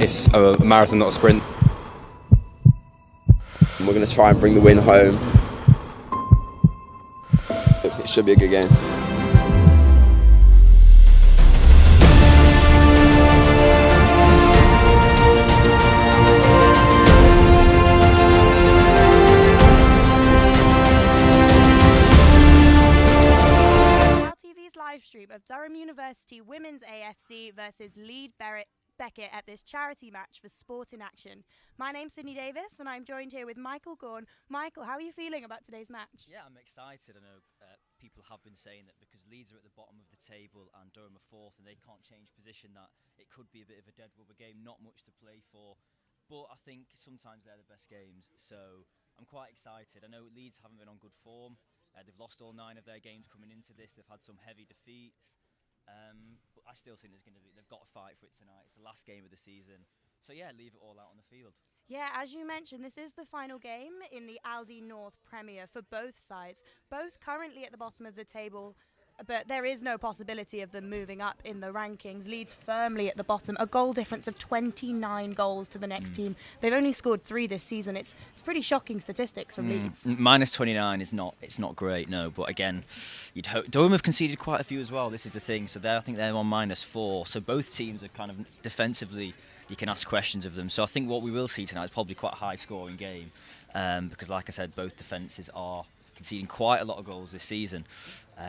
it's a marathon, not a sprint. We're going to try and bring the win home. It should be a good game. PalTV's live stream of Durham University Women's AFC versus Leeds Beckett at this charity match for Sport in Action. My name's Sydney Davis and I'm joined here with Michael Gorn. Michael, how are you feeling about today's match? Yeah, I'm excited. I know people have been saying that because Leeds are at the bottom of the table and Durham are fourth and they can't change position, that it could be a bit of a dead rubber game, not much to play for. But I think sometimes they're the best games, so I'm quite excited. I know Leeds haven't been on good form. They've lost all 9 of their games coming into this. They've had some heavy defeats. But I still think they've got to fight for it tonight. It's the last game of the season. So yeah, leave it all out on the field. Yeah, as you mentioned, this is the final game in the Aldi North Premier for both sides. Both currently at the bottom of the table, but there is no possibility of them moving up in the rankings. Leeds firmly at the bottom, a goal difference of 29 goals to the next team. They've only scored 3 this season. It's pretty shocking statistics from Leeds. Minus 29 is not great, no. But again, you'd hope Durham have conceded quite a few as well. This is the thing. So I think they're on -4. So both teams are kind of defensively. You can ask questions of them. So I think what we will see tonight is probably quite a high-scoring game because, like I said, both defences are conceding quite a lot of goals this season.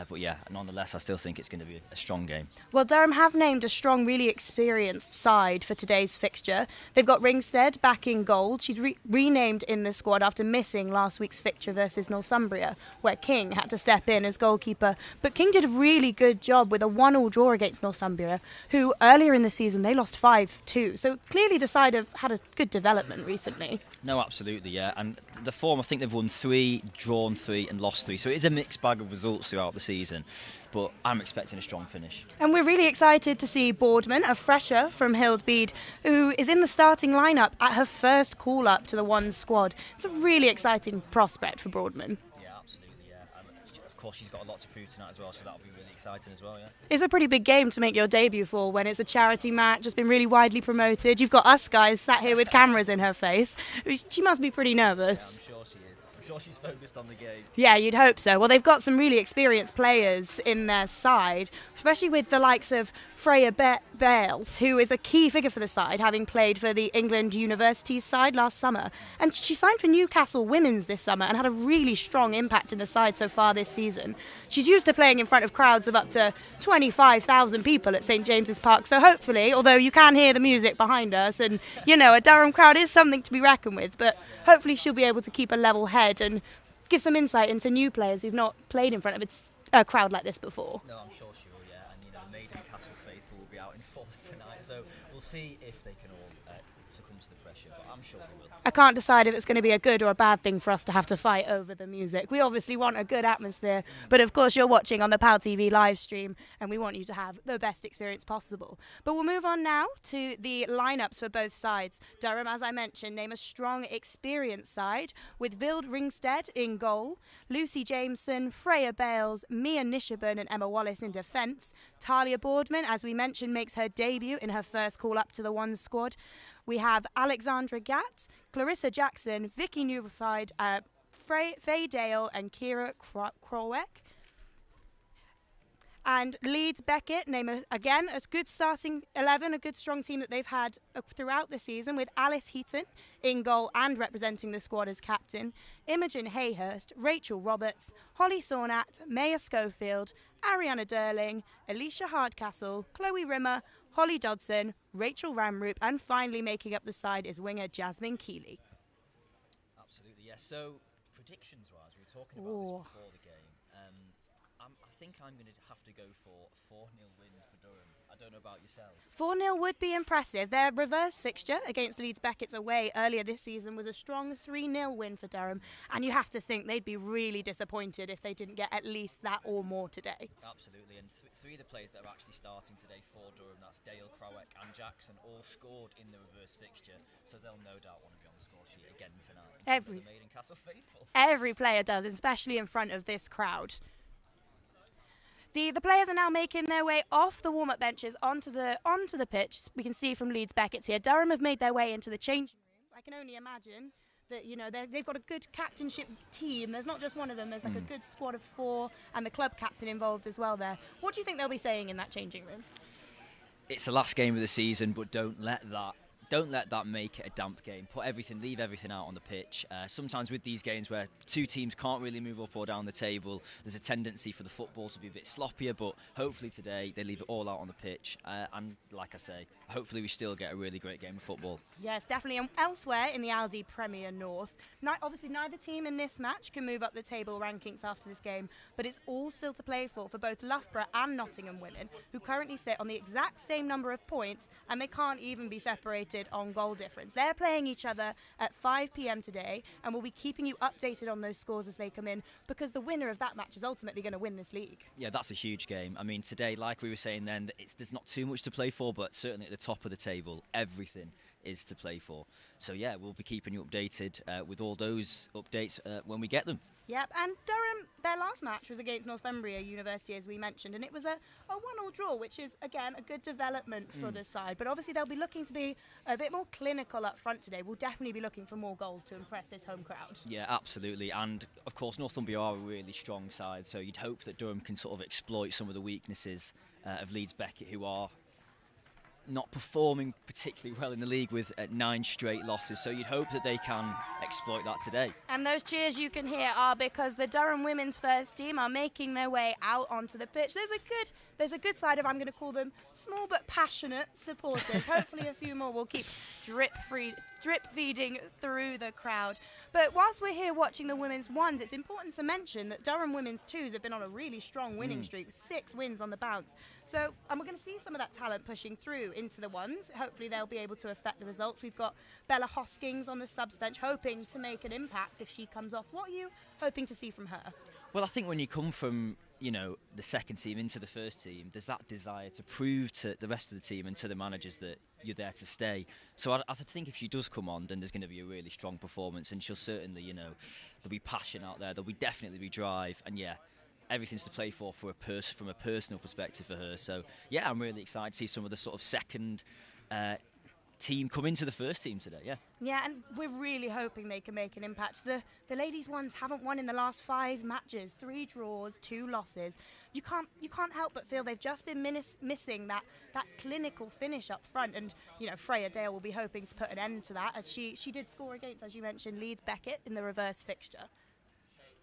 But yeah, nonetheless, I still think it's going to be a strong game. Well, Durham have named a strong, really experienced side for today's fixture. They've got Ringstead back in goal. She's renamed in the squad after missing last week's fixture versus Northumbria, where King had to step in as goalkeeper. But King did a really good job with a 1-1 draw against Northumbria, who earlier in the season they lost 5-2. So clearly the side have had a good development recently. No, absolutely, yeah. And the form, I think they've won 3, drawn 3 and lost 3. So it is a mixed bag of results throughout the season, but I'm expecting a strong finish. And we're really excited to see Boardman, a fresher from Hildbeed, who is in the starting lineup at her first call-up to the One squad. It's a really exciting prospect for Boardman. Yeah, absolutely, yeah. And of course, she's got a lot to prove tonight as well, so that'll be really exciting as well, yeah. It's a pretty big game to make your debut for when it's a charity match. It's been really widely promoted. You've got us guys sat here with cameras in her face. She must be pretty nervous. Yeah, I'm sure she is. I'm sure she's focused on the game. Yeah, you'd hope so. Well, they've got some really experienced players in their side, especially with the likes of Freya Bales, who is a key figure for the side, having played for the England Universities side last summer. And she signed for Newcastle Women's this summer and had a really strong impact in the side so far this season. She's used to playing in front of crowds of up to 25,000 people at St James's Park. So hopefully, although you can hear the music behind us, and you know, a Durham crowd is something to be reckoned with, but hopefully she'll be able to keep a level head and give some insight into new players who've not played in front of a crowd like this before. No, I'm sure she will, yeah. And, you know, Maiden Castle faithful will be out in force tonight, so we'll see if they can all succumb to the pressure, but I'm sure they will. I can't decide if it's going to be a good or a bad thing for us to have to fight over the music. We obviously want a good atmosphere, but of course you're watching on the PalTV live stream and we want you to have the best experience possible. But we'll move on now to the lineups for both sides. Durham, as I mentioned, name a strong, experienced side with Vild Ringstead in goal, Lucy Jameson, Freya Bales, Mia Nishaburn and Emma Wallace in defence. Talia Boardman, as we mentioned, makes her debut in her first call-up to the One squad. We have Alexandra Gatt, Clarissa Jackson, Vicky Newfied, Faye Dale and Kira Krowek. And Leeds Beckett name again a good starting 11, a good strong team that they've had throughout the season, with Alice Heaton in goal and representing the squad as captain, Imogen Hayhurst, Rachel Roberts, Holly Sornat, Maya Schofield, Ariana Durling, Alicia Hardcastle, Chloe Rimmer, Holly Dodson, Rachel Ramroop, and finally making up the side is winger Jasmine Keeley. Absolutely, yes. So, predictions-wise, we were talking about this before the game. I think I'm going to have to go for a 4-0 win for Durham. I don't know about yourself. 4-0 would be impressive. Their reverse fixture against Leeds Beckett's away earlier this season was a strong 3-0 win for Durham, and you have to think they'd be really disappointed if they didn't get at least that or more today. Absolutely, and 3 of the players that are actually starting today for Durham, that's Dale, Crowek and Jackson, all scored in the reverse fixture, so they'll no doubt want to be on the score sheet again tonight. Every Maiden Castle faithful. Every player does, especially in front of this crowd. The players are now making their way off the warm-up benches onto the pitch. We can see from Leeds Beckett's here. Durham have made their way into the changing rooms. I can only imagine that, you know, they've got a good captainship team. There's not just one of them. There's like a good squad of 4 and the club captain involved as well there. What do you think they'll be saying in that changing room? It's the last game of the season, but don't let that make it a damp game. Leave everything out on the pitch. Sometimes with these games where 2 teams can't really move up or down the table, there's a tendency for the football to be a bit sloppier, but hopefully today they leave it all out on the pitch. And like I say, hopefully we still get a really great game of football. Yes, definitely. And elsewhere in the Aldi Premier North, obviously neither team in this match can move up the table rankings after this game, but it's all still to play for both Loughborough and Nottingham Women, who currently sit on the exact same number of points, and they can't even be separated on goal difference. They're playing each other at 5 p.m. today, and we'll be keeping you updated on those scores as they come in, because the winner of that match is ultimately going to win this league. Yeah, that's a huge game. I mean, today, like we were saying then, there's not too much to play for, but certainly at the top of the table, everything is to play for. So yeah, we'll be keeping you updated with all those updates when we get them. Yep, and Durham, their last match was against Northumbria University, as we mentioned, and it was a 1-1 draw, which is, again, a good development for the side. But obviously they'll be looking to be a bit more clinical up front today. We'll definitely be looking for more goals to impress this home crowd. Yeah, absolutely. And, of course, Northumbria are a really strong side, so you'd hope that Durham can sort of exploit some of the weaknesses of Leeds Beckett, who are not performing particularly well in the league with 9 straight losses, so you'd hope that they can exploit that today. And those cheers you can hear are because the Durham women's first team are making their way out onto the pitch. There's a good side of, I'm going to call them, small but passionate supporters. Hopefully a few more will keep drip feeding through the crowd. But whilst we're here watching the women's ones, it's important to mention that Durham women's twos have been on a really strong winning streak with 6 wins on the bounce. So, and we're going to see some of that talent pushing through into the ones. Hopefully they'll be able to affect the results. We've got Bella Hoskins on the subs bench hoping to make an impact if she comes off. What are you hoping to see from her? Well, I think when you come from, you know, the second team into the first team, there's that desire to prove to the rest of the team and to the managers that you're there to stay. So I think if she does come on, then there's going to be a really strong performance, and she'll certainly, you know, there'll be passion out there, there'll be definitely be drive, and yeah, everything's to play for from a personal perspective for her. So yeah, I'm really excited to see some of the sort of second team come into the first team today. Yeah, and we're really hoping they can make an impact. The ladies ones haven't won in the last 5 matches, 3 draws, 2 losses. You can't help but feel they've just been missing that clinical finish up front, and you know, Freya Dale will be hoping to put an end to that, as she did score against, as you mentioned, Leeds Beckett in the reverse fixture.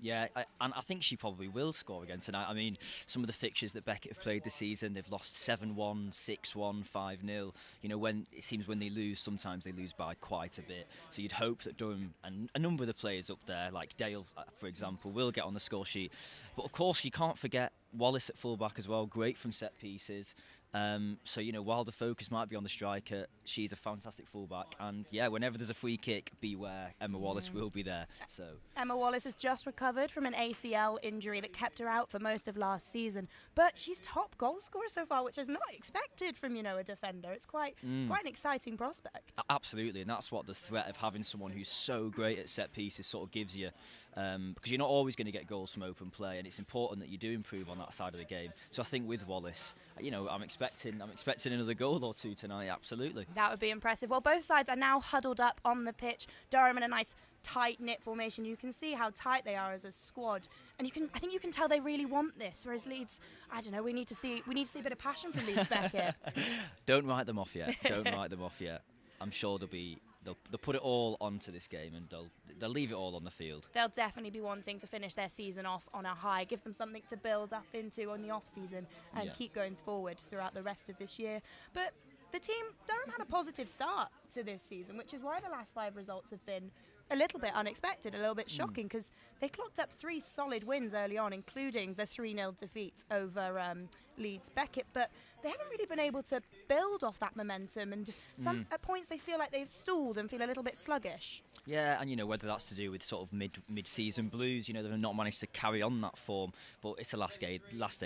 Yeah, and I think she probably will score again tonight. I mean, some of the fixtures that Beckett have played this season, they've lost 7-1, 6-1, 5-0. You know, when it seems when they lose, sometimes they lose by quite a bit. So you'd hope that Durham and a number of the players up there, like Dale, for example, will get on the score sheet. But of course, you can't forget Wallace at fullback as well. Great from set pieces. So, you know, while the focus might be on the striker, she's a fantastic fullback. And, yeah, whenever there's a free kick, beware, Emma Wallace will be there. So Emma Wallace has just recovered from an ACL injury that kept her out for most of last season. But she's top goal scorer so far, which is not expected from, you know, a defender. It's quite an exciting prospect. Absolutely, and that's what the threat of having someone who's so great at set pieces sort of gives you. Because you're not always going to get goals from open play, and it's important that you do improve on that side of the game. So I think with Wallace, you know, I'm expecting another goal or 2 tonight. Absolutely, that would be impressive. Well, both sides are now huddled up on the pitch. Durham in a nice tight-knit formation. You can see how tight they are as a squad, and I think you can tell they really want this. Whereas Leeds, I don't know, we need to see a bit of passion from Leeds Beckett. Don't write them off yet. I'm sure they'll put it all onto this game, and they'll leave it all on the field. They'll definitely be wanting to finish their season off on a high, give them something to build up into on the off-season and keep going forward throughout the rest of this year. But the team, Durham had a positive start to this season, which is why the last 5 results have been a little bit unexpected, a little bit shocking, because they clocked up 3 solid wins early on, including the 3-0 defeat over Leeds Beckett, but they haven't really been able to build off that momentum, and at points they feel like they've stalled and feel a little bit sluggish. Yeah, and you know, whether that's to do with sort of mid-season blues, you know, they've not managed to carry on that form, but it's the last day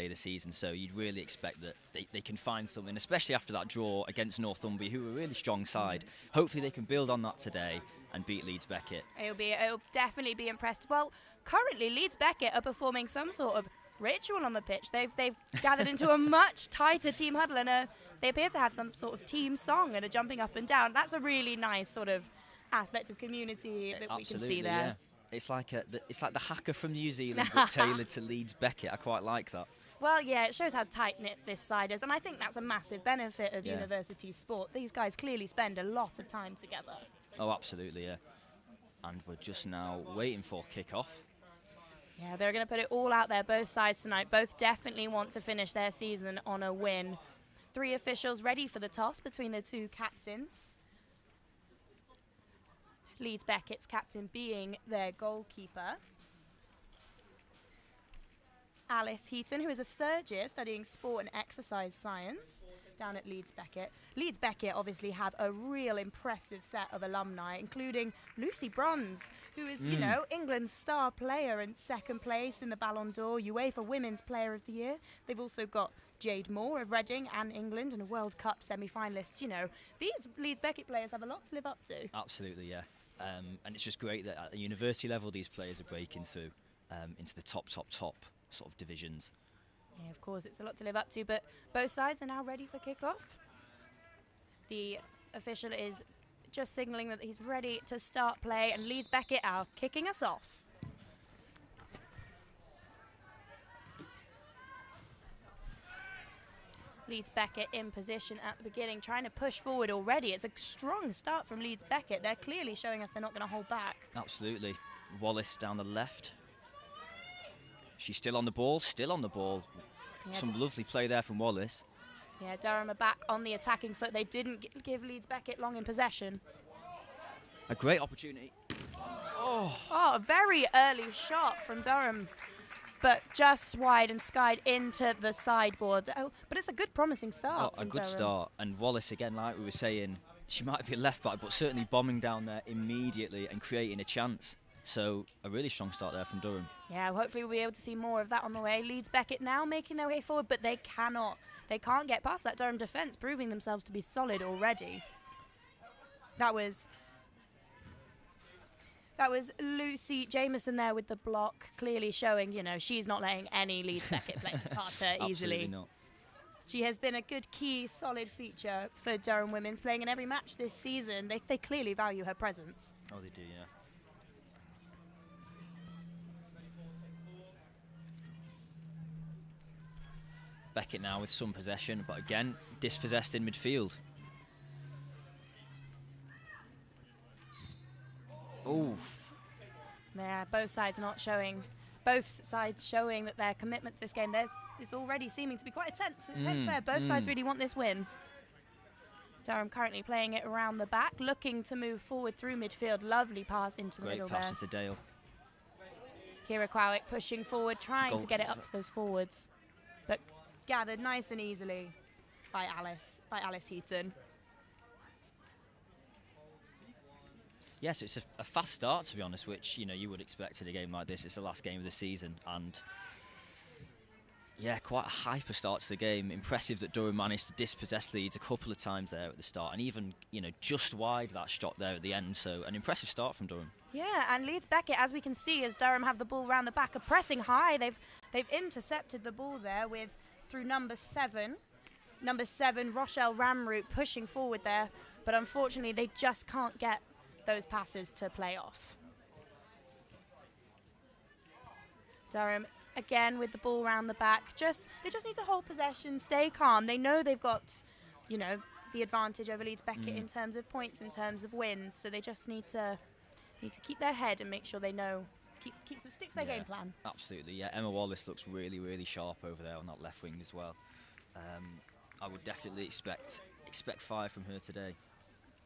of the season, so you'd really expect that they can find something, especially after that draw against Northumbria, who are a really strong side. Hopefully they can build on that today and beat Leeds Beckett. It'll definitely be impressed. Well, currently Leeds Beckett are performing some sort of ritual on the pitch. They've gathered into a much tighter team huddle, and they appear to have some sort of team song and are jumping up and down. That's a really nice sort of aspect of community that we can see there. Yeah. It's like the hacker from New Zealand, but tailored to Leeds Beckett. I quite like that. Well, yeah, it shows how tight-knit this side is, and I think that's a massive benefit of university sport. These guys clearly spend a lot of time together. Oh, absolutely, yeah. And we're just now waiting for kick-off. Yeah, they're going to put it all out there, both sides tonight. Both definitely want to finish their season on a win. 3 officials ready for the toss between the 2 captains. Leeds Beckett's captain being their goalkeeper, Alice Heaton, who is a 3rd year studying sport and exercise science down at Leeds Beckett. Leeds Beckett obviously have a real impressive set of alumni, including Lucy Bronze, who is, you know, England's star player and 2nd place in the Ballon d'Or, UEFA Women's Player of the Year. They've also got Jade Moore of Reading and England and a World Cup semi-finalist. You know, these Leeds Beckett players have a lot to live up to. Absolutely, yeah. And it's just great that at the university level these players are breaking through into the top sort of divisions. Yeah, of course, it's a lot to live up to, but both sides are now ready for kick-off. The official is just signalling that he's ready to start play, and Leeds Beckett are kicking us off. Leeds Beckett in position at the beginning, trying to push forward already. It's a strong start from Leeds Beckett. They're clearly showing us they're not going to hold back. Absolutely. Wallace down the left. She's still on the ball, Yeah, some lovely play there from Wallace. Yeah, Durham are back on the attacking foot. They didn't give Leeds Beckett long in possession. A great opportunity. Oh, a very early shot from Durham, but just wide and skied into the sideboard. Oh, but it's a good, promising start. A good start. And Wallace, again, like we were saying, she might be left back, but certainly bombing down there immediately and creating a chance. So a really strong start there from Durham. Yeah, hopefully we'll be able to see more of that on the way. Leeds Beckett now making their way forward, but they cannot. They can't get past that Durham defence, proving themselves to be solid already. That was Lucy Jameson there with the block, clearly showing, you know, she's not letting any Leeds Beckett players past her easily. Absolutely not. She has been a good key, solid feature for Durham Women's, playing in every match this season. They clearly value her presence. Oh, they do, yeah. Beckett now with some possession, but again, dispossessed in midfield. Oof. Yeah, both sides showing that their commitment to this game. It's already seeming to be quite intense there. Both sides really want this win. Durham currently playing it around the back, looking to move forward through midfield. Lovely pass into the middle there. Great pass into Dale. Kira Kwawick pushing forward, trying to get it up to those forwards, but gathered nice and easily by Alice Heaton. Yes, it's a fast start, to be honest, which, you know, you would expect in a game like this. It's the last game of the season, and yeah, quite a hyper start to the game. Impressive that Durham managed to dispossess Leeds a couple of times there at the start, and even, you know, just wide that shot there at the end. So an impressive start from Durham. Yeah, and Leeds Beckett, as we can see, as Durham have the ball round the back, are pressing high. They've intercepted the ball there through number 7, Rochelle Ramroot, pushing forward there, but unfortunately they just can't get those passes to play off. Durham again with the ball round the back. They just need to hold possession, stay calm. They know they've got, you know, the advantage over Leeds Beckett in terms of points, in terms of wins. So they just need to keep their head and make sure they know, stick to their game plan. Absolutely, yeah. Emma Wallace looks really, really sharp over there on that left wing as well. I would definitely expect fire from her today.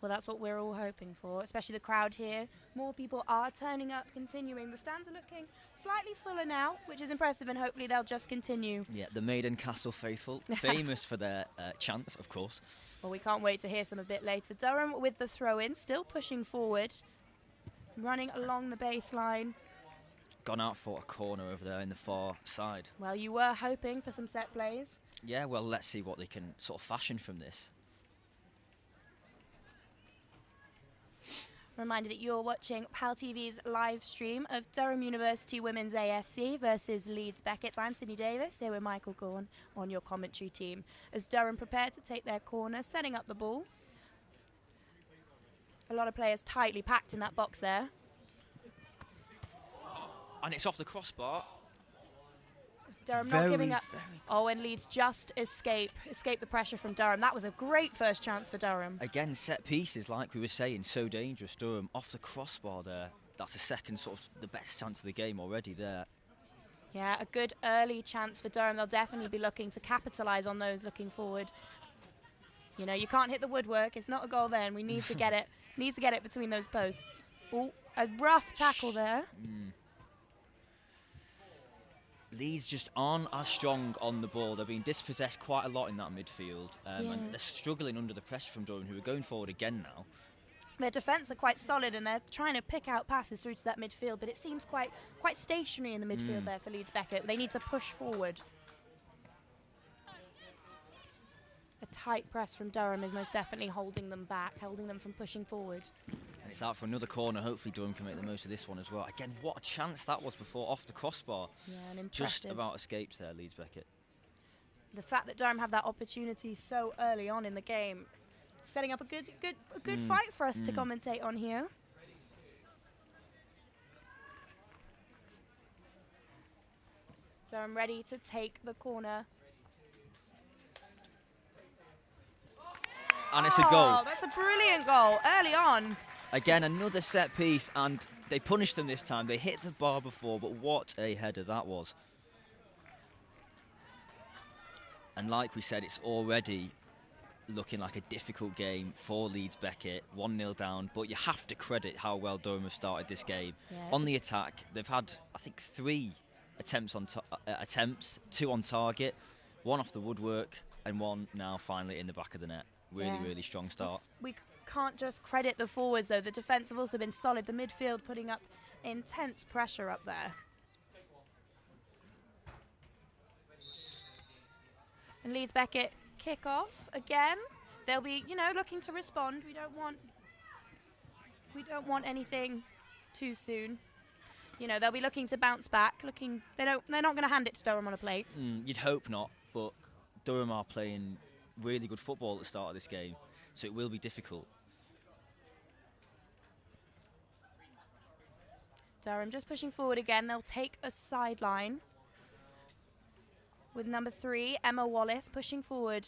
Well, that's what we're all hoping for, especially the crowd here. More people are turning up, continuing. The stands are looking slightly fuller now, which is impressive, and hopefully they'll just continue. Yeah, the Maiden Castle faithful, famous for their chants, of course. Well, we can't wait to hear some a bit later. Durham with the throw-in, still pushing forward, running along the baseline. Gone out for a corner over there in the far side. Well, you were hoping for some set plays. Yeah, well, let's see what they can sort of fashion from this. Reminder that you're watching PalTV's live stream of Durham University Women's AFC versus Leeds Beckett. I'm Sydney Davis, here with Michael Gorn on your commentary team. As Durham prepare to take their corner, setting up the ball. A lot of players tightly packed in that box there. And it's off the crossbar. Durham not giving up. Oh, and Leeds just escape the pressure from Durham. That was a great first chance for Durham. Again, set pieces, like we were saying, so dangerous. Durham off the crossbar there. That's a second sort of the best chance of the game already there. Yeah, a good early chance for Durham. They'll definitely be looking to capitalise on those looking forward. You know, you can't hit the woodwork. It's not a goal then. We need to get it. Need to get it between those posts. Oh, a rough tackle there. Leeds just aren't as strong on the ball. They're being dispossessed quite a lot in that midfield. And they're struggling under the pressure from Durham, who are going forward again now. Their defence are quite solid and they're trying to pick out passes through to that midfield, but it seems quite stationary in the midfield there for Leeds Beckett. They need to push forward. A tight press from Durham is most definitely holding them back, holding them from pushing forward. And it's out for another corner. Hopefully Durham can make the most of this one as well. Again, what a chance that was before, off the crossbar. Yeah, and impressive. Just about escaped there, Leeds Beckett. The fact that Durham have that opportunity so early on in the game, setting up a good fight for us to commentate on here. Durham ready to take the corner. And it's a goal. Oh, that's a brilliant goal early on. Again, another set piece, and they punished them this time. They hit the bar before, but what a header that was. And like we said, it's already looking like a difficult game for Leeds Beckett. 1-0 down, but you have to credit how well Durham have started this game. Yeah, on the attack, they've had, I think, 3 attempts, 2 on target, 1 off the woodwork, and 1 now finally in the back of the net. Really strong start. We can't just credit the forwards though. The defence have also been solid. The midfield putting up intense pressure up there. And Leeds Beckett kick off again. They'll be, you know, looking to respond. We don't want anything too soon. You know, they'll be looking to bounce back. They're not going to hand it to Durham on a plate. You'd hope not, but Durham are playing really good football at the start of this game, so it will be difficult. Durham just pushing forward again. They'll take a sideline with number 3, Emma Wallace, pushing forward.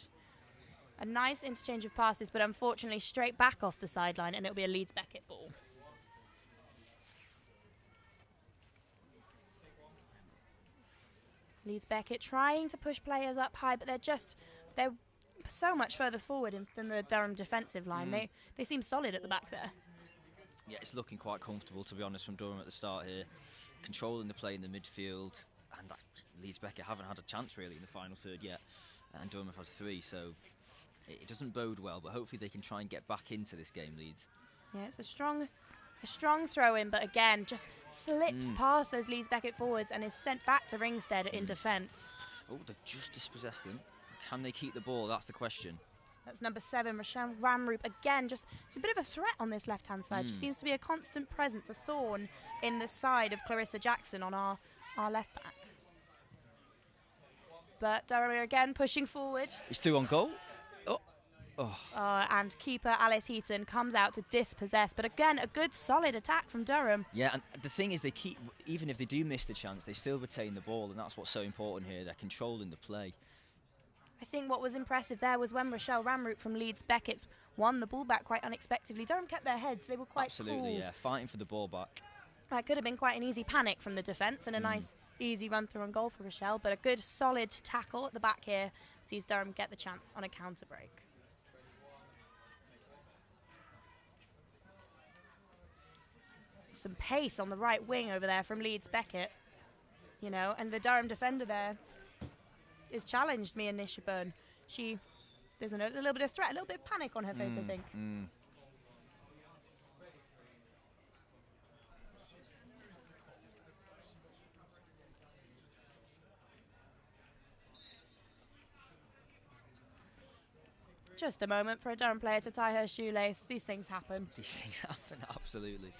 A nice interchange of passes, but unfortunately straight back off the sideline, and it'll be a Leeds Beckett ball. Leeds Beckett trying to push players up high, but they're so much further forward than the Durham defensive line. They seem solid at the back there. Yeah, it's looking quite comfortable, to be honest, from Durham at the start here. Controlling the play in the midfield, and Leeds Beckett haven't had a chance really in the final third yet, and Durham have had 3, so it doesn't bode well, but hopefully they can try and get back into this game, Leeds. Yeah, it's a strong throw in, but again, just slips past those Leeds Beckett forwards and is sent back to Ringstead in defence. Oh, they've just dispossessed him. Can they keep the ball? That's the question. That's number 7, Rochelle Ramroop. Again, it's a bit of a threat on this left-hand side. She seems to be a constant presence, a thorn in the side of Clarissa Jackson on our left back. But Durham are again pushing forward. It's 2 on goal. And keeper Alice Heaton comes out to dispossess. But again, a good solid attack from Durham. Yeah, and the thing is, they keep, even if they do miss the chance, they still retain the ball, and that's what's so important here. They're controlling the play. I think what was impressive there was when Rochelle Ramroop from Leeds Beckett won the ball back quite unexpectedly. Durham kept their heads. They were quite Absolutely, cool. Yeah, fighting for the ball back. That could have been quite an easy panic from the defence and a nice, easy run through on goal for Rochelle. But a good, solid tackle at the back here sees Durham get the chance on a counter break. Some pace on the right wing over there from Leeds Beckett. You know, and the Durham defender there is challenged, Mia Nishaburn. There's a little bit of threat, a little bit of panic on her face, I think. Just a moment for a Durham player to tie her shoelace. These things happen. These things happen, absolutely.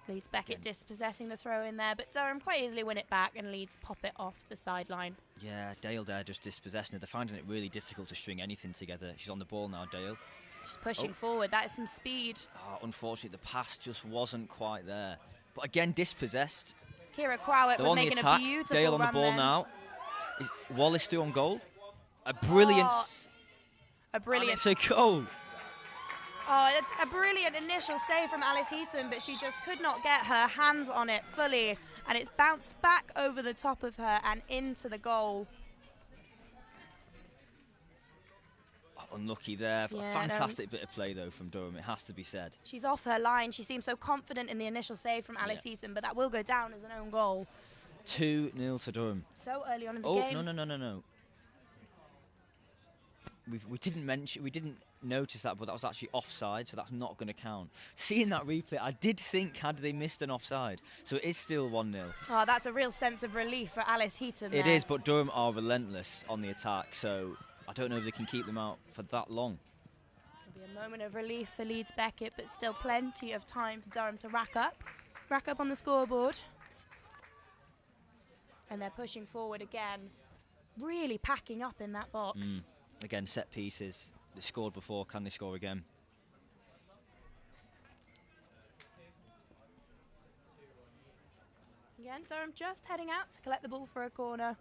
Leeds Beckett dispossessing the throw in there, but Durham quite easily win it back and Leeds pop it off the sideline. Yeah, Dale there just dispossessing her. They're finding it really difficult to string anything together. She's on the ball now, Dale. She's pushing forward. That is some speed. Oh, unfortunately, the pass just wasn't quite there. But again, dispossessed. Kira Crowett was making a beautiful Dale on the run ball then. now. Is Wallace still on goal? A brilliant... A brilliant... And it's a goal. Oh, a brilliant initial save from Alice Heaton, but she just could not get her hands on it fully. And it's bounced back over the top of her and into the goal. Oh, unlucky there. Yeah, Fantastic bit of play, though, from Durham, it has to be said. She's off her line. She seems so confident in the initial save from Alice Heaton, but that will go down as an own goal. 2-0 to Durham. So early on in the game. Oh, no. We didn't notice that, but that was actually offside, so that's not going to count. Seeing that replay, I did think had they missed an offside, so it is still 1-0. Oh, that's a real sense of relief for Alice Heaton. It is, but Durham are relentless on the attack, so I don't know if they can keep them out for that long. It'll be a moment of relief for Leeds Beckett, but still plenty of time for Durham to rack up on the scoreboard. And they're pushing forward again, really packing up in that box. Again, set pieces. They scored before. Can they score again? Again, Durham just heading out to collect the ball for a corner.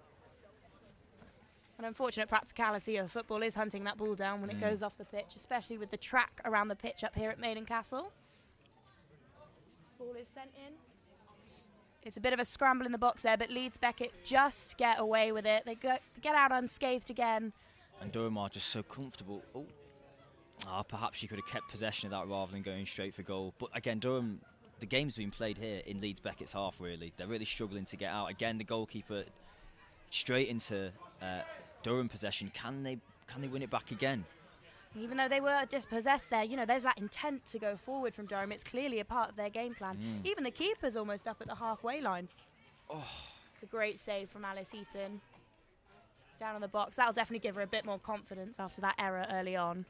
An unfortunate practicality of football is hunting that ball down when it goes off the pitch, especially with the track around the pitch up here at Maiden Castle. Ball is sent in. It's a bit of a scramble in the box there, but Leeds Beckett just get away with it. They get out unscathed again. And Durham are just so comfortable. Perhaps she could have kept possession of that rather than going straight for goal. But again, Durham, the game's been played here in Leeds Beckett's half, really. They're really struggling to get out. Again, the goalkeeper straight into Durham possession. Can they win it back again? Even though they were dispossessed there, there's that intent to go forward from Durham. It's clearly a part of their game plan. Even the keeper's almost up at the halfway line. It's a great save from Alice Heaton. Down on the box. That'll definitely give her a bit more confidence after that error early on.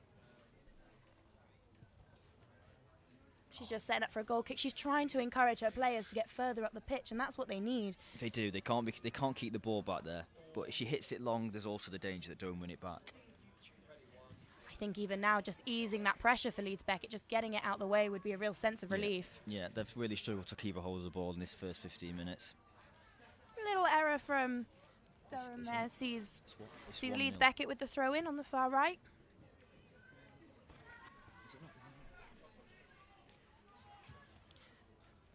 She's just setting up for a goal kick. She's trying to encourage her players to get further up the pitch, and that's what they need. They do. They can't keep the ball back there. But if she hits it long, there's also the danger that Durham win it back. I think even now, just easing that pressure for Leeds Beckett, just getting it out the way would be a real sense of relief. Yeah, they've really struggled to keep a hold of the ball in this first 15 minutes. Little error from Durham there. Sees Leeds Beckett with the throw in on the far right.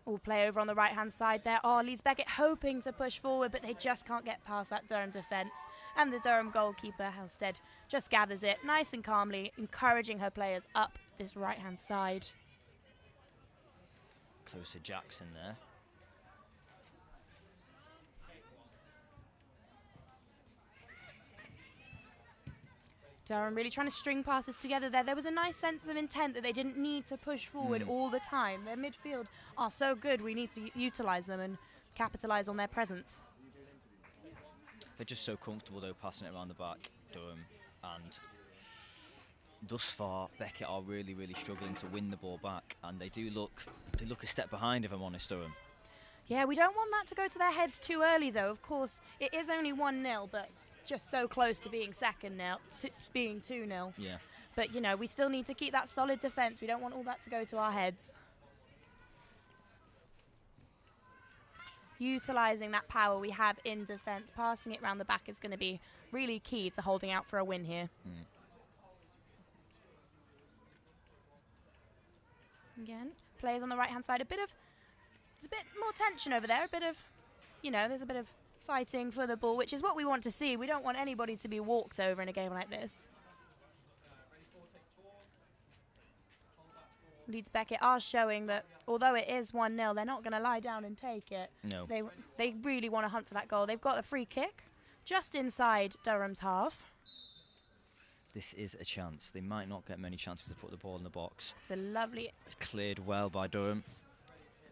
All play over on the right-hand side there. Leeds Beckett hoping to push forward, but they just can't get past that Durham defence. And the Durham goalkeeper, Halstead, just gathers it nice and calmly, encouraging her players up this right-hand side. Close to Jackson there. Durham really trying to string passes together there. There was a nice sense of intent that they didn't need to push forward all the time. Their midfield are so good, we need to utilise them and capitalise on their presence. They're just so comfortable, though, passing it around the back, Durham. And thus far, Beckett are really, really struggling to win the ball back. And they look a step behind, if I'm honest, Durham. Yeah, we don't want that to go to their heads too early, though. Of course, it is only 1-0, but just so close to being second now, being 2-0. Yeah. But, we still need to keep that solid defence. We don't want all that to go to our heads. Utilising that power we have in defence, passing it round the back is going to be really key to holding out for a win here. Again, players on the right-hand side, there's a bit more tension over there, there's a bit of fighting for the ball, which is what we want to see. We don't want anybody to be walked over in a game like this. Leeds Beckett are showing that although it is 1-0, they're not going to lie down and take it. No. They really want to hunt for that goal. They've got a free kick just inside Durham's half. This is a chance. They might not get many chances to put the ball in the box. It's a lovely... It's cleared well by Durham.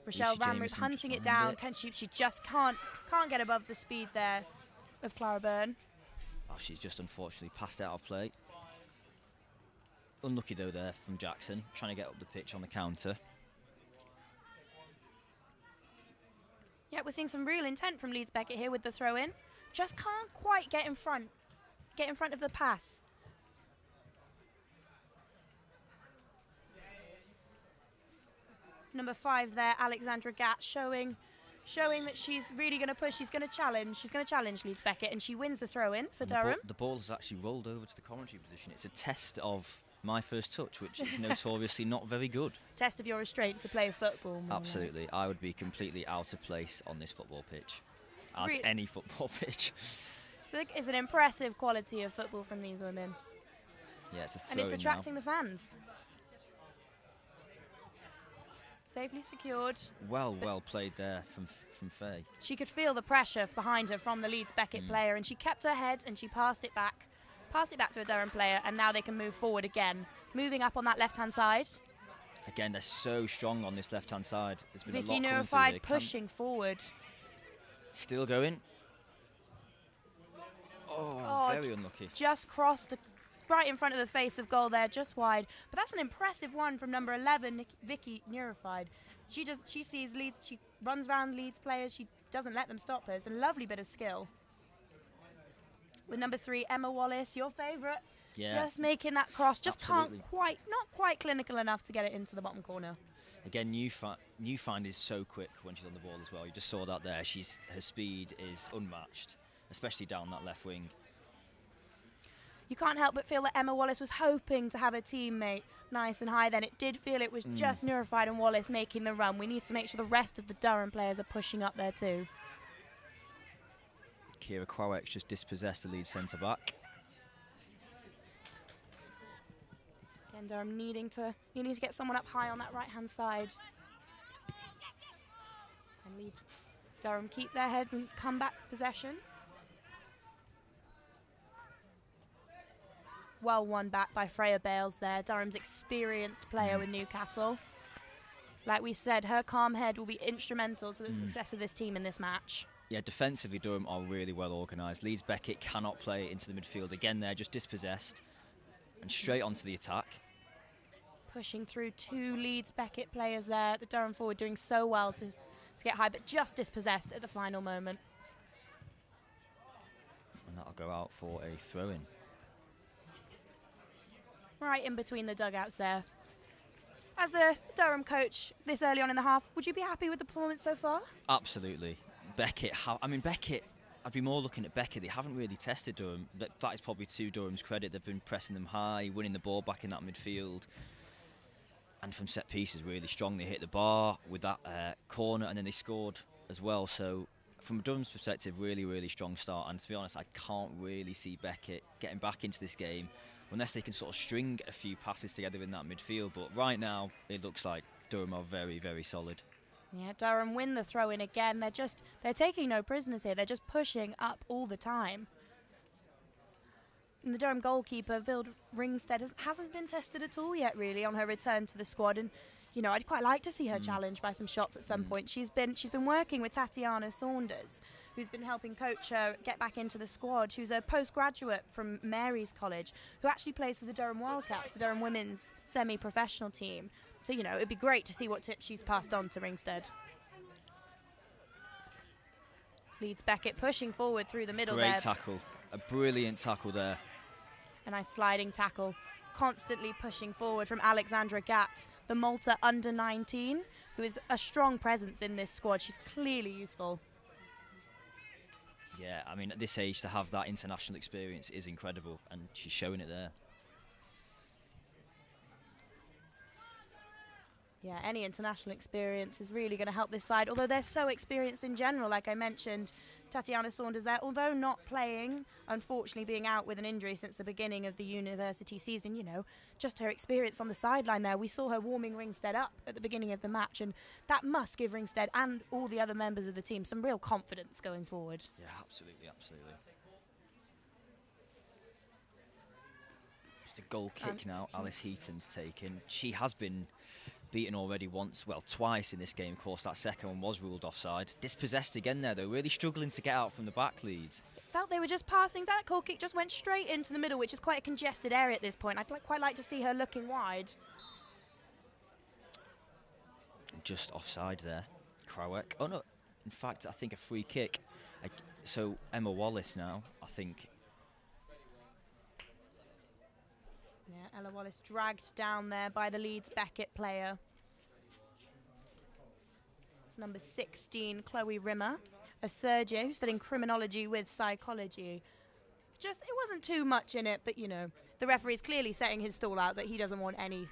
Rochelle Ramrose hunting it down. Can she just can't get above the speed there of Clara Byrne. She's just unfortunately passed out of play. Unlucky though there from Jackson, trying to get up the pitch on the counter. Yeah, we're seeing some real intent from Leeds Beckett here with the throw-in. Just can't quite get in front of the pass. Number 5 there, Alexandra Gatt, showing that she's really going to push. She's going to challenge Leeds Beckett, and she wins the throw-in for Durham. The ball has actually rolled over to the commentary position. It's a test of my first touch, which is notoriously not very good. Test of your restraint to play football. Absolutely. I would be completely out of place on this football pitch, as any football pitch. It's an impressive quality of football from these women. Yeah, it's a throw-in and it's attracting now. the fans. Safely secured. Well played there from Faye. She could feel the pressure behind her from the Leeds Beckett player, and she kept her head and she passed it back to a Durham player, and now they can move forward again. Moving up on that left-hand side. Again, they're so strong on this left-hand side. There's been Vicky a lot coming through here. pushing forward. Still going. Oh, very unlucky. Just crossed right in front of the face of goal there, just wide. But that's an impressive one from number 11, Vicky Neurified. She sees Leeds, she runs around Leeds players, she doesn't let them stop her. It's a lovely bit of skill. With number 3, Emma Wallace, your favourite. Yeah. Just making that cross, just Absolutely. not quite clinical enough to get it into the bottom corner. Again, Newfind is so quick when she's on the ball as well. You just saw that there. Her speed is unmatched, especially down that left wing. You can't help but feel that Emma Wallace was hoping to have a teammate nice and high then. It did feel it was just Neurified and Wallace making the run. We need to make sure the rest of the Durham players are pushing up there too. Kira Kwawek just dispossessed the lead centre-back. Again, Durham needing to get someone up high on that right-hand side. And Durham keep their heads and come back for possession. Well won back by Freya Bales there, Durham's experienced player with Newcastle. Like we said, her calm head will be instrumental to the success of this team in this match. Yeah, defensively, Durham are really well organised. Leeds Beckett cannot play into the midfield. Again, they're just dispossessed and straight onto the attack. Pushing through 2 Leeds Beckett players there. The Durham forward doing so well to get high, but just dispossessed at the final moment. And that'll go out for a throw-in. Right in between the dugouts there. As the Durham coach this early on in the half, would you be happy with the performance so far? Absolutely. Beckett, Beckett, I'd be more looking at Beckett. They haven't really tested Durham. That is probably to Durham's credit. They've been pressing them high, winning the ball back in that midfield. And from set pieces, really strong. They hit the bar with that corner, and then they scored as well. So from Durham's perspective, really, really strong start. And to be honest, I can't really see Beckett getting back into this game unless they can sort of string a few passes together in that midfield. But right now, it looks like Durham are very, very solid. Yeah, Durham win the throw-in again. They're taking no prisoners here. They're just pushing up all the time. And the Durham goalkeeper, Vild Ringstead, hasn't been tested at all yet, really, on her return to the squad. And you know, I'd quite like to see her challenged by some shots at some point. She's been working with Tatiana Saunders, who's been helping coach her get back into the squad, who's a postgraduate from Mary's College, who actually plays for the Durham Wildcats, the Durham women's semi-professional team. So, you know, it'd be great to see what tips she's passed on to Ringstead. Leeds Beckett pushing forward through the middle there. Great tackle. A brilliant tackle there. A nice sliding tackle. Constantly pushing forward from Alexandra Gatt, the Malta under-19, who is a strong presence in this squad. She's clearly useful. Yeah, I mean, at this age, to have that international experience is incredible, and she's showing it there. Yeah, any international experience is really going to help this side, although they're so experienced in general. Like I mentioned, Tatiana Saunders there, although not playing, unfortunately being out with an injury since the beginning of the university season, you know, just her experience on the sideline there. We saw her warming Ringstead up at the beginning of the match, and that must give Ringstead and all the other members of the team some real confidence going forward. Yeah, absolutely, absolutely. Just a goal kick now, Alice Heaton's taken. She has been beaten already once, well, twice in this game. Of course, that second one was ruled offside. Dispossessed again there, though. Really struggling to get out from the back, Leeds. Felt they were just passing. That goal kick just went straight into the middle, which is quite a congested area at this point. I'd quite like to see her looking wide. Just offside there. Krawiec. Oh, no. In fact, I think a free kick. So Emma Wallace now, I think. Yeah, Ella Wallace dragged down there by the Leeds Beckett player. It's number 16, Chloe Rimmer, a third year who's studying criminology with psychology. It wasn't too much in it, but you know, the referee's clearly setting his stall out that he doesn't want any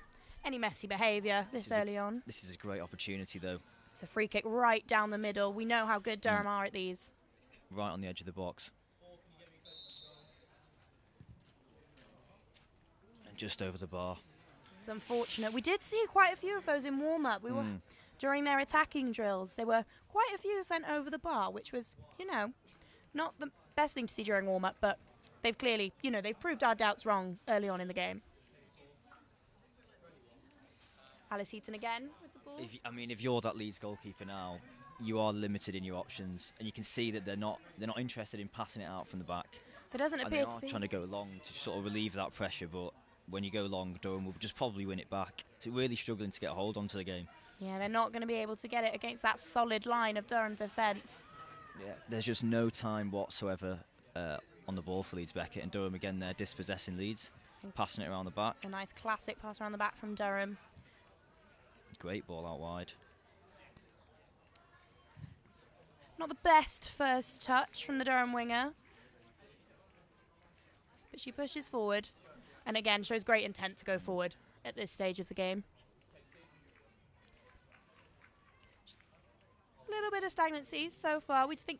messy behaviour this early on. This is a great opportunity, though. It's a free kick right down the middle. We know how good Durham are at these. Right on the edge of the box. And just over the bar. It's unfortunate. We did see quite a few of those in warm-up. We were during their attacking drills. There were quite a few sent over the bar, which was, you know, not the best thing to see during warm-up, but they've clearly, you know, they've proved our doubts wrong early on in the game. Alice Heaton again with the ball. If you're that Leeds goalkeeper now, you are limited in your options, and you can see that they're not interested in passing it out from the back. There doesn't appear to be. They are trying to go long to sort of relieve that pressure, but when you go long, Durham will just probably win it back. So really struggling to get a hold onto the game. Yeah, they're not going to be able to get it against that solid line of Durham defence. Yeah, there's just no time whatsoever on the ball for Leeds Beckett, and Durham again there dispossessing Leeds, passing it around the back. A nice classic pass around the back from Durham. Great ball out wide. Not the best first touch from the Durham winger, but she pushes forward and again shows great intent to go forward at this stage of the game. A little bit of stagnancy so far. We think,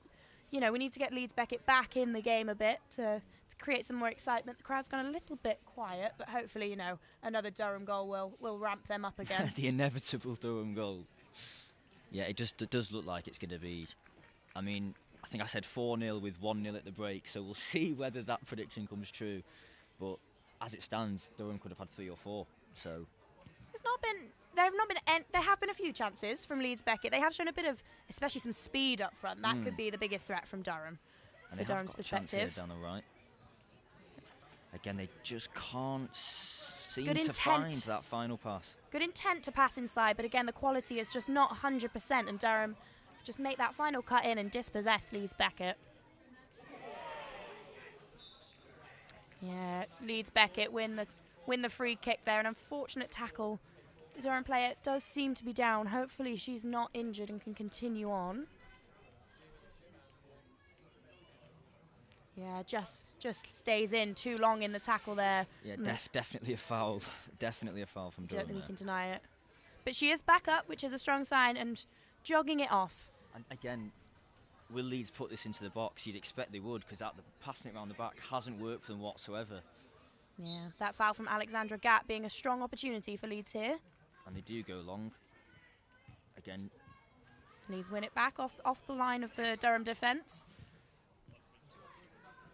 you know, we need to get Leeds Beckett back in the game a bit to create some more excitement. The crowd's gone a little bit quiet, but hopefully, you know, another Durham goal will ramp them up again. The inevitable Durham goal. Yeah, it does look like it's going to be. I mean, I think I said 4-0 with 1-0 at the break, so we'll see whether that prediction comes true. But as it stands, Durham could have had 3 or 4. So there have been a few chances from Leeds Beckett. They have shown a bit of, especially some speed up front. That could be the biggest threat from Durham, and for Durham's perspective. Down the right. Again, they just can't seem good to intent. Find that final pass. Good intent to pass inside, but again, the quality is just not 100%, and Durham just make that final cut in and dispossess Leeds Beckett. Yeah, Leeds Beckett win the free kick there. An unfortunate tackle. The Durham player does seem to be down. Hopefully she's not injured and can continue on. Yeah, just stays in too long in the tackle there. Yeah, definitely a foul. Definitely a foul from Durham. Don't think he can deny it. But she is back up, which is a strong sign, and jogging it off. And again, will Leeds put this into the box? You'd expect they would, because passing it around the back hasn't worked for them whatsoever. Yeah, that foul from Alexandra Gatt being a strong opportunity for Leeds here. And they do go long. Again. Leeds win it back off the line of the Durham defence.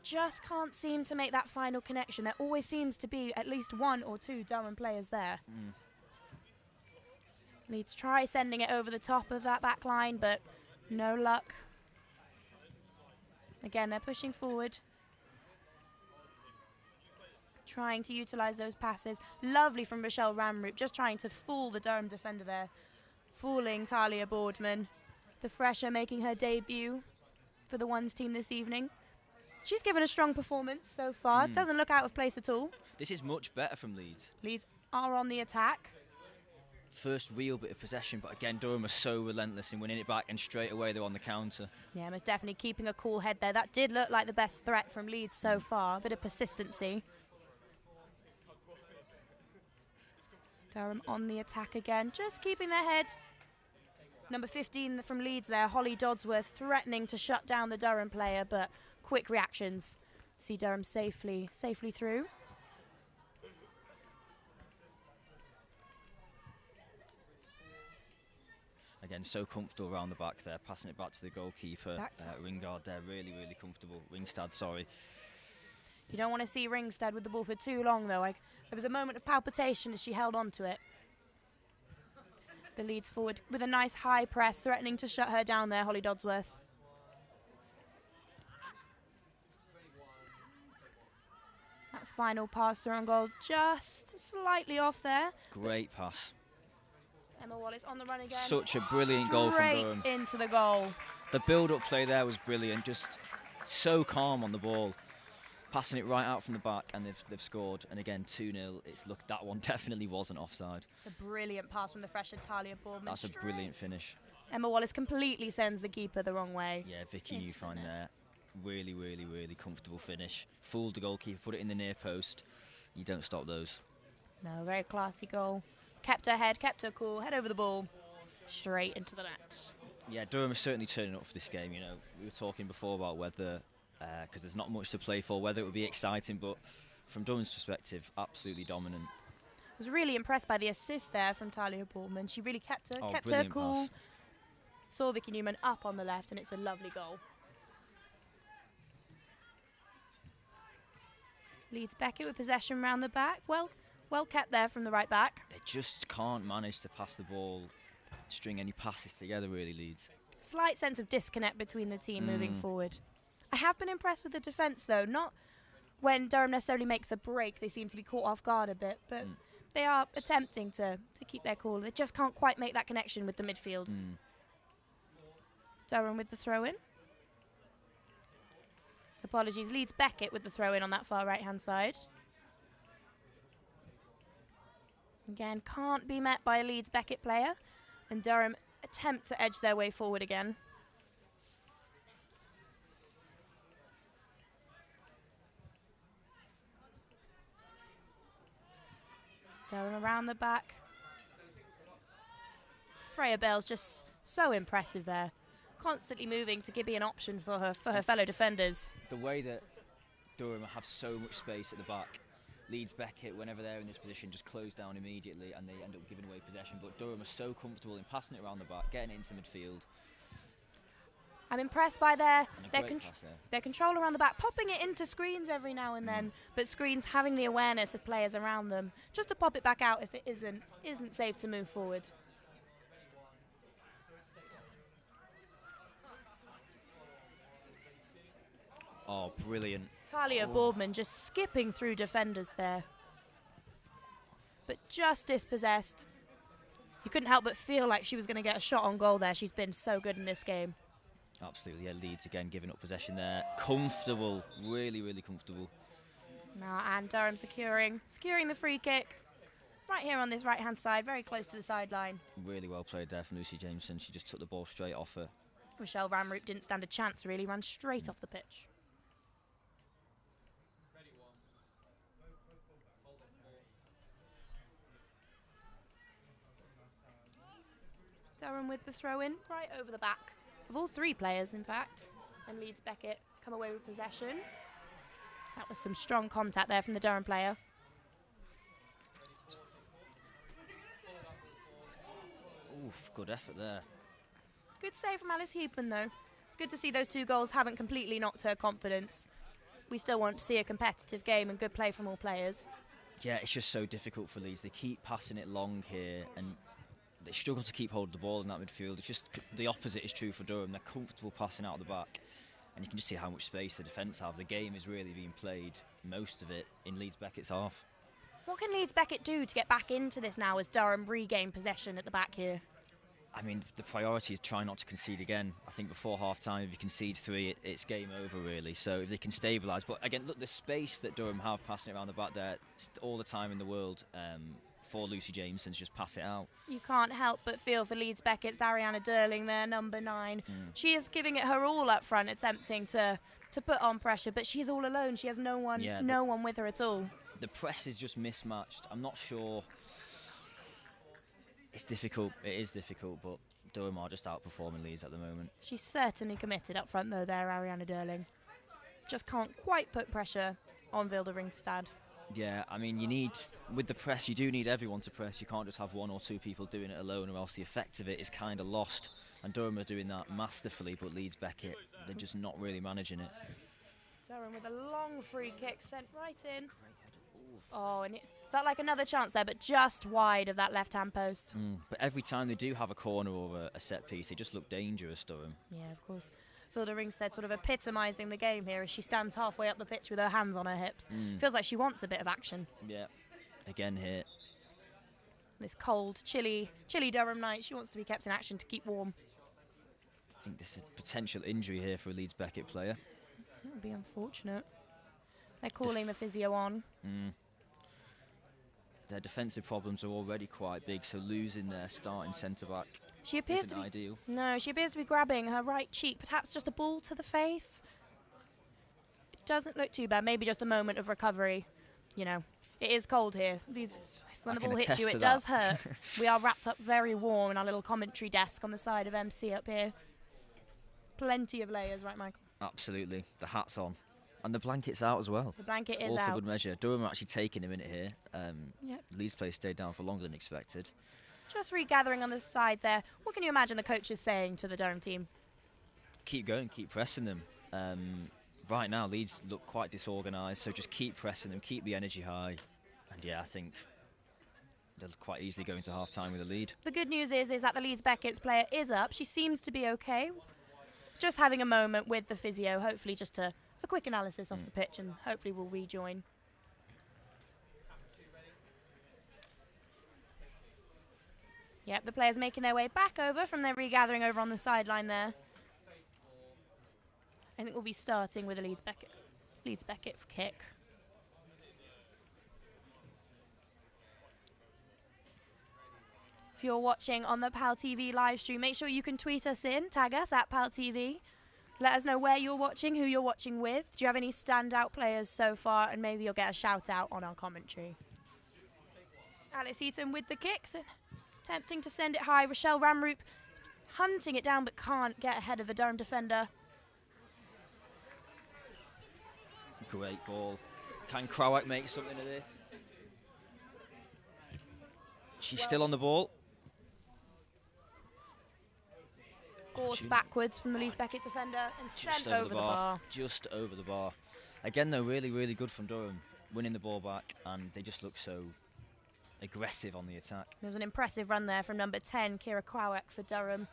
Just can't seem to make that final connection. There always seems to be at least 1 or 2 Durham players there. Leeds try sending it over the top of that back line, but no luck. Again, they're pushing forward. Trying to utilise those passes. Lovely from Rochelle Ramroot, just trying to fool the Durham defender there. Fooling Talia Boardman. The fresher making her debut for the Ones team this evening. She's given a strong performance so far. Doesn't look out of place at all. This is much better from Leeds. Leeds are on the attack. First real bit of possession, but again, Durham are so relentless in winning it back, and straight away they're on the counter. Yeah, most definitely keeping a cool head there. That did look like the best threat from Leeds so far. A bit of persistency. Durham on the attack again, just keeping their head. Number 15 from Leeds there, Holly Dodsworth, threatening to shut down the Durham player, but quick reactions. See Durham safely through. Again, so comfortable around the back there, passing it back to the goalkeeper. Ringard there, really, really comfortable. Ringstad, sorry. You don't want to see Ringstad with the ball for too long, though. There was a moment of palpitation as she held on to it. The Leeds forward with a nice high press, threatening to shut her down there, Holly Dodsworth. That final pass through on goal, just slightly off there. Great pass. Emma Wallace on the run again. Such a brilliant goal from Durham. Straight into the goal. The build-up play there was brilliant, just so calm on the ball. Passing it right out from the back, and they've scored. And again, 2-0. That one definitely wasn't offside. It's a brilliant pass from the fresher Talia Boardman. That's a brilliant finish. Emma Wallace completely sends the keeper the wrong way. Yeah, Vicky Newfine there. Really, really, really comfortable finish. Fooled the goalkeeper, put it in the near post. You don't stop those. No, very classy goal. Kept her head, kept her cool, head over the ball, straight into the net. Yeah, Durham is certainly turning up for this game. You know, we were talking before about whether, because there's not much to play for, whether it would be exciting, but from Durham's perspective, absolutely dominant. I was really impressed by the assist there from Talia Boardman. She really kept her cool. Pass. Saw Vicky Newman up on the left, and it's a lovely goal. Leeds Beckett with possession round the back. Well kept there from the right back. They just can't manage to pass the ball, string any passes together, really, Leeds. Slight sense of disconnect between the team moving forward. I have been impressed with the defence, though. Not when Durham necessarily make the break. They seem to be caught off guard a bit, but they are attempting to keep their cool. They just can't quite make that connection with the midfield. Durham with the throw-in. Apologies, Leeds Beckett with the throw-in on that far right-hand side. Again, can't be met by a Leeds Beckett player. And Durham attempt to edge their way forward again. Durham around the back. Freya Bell's just so impressive there. Constantly moving to give an option for her fellow defenders. The way that Durham have so much space at the back, Leeds Beckett, whenever they're in this position, just close down immediately and they end up giving away possession. But Durham are so comfortable in passing it around the back, getting it into midfield. I'm impressed by their control around the back, popping it into screens every now and then, but screens having the awareness of players around them, just to pop it back out if it isn't safe to move forward. Oh, brilliant. Talia Boardman just skipping through defenders there. But just dispossessed. You couldn't help but feel like she was going to get a shot on goal there. She's been so good in this game. Absolutely, yeah. Leeds again giving up possession there. Comfortable, really, really comfortable. Now, and Durham securing the free kick. Right here on this right-hand side, very close to the sideline. Really well played there from Lucy Jameson. She just took the ball straight off her. Rochelle Ramroot didn't stand a chance, really. Ran straight off the pitch. Durham with the throw-in, right over the back of all three players, in fact. And Leeds Beckett come away with possession. That was some strong contact there from the Durham player. Oof, good effort there. Good save from Alice Heapman, though. It's good to see those 2 goals haven't completely knocked her confidence. We still want to see a competitive game and good play from all players. Yeah, it's just so difficult for Leeds. They keep passing it long here, and they struggle to keep hold of the ball in that midfield. It's just the opposite is true for Durham. They're comfortable passing out of the back, and you can just see how much space the defence have. The game is really being played, most of it, in Leeds Beckett's half. What can Leeds Beckett do to get back into this now as Durham regain possession at the back here? I mean, the priority is try not to concede again. I think before half-time, if you concede 3, it's game over, really. So if they can stabilise. But again, look, the space that Durham have passing it around the back there, all the time in the world for Lucy Jameson to just pass it out. You can't help but feel for Leeds Beckett's Ariana Durling there, number 9. She is giving it her all up front, attempting to put on pressure, but she's all alone. She has no one with her at all. The press is just mismatched. I'm not sure. It's difficult. It is difficult, but Durham are just outperforming Leeds at the moment. She's certainly committed up front, though, there, Ariana Durling. Just can't quite put pressure on Vilde Ringstad. Yeah, I mean, with the press, you do need everyone to press. You can't just have 1 or 2 people doing it alone, or else the effect of it is kind of lost. And Durham are doing that masterfully, but Leeds Beckett, they're just not really managing it. Durham with a long free kick sent right in. Oh, and Felt like another chance there, but just wide of that left-hand post. But every time they do have a corner or a set piece, they just look dangerous, Durham. Yeah, of course. Filda Ringstead sort of epitomising the game here as she stands halfway up the pitch with her hands on her hips. Feels like she wants a bit of action. Yeah, again here. This cold, chilly Durham night, she wants to be kept in action to keep warm. I think this is a potential injury here for a Leeds Beckett player. That would be unfortunate. They're calling the physio on. Their defensive problems are already quite big, so losing their starting centre-back isn't ideal. No, she appears to be grabbing her right cheek, perhaps just a ball to the face. It doesn't look too bad, maybe just a moment of recovery. You know, it is cold here. When the ball hits you, it does hurt. We are wrapped up very warm in our little commentary desk on the side of MC up here. Plenty of layers, right, Michael? Absolutely. The hat's on. And the blanket's out as well. The blanket is all out. For good measure. Durham are actually taking a minute here. Yep. Leeds players stayed down for longer than expected. Just regathering on the side there. What can you imagine the coach is saying to the Durham team? Keep going, keep pressing them. Right now, Leeds look quite disorganised, so just keep pressing them, keep the energy high. And yeah, I think they'll quite easily go into half-time with a lead. The good news is that the Leeds Beckett's player is up. She seems to be okay. Just having a moment with the physio, hopefully just a quick analysis off the pitch, and hopefully we'll rejoin. Yep, the players making their way back over from their regathering over on the sideline there. I think we'll be starting with a Leeds Beckett kick. If you're watching on the PalTV live stream, make sure you can tweet us in, tag us at PalTV. Let us know where you're watching, who you're watching with. Do you have any standout players so far? And maybe you'll get a shout out on our commentary. Alex Eaton with the kicks and attempting to send it high. Rochelle Ramroop hunting it down but can't get ahead of the Durham defender. Great ball. Can Krawiec make something of this? She's still on the ball. Forced backwards from the Leeds Beckett defender and sent over the bar. Just over the bar. Again, though, really, really good from Durham. Winning the ball back, and they just look so aggressive on the attack. There was an impressive run there from number 10, Kira Krawiec for Durham.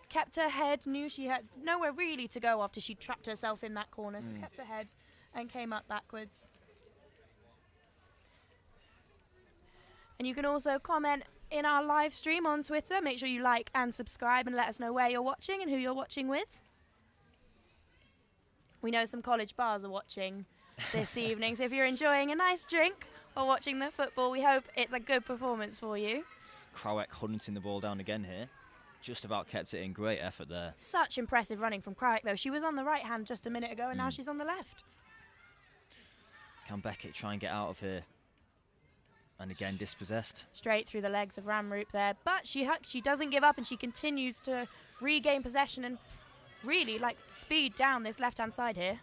Kept her head, knew she had nowhere really to go after she trapped herself in that corner, so kept her head and came up backwards. And you can also comment in our live stream on Twitter. Make sure you like and subscribe and let us know where you're watching and who you're watching with. We know some college bars are watching this evening, so if you're enjoying a nice drink or watching the football, we hope it's a good performance for you. Krawiec hunting the ball down again here. Just about kept it in. Great effort there. Such impressive running from Krawiec, though. She was on the right hand just a minute ago, and now she's on the left. Can Beckett try and get out of here? And again, dispossessed. Straight through the legs of Ramroop there. But she doesn't give up, and she continues to regain possession and really, speed down this left-hand side here.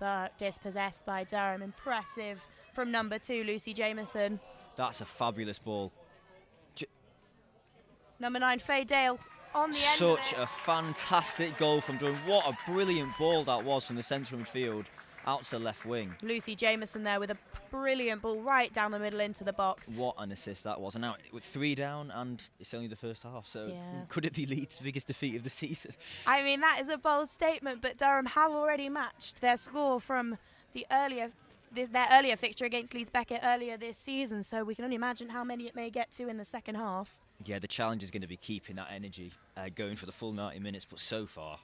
But dispossessed by Durham. Impressive from number 2, Lucy Jameson. That's a fabulous ball. Number 9, Faye Dale on the end. Such a fantastic goal from Durham. What a brilliant ball that was from the centre of midfield out to the left wing. Lucy Jameson there with a brilliant ball right down the middle into the box. What an assist that was. And now with 3 down, and it's only the first half, so could it be Leeds' biggest defeat of the season? I mean, that is a bold statement, but Durham have already matched their score from their earlier fixture against Leeds Beckett earlier this season, so we can only imagine how many it may get to in the second half. Yeah, the challenge is going to be keeping that energy going for the full 90 minutes, but so far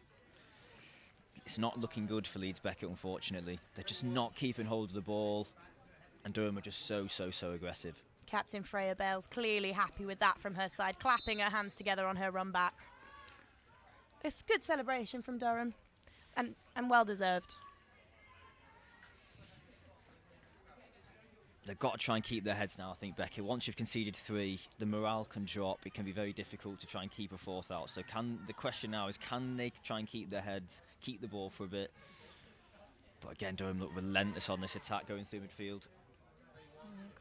it's not looking good for Leeds Beckett, unfortunately. They're just not keeping hold of the ball, and Durham are just so aggressive. Captain Freya Bales clearly happy with that from her side, clapping her hands together on her run back. It's good celebration from Durham, and well deserved. They've got to try and keep their heads now, I think, Beckett. Once you've conceded 3, the morale can drop. It can be very difficult to try and keep a 4th out. So the question now is, can they try and keep their heads, keep the ball for a bit? But again, Durham look relentless on this attack going through midfield.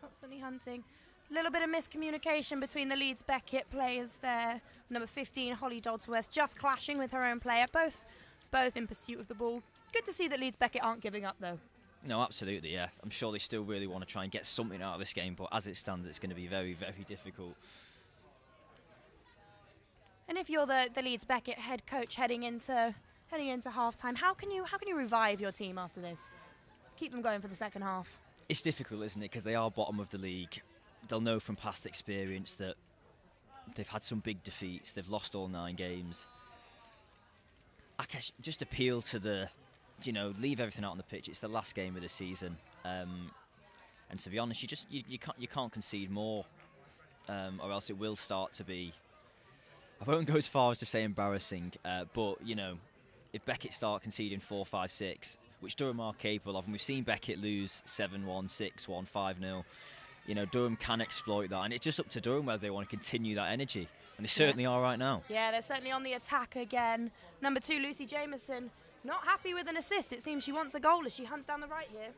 Constantly hunting. A little bit of miscommunication between the Leeds Beckett players there. Number 15, Holly Dodsworth, just clashing with her own player. Both in pursuit of the ball. Good to see that Leeds Beckett aren't giving up, though. No, absolutely, yeah. I'm sure they still really want to try and get something out of this game, but as it stands, it's going to be very, very difficult. And if you're the Leeds Beckett head coach heading into half-time, how can you revive your team after this? Keep them going for the second half. It's difficult, isn't it? Because they are bottom of the league. They'll know from past experience that they've had some big defeats. They've lost all 9 games. I guess just appeal to the, leave everything out on the pitch. It's the last game of the season, and to be honest, you can't concede more, or else it will start to be. I won't go as far as to say embarrassing, but if Beckett start conceding 4, 5, 6, which Durham are capable of, and we've seen Beckett lose 7-1, 6-1, 5-0. Durham can exploit that, and it's just up to Durham whether they want to continue that energy, and they certainly are right now. Yeah, they're certainly on the attack again. Number 2, Lucy Jameson, not happy with an assist. It seems she wants a goal as she hunts down the right here.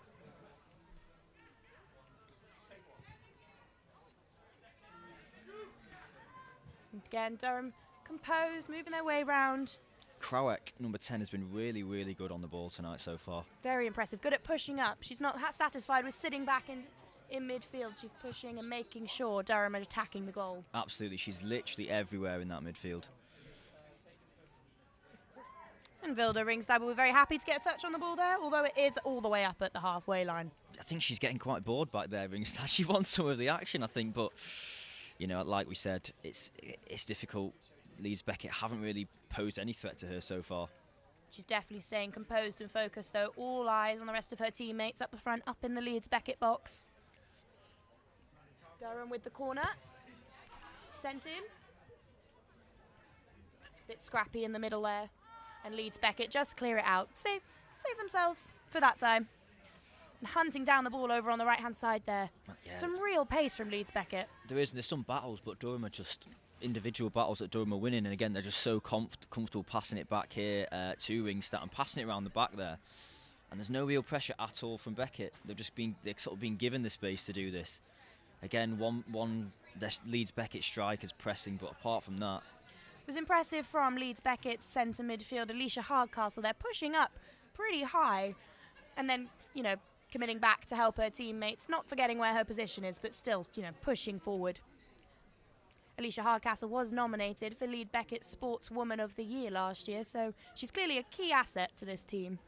And again, Durham composed, moving their way round. Crowek, number 10, has been really, really good on the ball tonight so far. Very impressive. Good at pushing up. She's not satisfied with sitting back in midfield. She's pushing and making sure Durham are attacking the goal. Absolutely. She's literally everywhere in that midfield. And Vilda Ringstad will be very happy to get a touch on the ball there, although it is all the way up at the halfway line. I think she's getting quite bored back there, Ringstad. She wants some of the action, I think, but, like we said, it's difficult. Leeds Beckett haven't really posed any threat to her so far. She's definitely staying composed and focused, though. All eyes on the rest of her teammates up the front, up in the Leeds Beckett box. Durham with the corner. Sent in. Bit scrappy in the middle there. And Leeds Beckett just clear it out. Save themselves for that time. And hunting down the ball over on the right-hand side there. Yeah. Some real pace from Leeds Beckett. There's some battles, but Durham are just individual battles that Durham are winning. And again, they're just so comfortable passing it back here to Ringstad and passing it around the back there. And there's no real pressure at all from Beckett. They've sort of been given the space to do this. Again, the Leeds Beckett strikers pressing, but apart from that, it was impressive from Leeds Beckett's centre midfield, Alicia Hardcastle. They're pushing up pretty high and then, committing back to help her teammates, not forgetting where her position is, but still, pushing forward. Alicia Hardcastle was nominated for Leeds Beckett Sportswoman of the Year last year, so she's clearly a key asset to this team.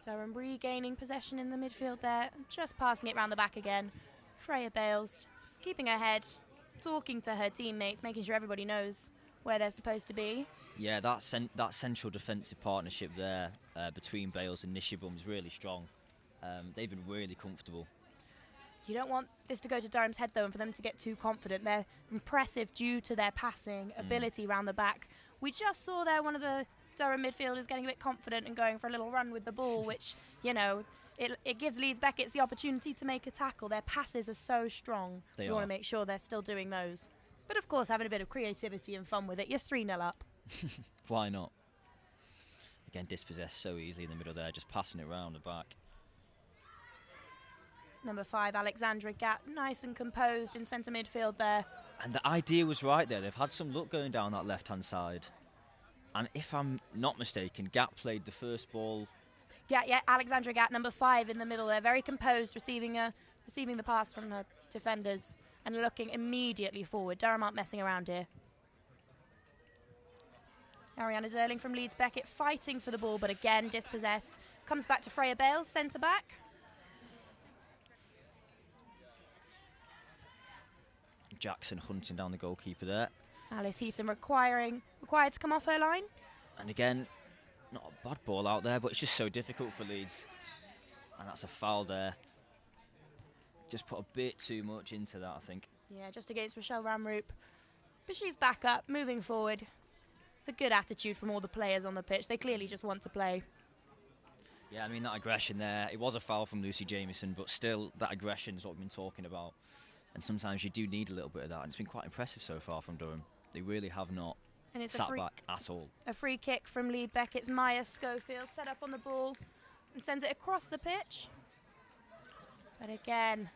Durham regaining possession in the midfield there, just passing it round the back again. Freya Bales keeping her head, talking to her teammates, making sure everybody knows where they're supposed to be. Yeah, that central defensive partnership there between Bales and Nishabum is really strong. They've been really comfortable. You don't want this to go to Durham's head, though, and for them to get too confident. They're impressive due to their passing ability round the back. We just saw there one of the Durham midfielders getting a bit confident and going for a little run with the ball, which, it gives Leeds Beckett the opportunity to make a tackle. Their passes are so strong. You want to make sure they're still doing those. But, of course, having a bit of creativity and fun with it. You're 3-0 up. Why not? Again, dispossessed so easily in the middle there, just passing it around the back. Number 5, Alexandra Gatt, nice and composed in centre midfield there. And the idea was right there. They've had some luck going down that left-hand side. And if I'm not mistaken, Gatt played the first ball. Yeah, Alexandra Gatt, number 5 in the middle there, very composed, receiving the pass from her defenders and looking immediately forward. Durham aren't messing around here. Ariana Durling from Leeds Beckett fighting for the ball, but again dispossessed. Comes back to Freya Bales, centre back. Jackson hunting down the goalkeeper there. Alice Heaton required to come off her line. And again, not a bad ball out there, but it's just so difficult for Leeds. And that's a foul there. Just put a bit too much into that, I think. Yeah, just against Rochelle Ramroop. But she's back up, moving forward. It's a good attitude from all the players on the pitch. They clearly just want to play. Yeah, I mean, that aggression there, it was a foul from Lucy Jameson, but still, that aggression is what we've been talking about. And sometimes you do need a little bit of that, and it's been quite impressive so far from Durham. They really have not sat back at all. A free kick from Leeds Beckett's Maya Schofield, set up on the ball and sends it across the pitch. But again,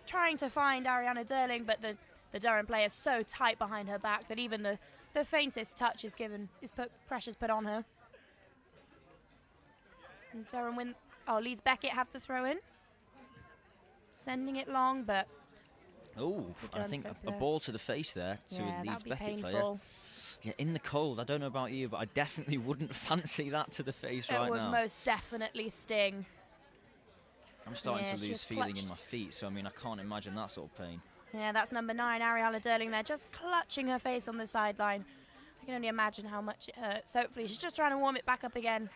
trying to find Ariana Durling, but the Durham player is so tight behind her back that even the faintest touch pressure's put on her. And Durham win. Oh, Leeds Beckett have the throw in. Sending it long, but. Oh, I think a ball to the face there to a Leeds Beckett player. Yeah, in the cold. I don't know about you, but I definitely wouldn't fancy that to the face right now. It would most definitely sting. I'm starting to lose feeling in my feet, so I mean, I can't imagine that sort of pain. Yeah, that's number 9, Ariella Durling there, just clutching her face on the sideline. I can only imagine how much it hurts. Hopefully, she's just trying to warm it back up again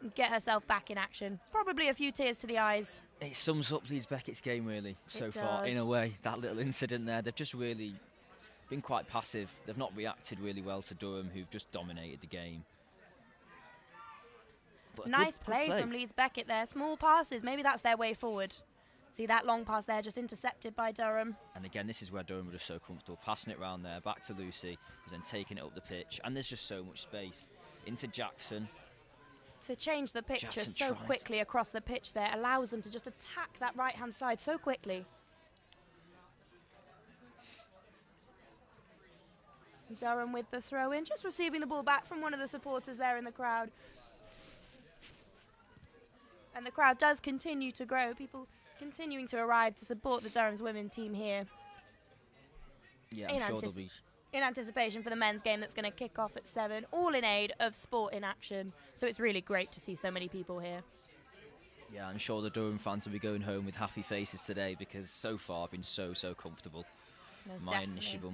and get herself back in action. Probably a few tears to the eyes. It sums up Leeds Beckett's game, really, so far, in a way. That little incident there, they've just really been quite passive. They've not reacted really well to Durham, who've just dominated the game. But nice play from Leeds Beckett there. Small passes, maybe that's their way forward. See that long pass there, just intercepted by Durham. And again, this is where Durham were just so comfortable, passing it round there, back to Lucy, and then taking it up the pitch. And there's just so much space. Into Jackson. To change the picture so quickly across the pitch there, allows them to just attack that right-hand side so quickly. Durham with the throw-in, just receiving the ball back from one of the supporters there in the crowd. And the crowd does continue to grow. People continuing to arrive to support the Durham's women's team here. Yeah, I'm sure they'll be. In anticipation for the men's game that's going to kick off at 7, all in aid of sport in action. So it's really great to see so many people here. Yeah, I'm sure the Durham fans will be going home with happy faces today because so far I've been so comfortable. Initiable.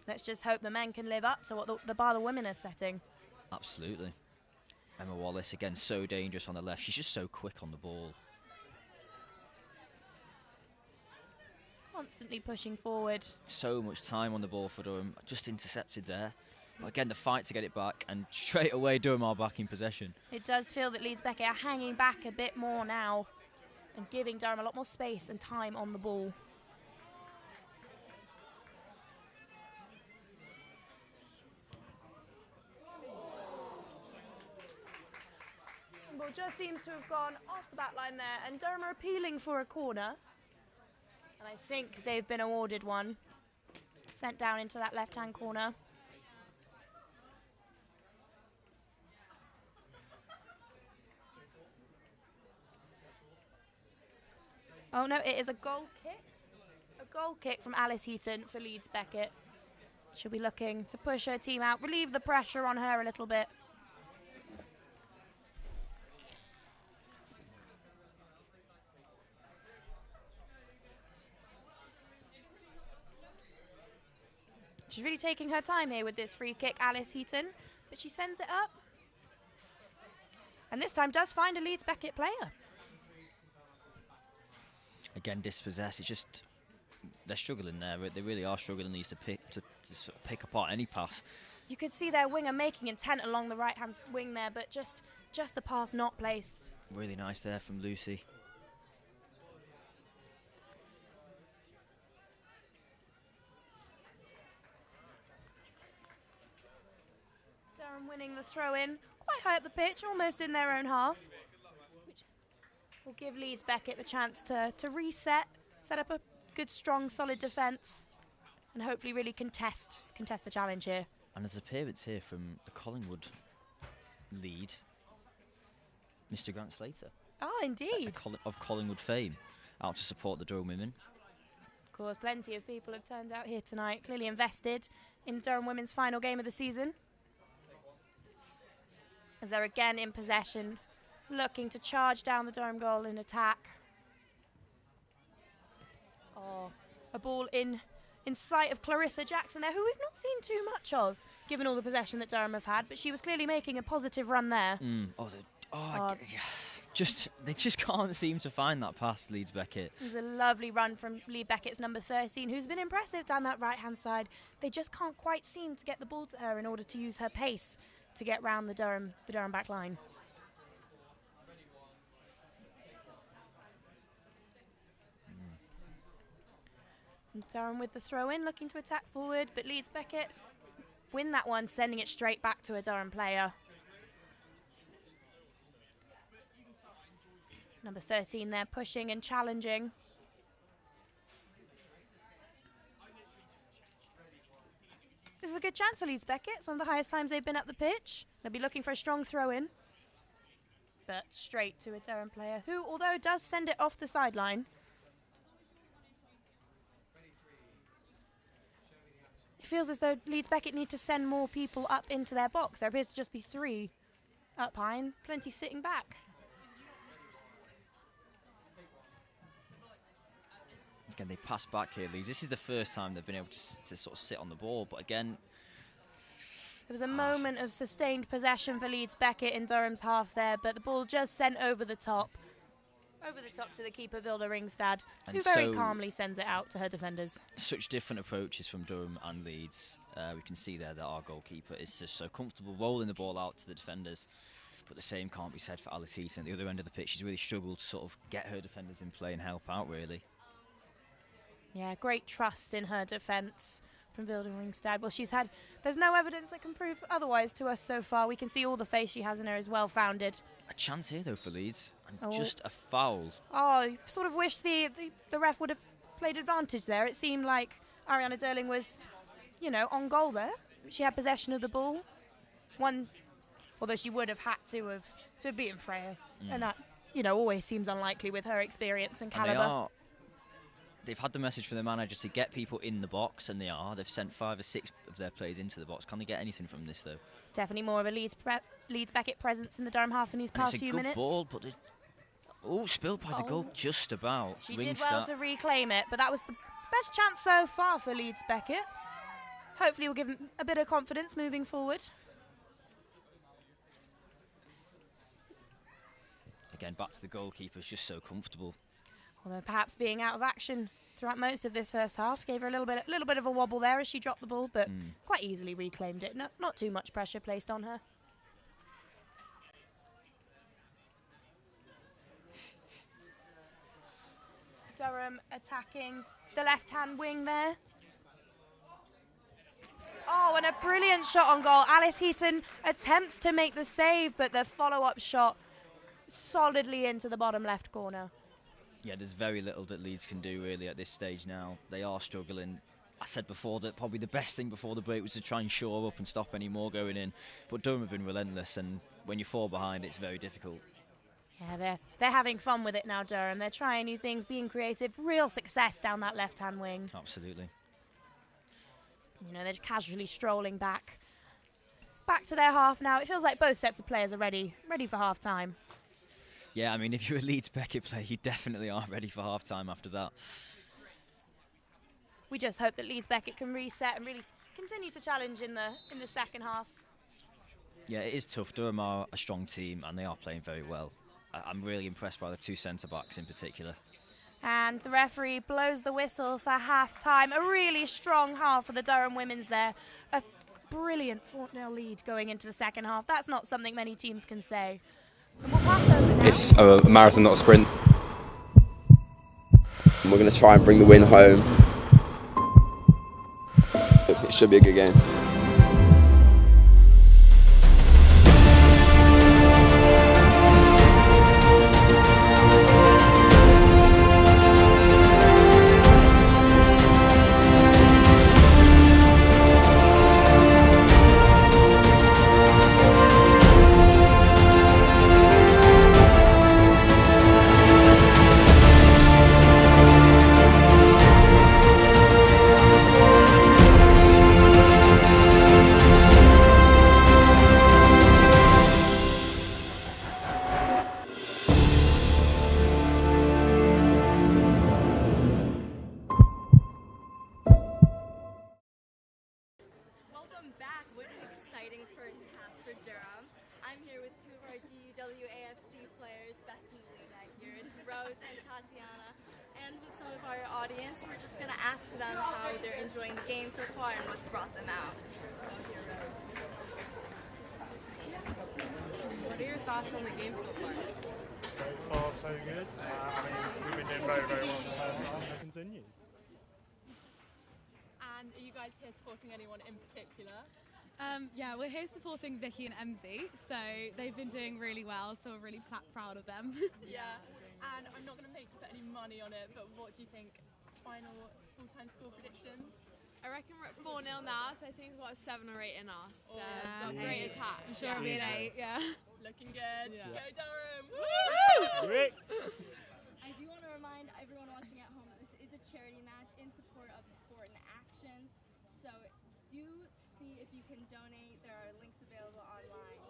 Let's just hope the men can live up to what the bar the women are setting. Absolutely. Emma Wallace, again, so dangerous on the left. She's just so quick on the ball. Constantly pushing forward. So much time on the ball for Durham. Just intercepted there. But again, the fight to get it back, and straight away Durham are back in possession. It does feel that Leeds Beckett are hanging back a bit more now and giving Durham a lot more space and time on the ball. Ball just seems to have gone off the back line there, and Durham are appealing for a corner. And I think they've been awarded one. Sent down into that left-hand corner. Oh no, it is a goal kick. A goal kick from Alice Heaton for Leeds Beckett. She'll be looking to push her team out, relieve the pressure on her a little bit. She's really taking her time here with this free kick, Alice Heaton, but she sends it up. And this time does find a Leeds Beckett player. Again, dispossessed. It's just, they're struggling there. They really are struggling these to pick apart any pass. You could see their winger making intent along the right-hand wing there, but just the pass not placed. Really nice there from Lucy. Winning the throw-in, quite high up the pitch, almost in their own half, which will give Leeds Beckett the chance to reset, set up a good, strong, solid defence, and hopefully really contest the challenge here. And there's appearance here from the Collingwood lead, Mr. Grant Slater. Oh, indeed. Of Collingwood fame, out to support the Durham women. Of course, plenty of people have turned out here tonight, clearly invested in Durham women's final game of the season. As they're again in possession, looking to charge down the Durham goal in attack. Oh, a ball in sight of Clarissa Jackson there, who we've not seen too much of, given all the possession that Durham have had, but she was clearly making a positive run there. They just can't seem to find that pass, Leeds Beckett. It was a lovely run from Leeds Beckett's number 13, who's been impressive down that right-hand side. They just can't quite seem to get the ball to her in order to use her pace to get round the Durham back line. And Durham with the throw-in, looking to attack forward, but Leeds Beckett win that one, sending it straight back to a Durham player. Number 13 there, pushing and challenging. This is a good chance for Leeds Beckett. It's one of the highest times they've been up the pitch. They'll be looking for a strong throw-in. but straight to a Durham player who, although does send it off the sideline, it feels as though Leeds Beckett need to send more people up into their box. There appears to just be 3 up high and plenty sitting back. Again, they pass back here, Leeds. This is the first time they've been able to sort of sit on the ball, but again, there was a moment of sustained possession for Leeds Beckett in Durham's half there, but the ball just sent over the top to the keeper, Vilda Ringstad, who very calmly sends it out to her defenders. Such different approaches from Durham and Leeds. We can see there that our goalkeeper is just so comfortable rolling the ball out to the defenders, but the same can't be said for Alice Heaton. At the other end of the pitch, she's really struggled to sort of get her defenders in play and help out, really. Yeah, great trust in her defence from Vilda Ringstad. Well, there's no evidence that can prove otherwise to us so far. We can see all the faith she has in her is well founded. A chance here, though, for Leeds, and just a foul. Oh, I sort of wish the ref would have played advantage there. It seemed like Ariana Derling was, on goal there. She had possession of the ball. Although she would have had to have beaten Freya. And that, always seems unlikely with her experience and calibre. They've had the message from the manager to get people in the box, and they are. They've sent 5 or 6 of their players into the box. Can they get anything from this, though? Definitely more of a Leeds Beckett presence in the Durham half in these past few minutes. It's a good ball, but spilled by the goal just about. She did well to reclaim it, but that was the best chance so far for Leeds Beckett. Hopefully, will give them a bit of confidence moving forward. Again, back to the goalkeeper, just so comfortable. Although perhaps being out of action throughout most of this first half gave her a little bit of a wobble there as she dropped the ball, but quite easily reclaimed it. Not too much pressure placed on her. Durham attacking the left-hand wing there. Oh, and a brilliant shot on goal. Alice Heaton attempts to make the save, but the follow-up shot solidly into the bottom left corner. Yeah, there's very little that Leeds can do really at this stage now. They are struggling. I said before that probably the best thing before the break was to try and shore up and stop any more going in. But Durham have been relentless, and when you fall behind, it's very difficult. Yeah, they're having fun with it now, Durham. They're trying new things, being creative. Real success down that left-hand wing. Absolutely. They're just casually strolling back to their half now. It feels like both sets of players are ready for half-time. Yeah, I mean, if you're a Leeds Beckett player, you definitely are ready for half-time after that. We just hope that Leeds Beckett can reset and really continue to challenge in the second half. Yeah, it is tough. Durham are a strong team, and they are playing very well. I'm really impressed by the 2 centre-backs in particular. And the referee blows the whistle for half-time. A really strong half for the Durham women's there. A brilliant 4-0 lead going into the second half. That's not something many teams can say. And we'll pass over now. It's a marathon, not a sprint. And we're going to try and bring the win home. It should be a good game. I'm here with 2 of our DUWAFC players, best in the league that year. It's Rose and Tatiana. And with some of our audience, we're just going to ask them how they're enjoying the game so far and what's brought them out. So here, Rose. What are your thoughts on the game so far? So far, so good. We've been doing very, very well. And it continues. And are you guys here supporting anyone in particular? Yeah, we're here supporting Vicky and MZ, so they've been doing really well, so we're really proud of them. Yeah, and I'm not going to make you put any money on it, but what do you think? Final full-time score predictions? I reckon we're at 4-0 now, so I think we've got a 7 or 8 in us. Yeah, Got great attack. I'm sure it'll be an 8, yeah. Looking good. Yeah. Go Durham! I do want to remind everyone watching at home that this is a charity match in support of Sport in Action. So do see if you can donate. There are links available online.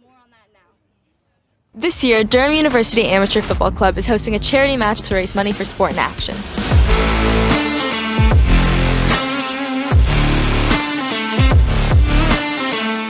More on that now. This year, Durham University Amateur Football Club is hosting a charity match to raise money for Sport in Action.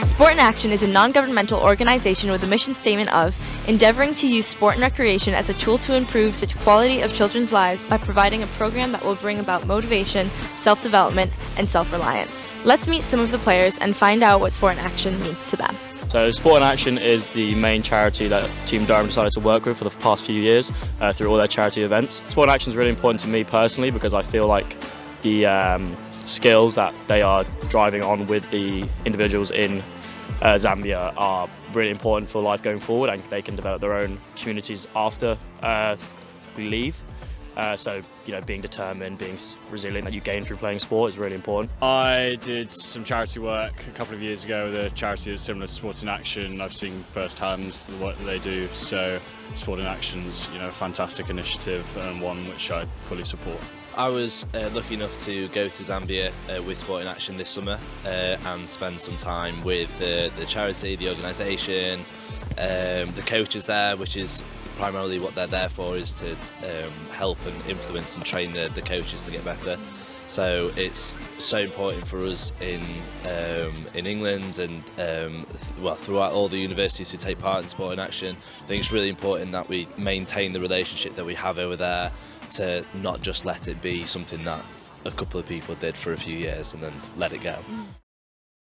Sport in Action is a non-governmental organization with a mission statement of endeavoring to use sport and recreation as a tool to improve the quality of children's lives by providing a program that will bring about motivation, self-development, and self-reliance. Let's meet some of the players and find out what Sport in Action means to them. So Sport in Action is the main charity that Team Durham decided to work with for the past few years through all their charity events. Sport in Action is really important to me personally because I feel like the skills that they are driving on with the individuals in Zambia are really important for life going forward, and they can develop their own communities after we leave. So, being determined, being resilient that you gain through playing sport is really important. I did some charity work a couple of years ago with a charity that's similar to Sport in Action. I've seen firsthand the work that they do, so Sport in Action's a fantastic initiative and one which I fully support. I was lucky enough to go to Zambia with Sport in Action this summer and spend some time with the charity, the organisation, the coaches there, which is primarily what they're there for, is to help and influence and train the coaches to get better. So it's so important for us in England and throughout all the universities who take part in Sport in Action. I think it's really important that we maintain the relationship that we have over there, to not just let it be something that a couple of people did for a few years and then let it go.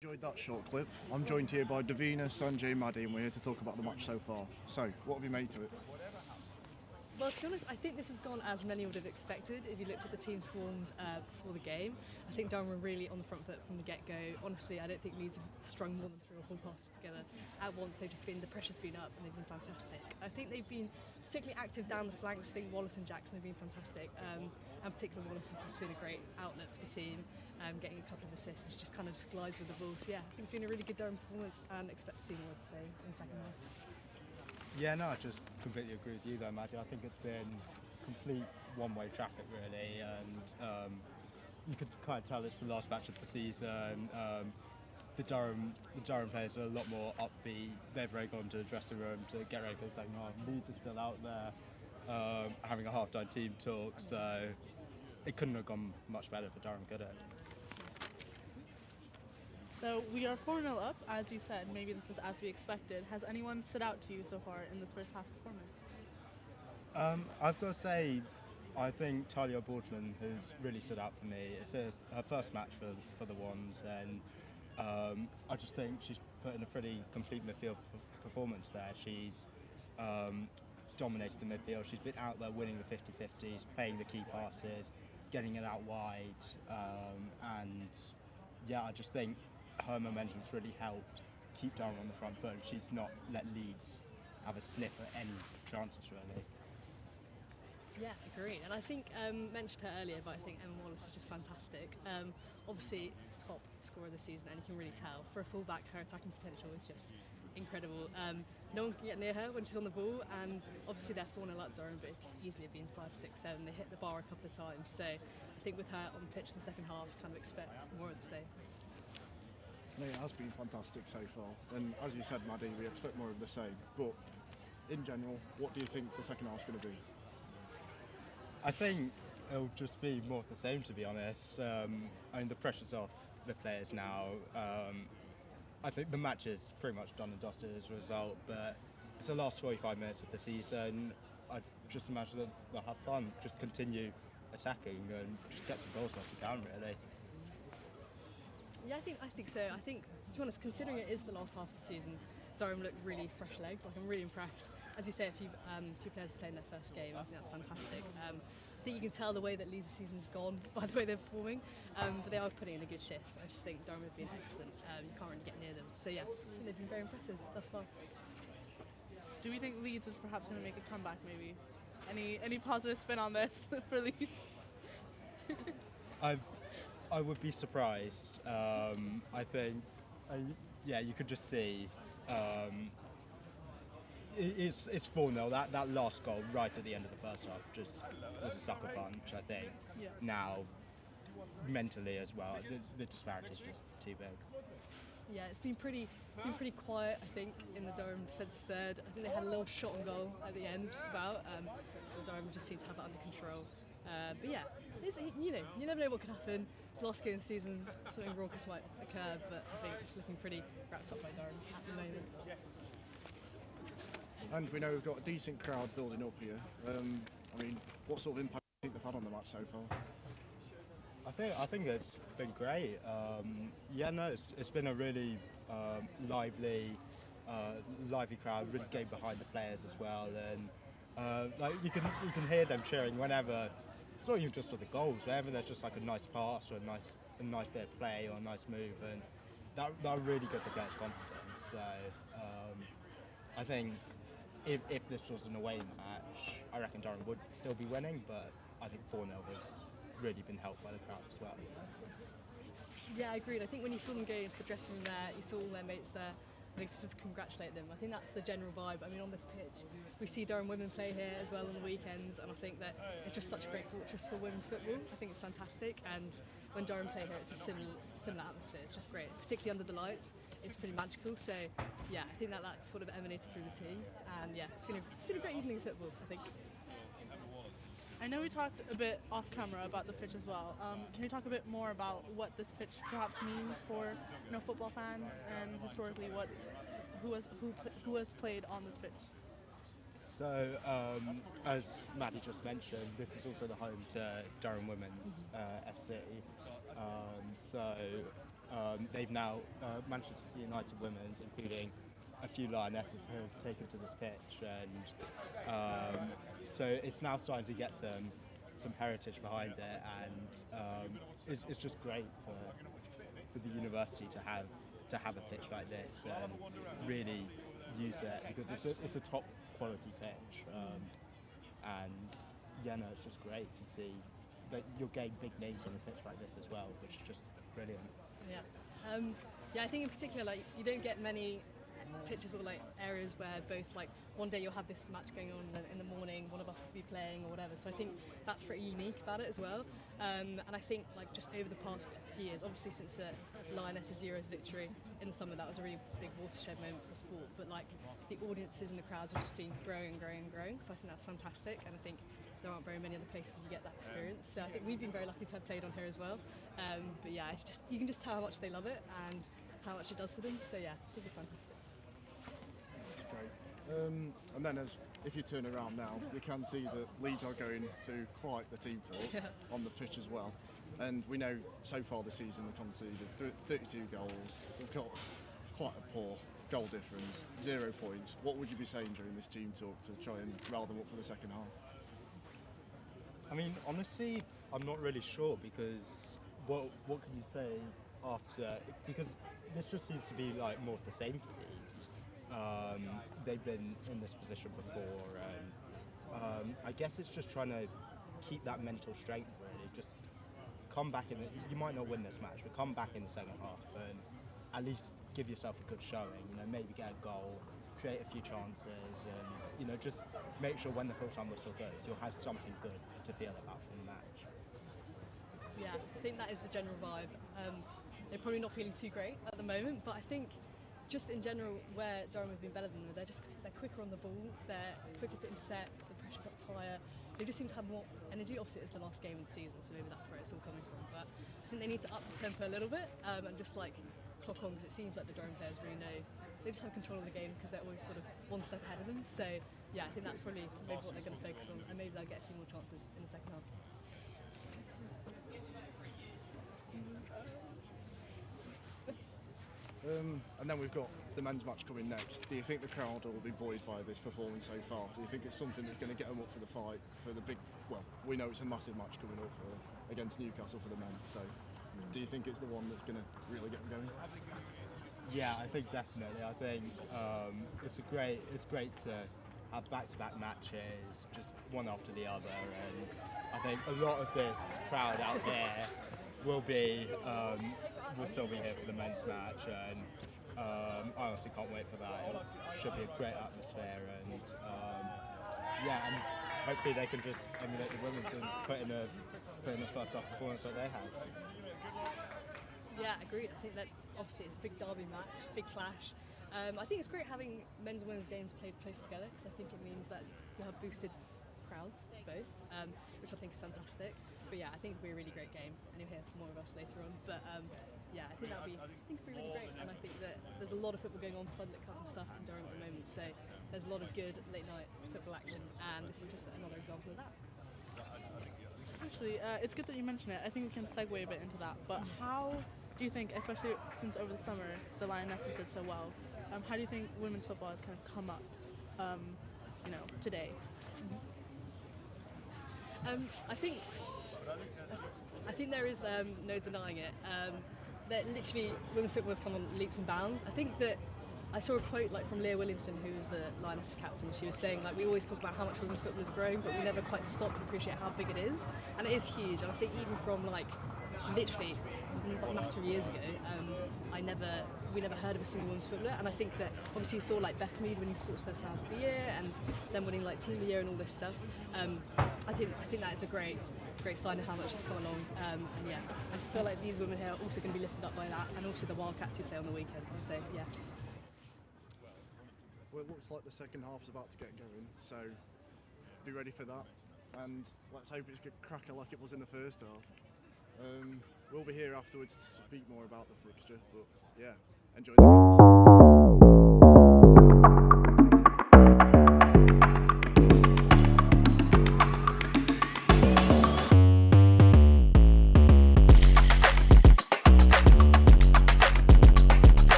Enjoyed that short clip. I'm joined here by Davina, Sanjay, Maddie, and we're here to talk about the match so far. So, what have you made to it? Well, to be honest, I think this has gone as many would have expected if you looked at the team's forms before the game. I think Durham were really on the front foot from the get-go. Honestly, I don't think Leeds have strung more than 3 or 4 passes together at once. They've just been, the pressure's been up and they've been fantastic. I think they've been particularly active down the flanks. I think Wallace and Jackson have been fantastic, and particularly Wallace has just been a great outlet for the team, getting a couple of assists. He just kind of glides with the ball. So yeah, I think it's been a really good Durham performance and expect to see more to say in the second half. Yeah, no, I just completely agree with you though, Maddie. I think it's been complete one-way traffic really, and you could kind of tell it's the last match of the season. The Durham players are a lot more upbeat. They've already gone to the dressing room to get ready for the second half. Leeds are still out there having a half-time team talk, so it couldn't have gone much better for Durham, could it? So we are 4-0 up, as you said. Maybe this is as we expected. Has anyone stood out to you so far in this first half performance? I've got to say, I think Talia Boardman has really stood out for me. It's her first match for the Wands, and I just think she's put in a pretty complete midfield performance there. She's dominated the midfield. She's been out there winning the 50-50s, playing the key passes, getting it out wide, and yeah, I just think her momentum's really helped keep Durham on the front foot. She's not let Leeds have a sniff at any chances really. Yeah, agreed. And I think mentioned her earlier, but I think Emma Wallace is just fantastic. Obviously, top scorer this season, and you can really tell. For a fullback, her attacking potential is just incredible. No one can get near her when she's on the ball, and obviously they're 4-0 up Durham, but it could easily have been 5, 6, 7. They hit the bar a couple of times, so I think with her on the pitch in the second half, kind of expect more of the same. It has been fantastic so far, and as you said, Maddie, we expect more of the same. But in general, what do you think the second half's going to be? I think it'll just be more of the same, to be honest. I mean, the pressure's off the players now. I think the match is pretty much done and dusted as a result, but it's the last 45 minutes of the season. I just imagine that they'll have fun, just continue attacking and just get some goals once you can, really. Yeah, I think so. I think, to be honest, considering it is the last half of the season, Durham look really fresh-legged. Like, I'm really impressed. As you say, a few players are playing their first game. I think that's fantastic. I think you can tell the way that Leeds' season's gone by the way they're performing, but they are putting in a good shift. I just think Durham have been excellent. You can't really get near them. So yeah, I think they've been very impressive thus far. Do we think Leeds is perhaps going to make a comeback? Maybe any positive spin on this for Leeds? I would be surprised. I think, yeah, you could just see. It's 4-0. That last goal right at the end of the first half just was a sucker punch. I think now mentally as well, the disparity is just too big. Yeah, it's been pretty quiet, I think, in the Durham defensive third. I think they had a little shot on goal at the end, just about. Durham just seemed to have it under control. But yeah, you never know what could happen. It's the last game of the season, something raucous might occur, but I think it's looking pretty wrapped up by Durham at the moment. And we know we've got a decent crowd building up here. I mean, what sort of impact do you think they've had on the match so far? I think it's been great. Yeah, no, it's been a really lively crowd. Really getting behind the players as well, and like you can hear them cheering whenever. It's not even just for the goals. Whenever there's just like a nice pass or a nice bit of play or a nice move, and that really get the players' confidence. So I think if this was an away match, I reckon Durham would still be winning, but I think 4-0 has really been helped by the crowd as well. Yeah, I agreed. I think when you saw them go into the dressing room there, you saw all their mates there, I think to congratulate them. I think that's the general vibe. I mean, on this pitch, we see Durham women play here as well on the weekends, and I think that it's just such a great fortress for women's football. I think it's fantastic, and when Durham play here, it's a similar atmosphere. It's just great, particularly under the lights. It's pretty magical. So yeah, I think that sort of emanated through the team, and yeah, it's been a great evening of football, I think. I know we talked a bit off camera about the pitch as well. Can you talk a bit more about what this pitch perhaps means for football fans, and historically who has played on this pitch? So, as Maddie just mentioned, this is also the home to Durham Women's FC. They've now Manchester United Women's, including a few Lionesses, have taken to this pitch, and so it's now starting to get some heritage behind it, and it's just great for the university to have a pitch like this and really use it, because it's a top quality pitch, and yeah, no, it's just great to see that you're getting big names on a pitch like this as well, which is just brilliant. Yeah, I think in particular, like, you don't get many pitches or like areas where both, like, one day you'll have this match going on and in the morning one of us could be playing or whatever, so I think that's pretty unique about it as well. And I think, like, just over the past few years, obviously since Lionesses' Euros victory in the summer, that was a really big watershed moment for sport, but like the audiences and the crowds have just been growing and growing and growing, so I think that's fantastic, and I think there aren't very many other places you get that experience, so I think we've been very lucky to have played on here as well. But yeah, you can just tell how much they love it and how much it does for them, so yeah, I think it's fantastic. That's great. And then if you turn around now, you can see that Leeds are going through quite the team talk on the pitch as well. And we know so far this season they've conceded 32 goals. They've got quite a poor goal difference, 0 points. What would you be saying during this team talk to try and rile them up for the second half? I mean, honestly, I'm not really sure, because what can you say after? Because this just seems to be like more of the same for Leeds. They've been in this position before, and I guess it's just trying to keep that mental strength, really. Just come back in. You might not win this match, but come back in the second half and at least give yourself a good showing. You know, maybe get a goal, create a few chances, and just make sure when the full-time whistle goes, you'll have something good to feel about from the match. Yeah, I think that is the general vibe. They're probably not feeling too great at the moment, but I think just in general, where Durham have been better than them, they're quicker on the ball, they're quicker to intercept, the pressure's up higher. They just seem to have more energy. Obviously, it's the last game of the season, so maybe that's where it's all coming from. But I think they need to up the tempo a little bit and just like clock on, because it seems like the Durham players really know. They just have control of the game because they're always sort of one step ahead of them. So yeah, I think that's probably maybe what they're going to focus on, and maybe they'll get a few more chances in the second half. And then we've got the men's match coming next. Do you think the crowd will be buoyed by this performance so far? Do you think it's something that's going to get them up for the fight, for the big, well, we know it's a massive match coming up against Newcastle for the men, so do you think it's the one that's going to really get them going? Yeah, I think definitely. I think it's great to have back-to-back matches, just one after the other, and I think a lot of this crowd out there we'll still be here for the men's match, and I honestly can't wait for that. It should be a great atmosphere, and and hopefully they can just emulate the women's and put in a first half performance that they have. Yeah, agreed. I think that obviously it's a big derby match, big clash. I think it's great having men's and women's games played close together, because I think it means that we'll have boosted crowds, both, which I think is fantastic. But yeah, I think it'll be a really great game, and you'll hear from more of us later on. But I think it'll be really great, and I think that there's a lot of football going on, Floodlit Cup and stuff in Durham at the moment, so there's a lot of good late night football action, and this is just another example of that. Actually, it's good that you mention it. I think we can segue a bit into that. But how do you think, especially since over the summer the Lionesses did so well, how do you think women's football has kind of come up, today? I think there is no denying it. That literally women's football has come on leaps and bounds. I think that I saw a quote from Leah Williamson, who was the Lionesses captain. She was saying we always talk about how much women's football is growing, but we never quite stop and appreciate how big it is. And it is huge. And I think even from literally a matter of years ago, we never heard of a single women's footballer. And I think that obviously you saw Beth Mead winning Sports Personality of the Year, and then winning Team of the Year and all this stuff. I think that is a great sign of how much has come along. I just feel like these women here are also going to be lifted up by that, and also the Wildcats who play on the weekend. So yeah. Well, it looks like the second half's about to get going, so be ready for that, and let's hope it's a cracker like it was in the first half. We'll be here afterwards to speak more about the fixture, but yeah, enjoy the games.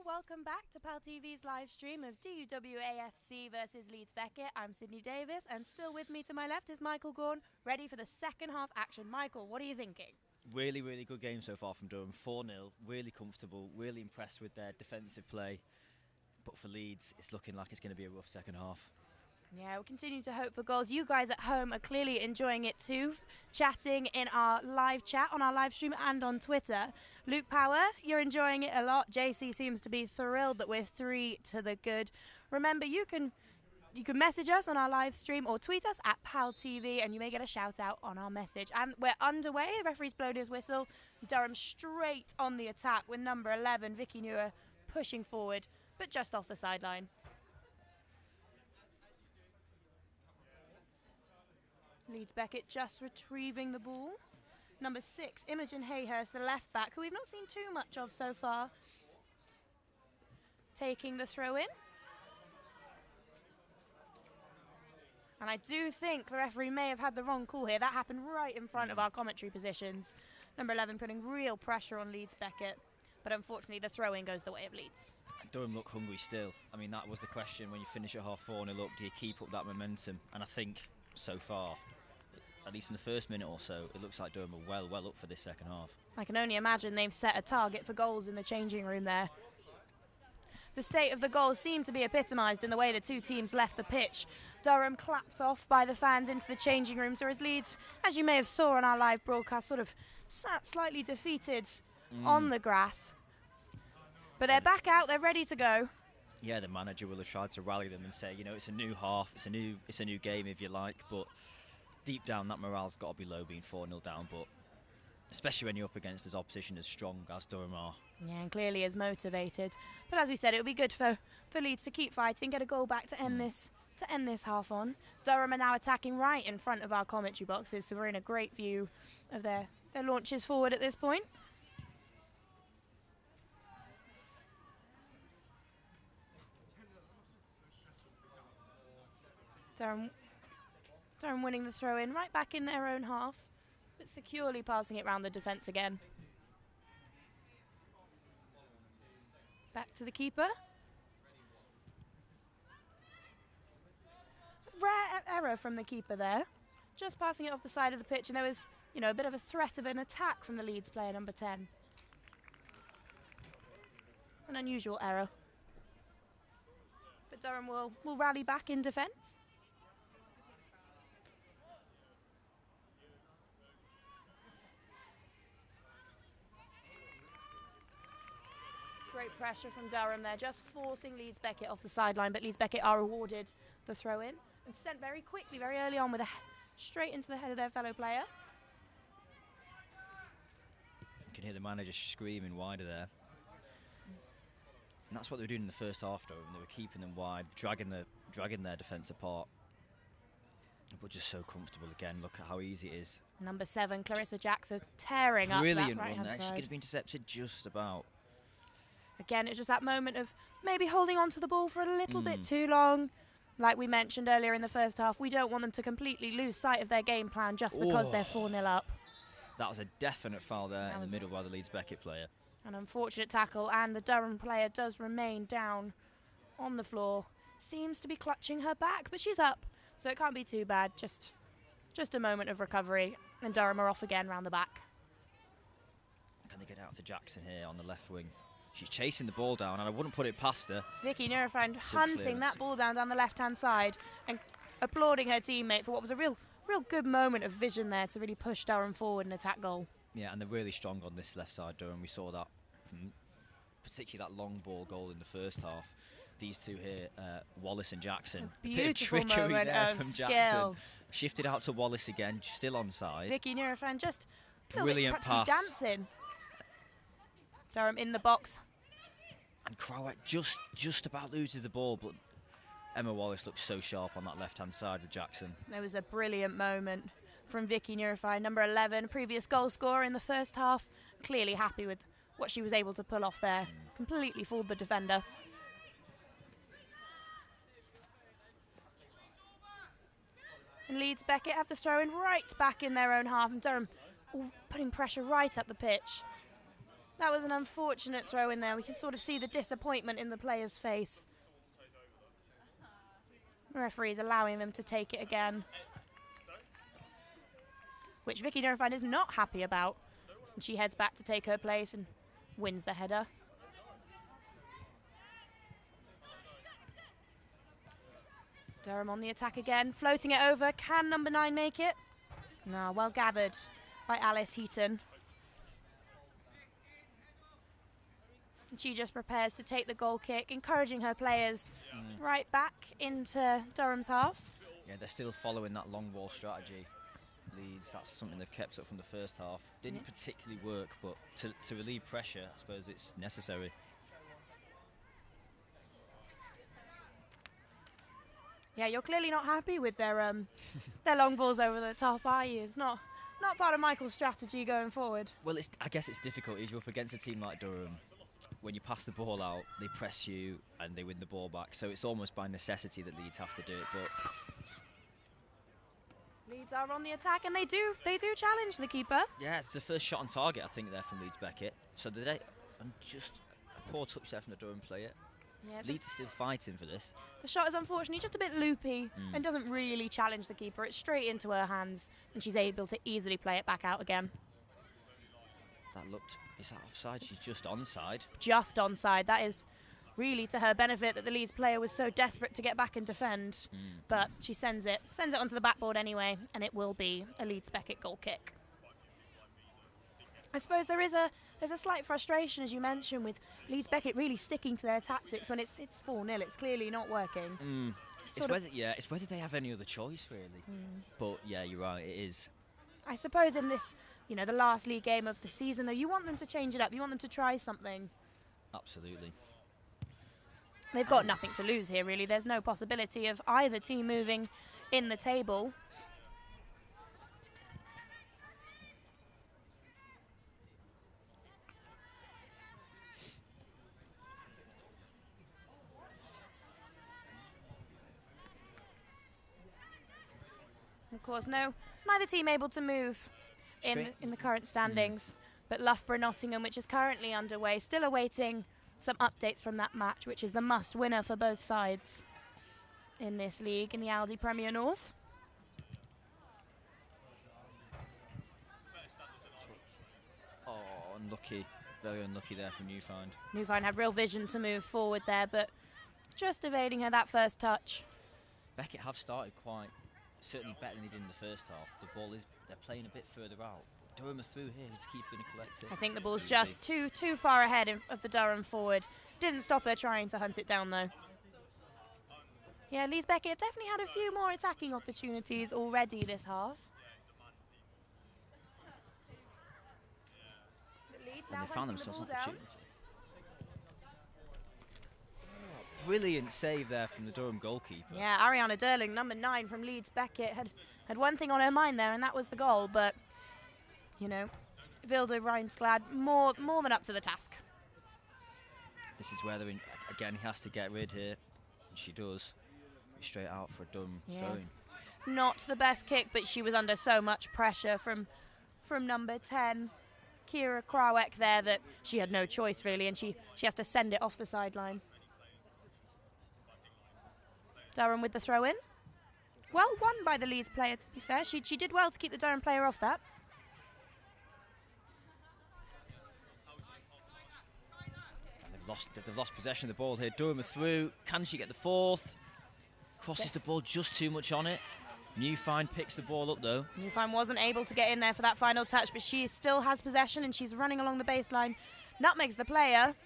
Welcome back to PalTV's live stream of DUWAFC versus Leeds Beckett. I'm Sydney Davis, and still with me to my left is Michael Gorn, ready for the second half action. Michael, what are you thinking? Really, really good game so far from Durham. 4-0, really comfortable, really impressed with their defensive play. But for Leeds, it's looking like it's going to be a rough second half. Yeah, we'll continue to hope for goals. You guys at home are clearly enjoying it too, chatting in our live chat on our live stream and on Twitter. Luke Power, you're enjoying it a lot. JC seems to be thrilled that we're 3-0. Remember, you can message us on our live stream or tweet us at PalTV, and you may get a shout out on our message. And we're underway. The referee's blown his whistle. Durham straight on the attack with number 11, Vicky Newer, pushing forward, but just off the sideline. Leeds Beckett just retrieving the ball. Number 6, Imogen Hayhurst, the left back, who we've not seen too much of so far, taking the throw in. And I do think the referee may have had the wrong call here. That happened right in front of our commentary positions. Number 11 putting real pressure on Leeds Beckett, but unfortunately the throw in goes the way of Leeds. Durham look hungry still. I mean, that was the question when you finish at half 4-0 up, do you keep up that momentum? And I think so far, at least in the first minute or so, it looks like Durham are well up for this second half. I can only imagine they've set a target for goals in the changing room there. The state of the goals seemed to be epitomised in the way the two teams left the pitch. Durham clapped off by the fans into the changing rooms, whereas Leeds, as you may have saw on our live broadcast, sort of sat slightly defeated on the grass. But they're back out, they're ready to go. Yeah, the manager will have tried to rally them and say, it's a new half, it's a new game if you like, but deep down that morale's got to be low being 4-0 down, but especially when you're up against this opposition as strong as Durham are. Yeah, and clearly is motivated. But as we said, it'll be good for Leeds to keep fighting, get a goal back to end this half on. Durham are now attacking right in front of our commentary boxes, so we're in a great view of their launches forward at this point. Durham winning the throw in right back in their own half, but securely passing it round the defence again. Back to the keeper. Rare error from the keeper there. just passing it off the side of the pitch, and there was, you know, a bit of a threat of an attack from the Leeds player, number 10. An unusual error. But Durham will rally back in defence. Great pressure from Durham there, just forcing Leeds Beckett off the sideline, but Leeds Beckett are awarded the throw in and sent very quickly, very early on, with a straight into the head of their fellow player. You can hear the manager screaming wider there. And that's what they were doing in the first half, though. They were keeping them wide, dragging their defence apart. But just so comfortable again. Look at how easy it is. Number 7, Clarissa Jackson, tearing up that Brilliant right-hand run there. She side. could have been intercepted just about. Again, it's just that moment of maybe holding on to the ball for a little bit too long. Like we mentioned earlier in the first half, we don't want them to completely lose sight of their game plan just because they're 4-0 up. That was a definite foul there in the middle by the Leeds Beckett player. An unfortunate tackle, and the Durham player does remain down on the floor. Seems to be clutching her back, but she's up, so it can't be too bad. Just a moment of recovery, and Durham are off again round the back. Can they get out to Jackson here on the left wing? She's chasing the ball down, and I wouldn't put it past her. Vicky Neurofriend hunting that ball down the left-hand side and applauding her teammate for what was a real good moment of vision there to really push Durham forward and attack goal. Yeah, and they're really strong on this left side, Durham. We saw that from particularly that long ball goal in the first half. These two here, Wallace and Jackson. A beautiful bit of trickery moment there of from skill. Jackson. Shifted out to Wallace again, still onside. Vicky Neurofriend just brilliant pass. Dancing. Durham in the box. And Crowett just about loses the ball, but Emma Wallace looks so sharp on that left-hand side with Jackson. There was a brilliant moment from Vicky Neurofriend, number 11, previous goal scorer in the first half. Clearly happy with what she was able to pull off there. Completely fooled the defender. And Leeds Beckett have the throw in right back in their own half, and Durham putting pressure right up the pitch. That was an unfortunate throw in there. We can sort of see the disappointment in the player's face. The referee's allowing them to take it again, which Vicky Neurofriend is not happy about. And she heads back to take her place and wins the header. Durham on the attack again, floating it over. Can number 9 make it? No, well gathered by Alice Heaton. And she just prepares to take the goal kick, encouraging her players right back into Durham's half. Yeah, they're still following that long ball strategy. Leeds, that's something they've kept up from the first half. Didn't particularly work, but to relieve pressure, I suppose it's necessary. Yeah, you're clearly not happy with their long balls over the top, are you? It's not part of Michael's strategy going forward. Well, I guess it's difficult if you're up against a team like Durham. When you pass the ball out, they press you and they win the ball back. So it's almost by necessity that Leeds have to do it. But Leeds are on the attack, and they do challenge the keeper. yeah, it's the first shot on target, I think, there from Leeds Beckett. So and just a poor touch there from the Durham player. Yeah, Leeds is still fighting for this. The shot is unfortunately just a bit loopy and doesn't really challenge the keeper. It's straight into her hands, and she's able to easily play it back out again. Is that offside? She's just onside. Just onside. That is really to her benefit that the Leeds player was so desperate to get back and defend. But she sends it onto the backboard anyway, and it will be a Leeds Beckett goal kick. I suppose there's a slight frustration, as you mentioned, with Leeds Beckett really sticking to their tactics when it's 4-0. It's clearly not working. It's whether they have any other choice, really. But yeah, you're right, it is. I suppose in this, the last league game of the season, though, you want them to change it up. You want them to try something. Absolutely. They've got nothing to lose here, really. There's no possibility of either team moving in the table. Of course, neither team able to move in the current standings, but Loughborough Nottingham, which is currently underway, still awaiting some updates from that match, which is the must winner for both sides in this league, in the BUCS Premier North. unlucky, very unlucky there from Newfind. Newfind had real vision to move forward there, but just evading her that first touch. Beckett have started quite, certainly better than they did in the first half. The ball is, they're playing a bit further out. Durham are through here to keep going to collect it. I think the ball's just too far ahead of the Durham forward. Didn't stop her trying to hunt it down though. Yeah, Leeds Beckett have definitely had a few more attacking opportunities already this half. The Leeds now And they found hunting the themselves ball an down. opportunity. Brilliant save there from the Durham goalkeeper. Yeah, Ariana Durling, number 9 from Leeds Beckett, had one thing on her mind there, and that was the goal. But, you know, Vilde Reinsglad more than up to the task. This is where they're in, again, he has to get rid here. And she does. Straight out for a Durham throwing. Not the best kick, but she was under so much pressure from number 10, Kira Krawek there, that she had no choice really, and she has to send it off the sideline. Durham with the throw in. Well won by the Leeds player, to be fair. She did well to keep the Durham player off that. And they've lost possession of the ball here. Durham are through. Can she get the fourth? Crosses the ball just too much on it. Newfind picks the ball up though. Newfind wasn't able to get in there for that final touch, but she still has possession and she's running along the baseline. Nutmegs the player.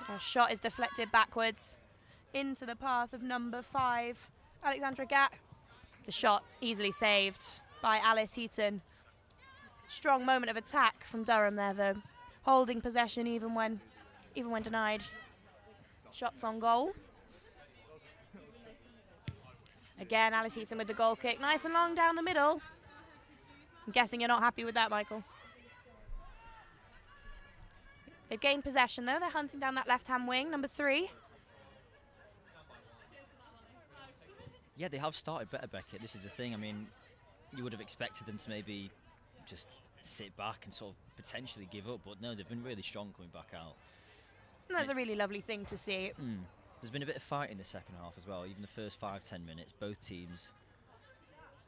Her shot is deflected backwards into the path of number 5, Alexandra Gatt. The shot easily saved by Alice Heaton. Strong moment of attack from Durham there though, holding possession even when denied. Shots on goal. Again, Alice Heaton with the goal kick, nice and long down the middle. I'm guessing you're not happy with that, Michael. They've gained possession though. They're hunting down that left-hand wing, number 3. Yeah, they have started better, Beckett. This is the thing. I mean, you would have expected them to maybe just sit back and sort of potentially give up, but no, they've been really strong coming back out. And that's a really lovely thing to see. There's been a bit of fight in the second half as well. Even the first 5-10 minutes, both teams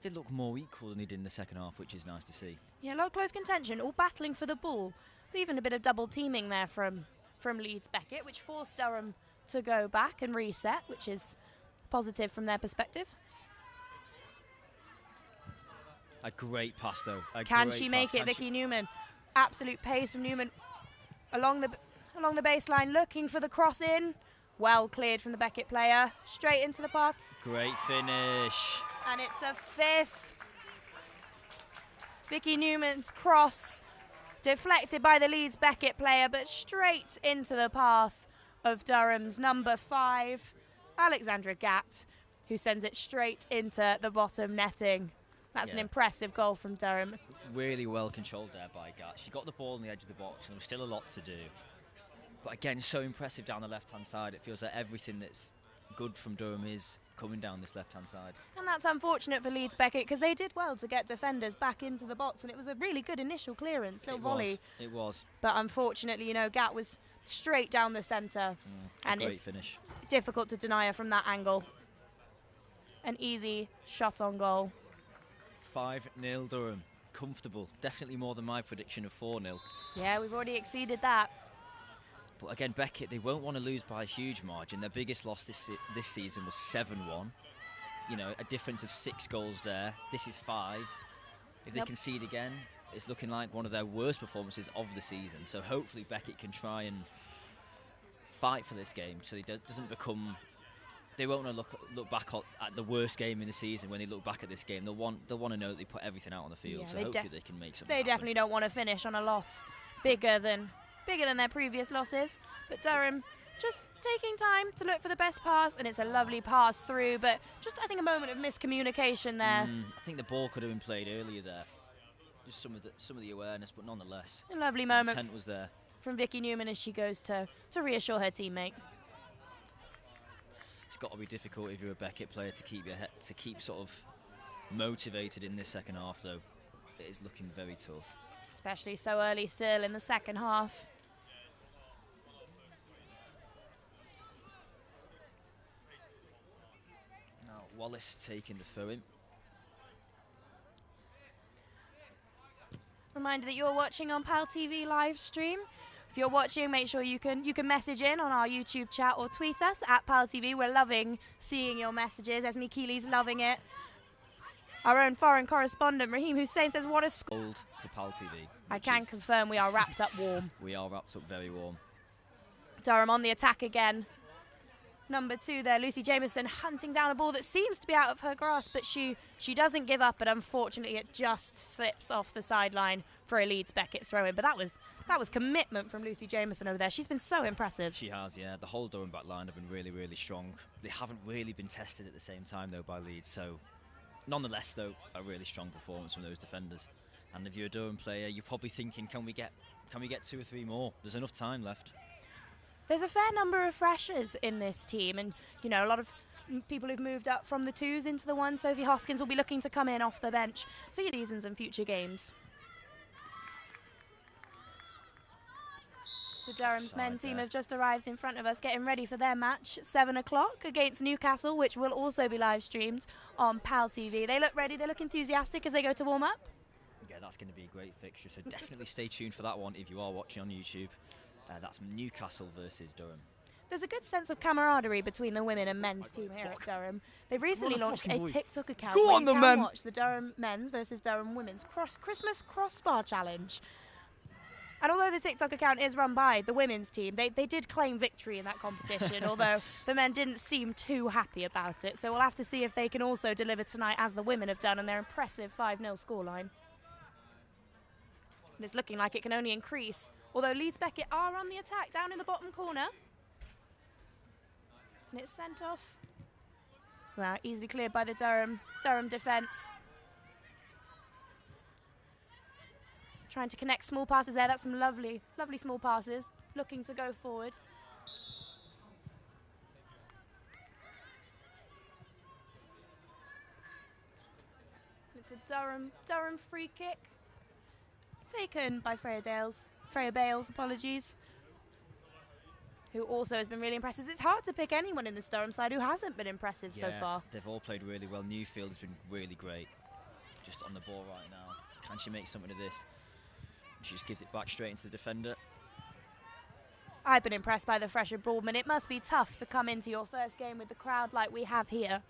did look more equal than they did in the second half, which is nice to see. Yeah, a lot of close contention, all battling for the ball. Even a bit of double teaming there from Leeds Beckett, which forced Durham to go back and reset, which is positive from their perspective. A great pass though. Can she make it, Vicky Newman? Absolute pace from Newman along the baseline, looking for the cross in. Well cleared from the Beckett player, straight into the path. Great finish. And it's a 5th. Vicky Newman's cross deflected by the Leeds Beckett player, but straight into the path of Durham's number 5, Alexandra Gatt, who sends it straight into the bottom netting. That's an impressive goal from Durham. Really well controlled there by Gatt. She got the ball on the edge of the box and there was still a lot to do. But again, so impressive down the left-hand side. It feels like everything that's good from Durham is coming down this left-hand side. And that's unfortunate for Leeds Beckett because they did well to get defenders back into the box, and it was a really good initial clearance, little volley. It was. But unfortunately, you know, Gatt was straight down the centre. And great it's finish. Difficult to deny her from that angle. An easy shot on goal. 5-0 Durham. Comfortable. Definitely more than my prediction of 4-0. Yeah, we've already exceeded that. But again, Beckett, they won't want to lose by a huge margin. Their biggest loss this season was 7-1. You know, a difference of 6 goals there. This is 5. If they concede again, it's looking like one of their worst performances of the season. So hopefully Beckett can try and fight for this game so it doesn't become... They won't want to look back at the worst game in the season. When they look back at this game, they'll want to know that they put everything out on the field. Yeah, so hopefully they can make something They happen. definitely don't want to finish on a loss bigger than their previous losses. But Durham just taking time to look for the best pass, and it's a lovely pass through, but just I think a moment of miscommunication there. I think the ball could have been played earlier there. Just some of the awareness, but nonetheless, A lovely the moment intent was there. from Vicky Newman as she goes to reassure her teammate. It's got to be difficult if you're a Beckett player to keep sort of motivated in this second half, though. It is looking very tough. Especially so early still in the second half. Now Wallace taking the throw in. reminder that you're watching on PalTV live stream. If you're watching, make sure you can message in on our YouTube chat or tweet us at PalTV. We're loving seeing your messages. Esme Keeley's loving it. Our own foreign correspondent, Raheem Hussein, says, what a Cold for PalTV. I can confirm we are wrapped up warm. We are wrapped up very warm. Durham on the attack again. Number 2 there, Lucy Jameson hunting down a ball that seems to be out of her grasp, but she doesn't give up, but unfortunately it just slips off the sideline for a Leeds Beckett throw-in. But that was commitment from Lucy Jameson over there. She's been so impressive. She has, yeah. The whole Durham back line have been really, really strong. They haven't really been tested at the same time, though, by Leeds. So, nonetheless, though, a really strong performance from those defenders. And if you're a Durham player, you're probably thinking, can we get 2 or 3 more? There's enough time left. There's a fair number of freshers in this team, and you know, a lot of people who've moved up from the 2s into the 1s. Sophie Hoskins will be looking to come in off the bench, so your seasons and future games. The Durham's men team have just arrived in front of us, getting ready for their match, 7 o'clock against Newcastle, which will also be live streamed on PalTV. They look ready, they look enthusiastic as they go to warm up. Yeah, that's going to be a great fixture, so definitely stay tuned for that one if you are watching on YouTube. That's Newcastle versus Durham. There's a good sense of camaraderie between the women and men's team here at Durham. They've recently launched a TikTok account where you can watch the Durham men's versus Durham women's Christmas crossbar challenge. And although the TikTok account is run by the women's team, they did claim victory in that competition, although the men didn't seem too happy about it. So we'll have to see if they can also deliver tonight as the women have done on their impressive 5-0 scoreline. And it's looking like it can only increase. Although Leeds Beckett are on the attack down in the bottom corner. And it's sent off. Well, easily cleared by the Durham defence. Trying to connect small passes there. That's some lovely, lovely small passes. Looking to go forward. It's a Durham free kick. Taken by Freya Bales, apologies, who also has been really impressive. It's hard to pick anyone in this Durham side who hasn't been impressive so far. They've all played really well. Newfield has been really great. Just on the ball right now. Can she make something of this? She just gives it back straight into the defender. I've been impressed by the fresher Broadman. It must be tough to come into your first game with the crowd like we have here